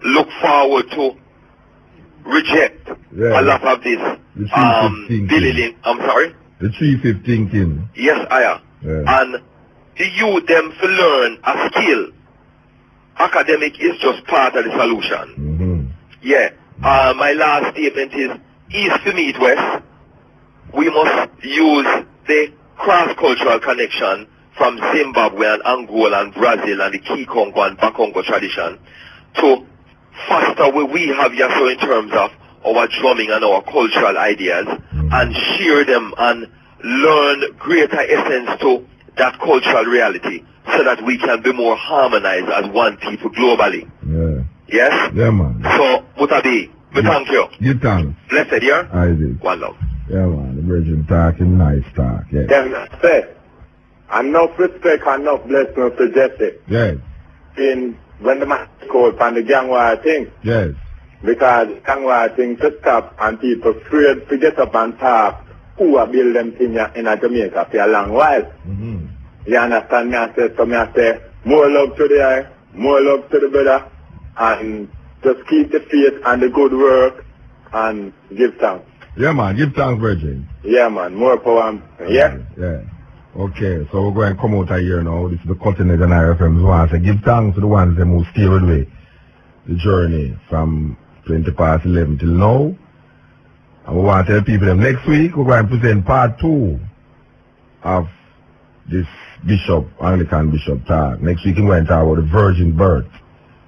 look forward to reject a lot of this belittling. I'm sorry? The 3/5 thinking. Yes, I am. Yeah. And the youth them to learn a skill. Academic is just part of the solution. Yeah. My last statement is East to meet West. We must use the cross-cultural connection from Zimbabwe and Angola and Brazil and the Kikongo and Bakongo tradition to foster what we have here, so in terms of our drumming and our cultural ideas, and share them and learn greater essence to that cultural reality so that we can be more harmonized as one people globally. Yeah. Yes? Yeah, man. So, Mutabi, thank you. Give thanks. Blessed, yeah? I did. One love. Yeah, man. The virgin talking, nice talk. Yeah. Them say, enough respect, enough blessing to Jesse. Yes. When the man called on the gang war thing. Yes. Because gang war thing to stop and people afraid to get up and talk who are build them thing in Jamaica for a long while. You understand me? I say, more love to the eye, more love to the brother, and just keep the faith and the good work and give thanks. Yeah, man. Give thanks, Virgin. Yeah, man. More power. Yeah? Yeah. Okay, so we're going to come out of here now. This is the Cutting Edge and IFM. So I say give thanks to the ones that who stay with me. The journey from 11 till now. And we want to tell people them next week we're going to present part 2 of this Anglican Bishop talk. Next week we're going to talk about the virgin birth.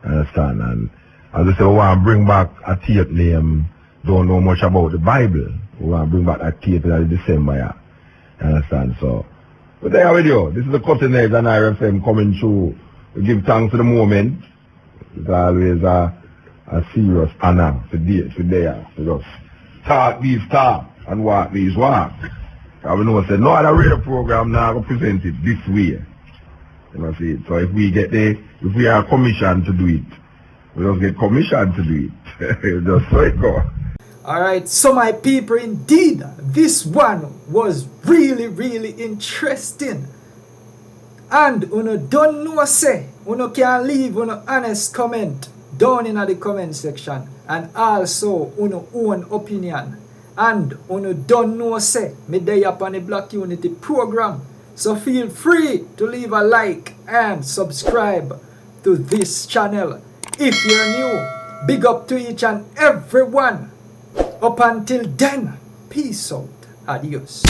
Understand? And as I say, we want to bring back a tape name, don't know much about the Bible. We want to bring back a tape in December, yeah. Understand? So, but there with you. This is the Cutting Edge and IFM coming through. We give thanks to the moment. It's always a serious honor to just talk these talk and walk these walk. I will know say no other radio program now will present it this way. You know see it. So if we are commissioned to do it, we just get commissioned to do it. Just so it go. Alright, so my people, indeed, this one was really interesting. And you don't know say, you can leave an honest comment down in the comment section. And also, your own opinion. And you don't know say, me day up on the Black Unity program. So feel free to leave a like and subscribe to this channel if you're new. Big up to each and every one. Up until then, peace out. Adios.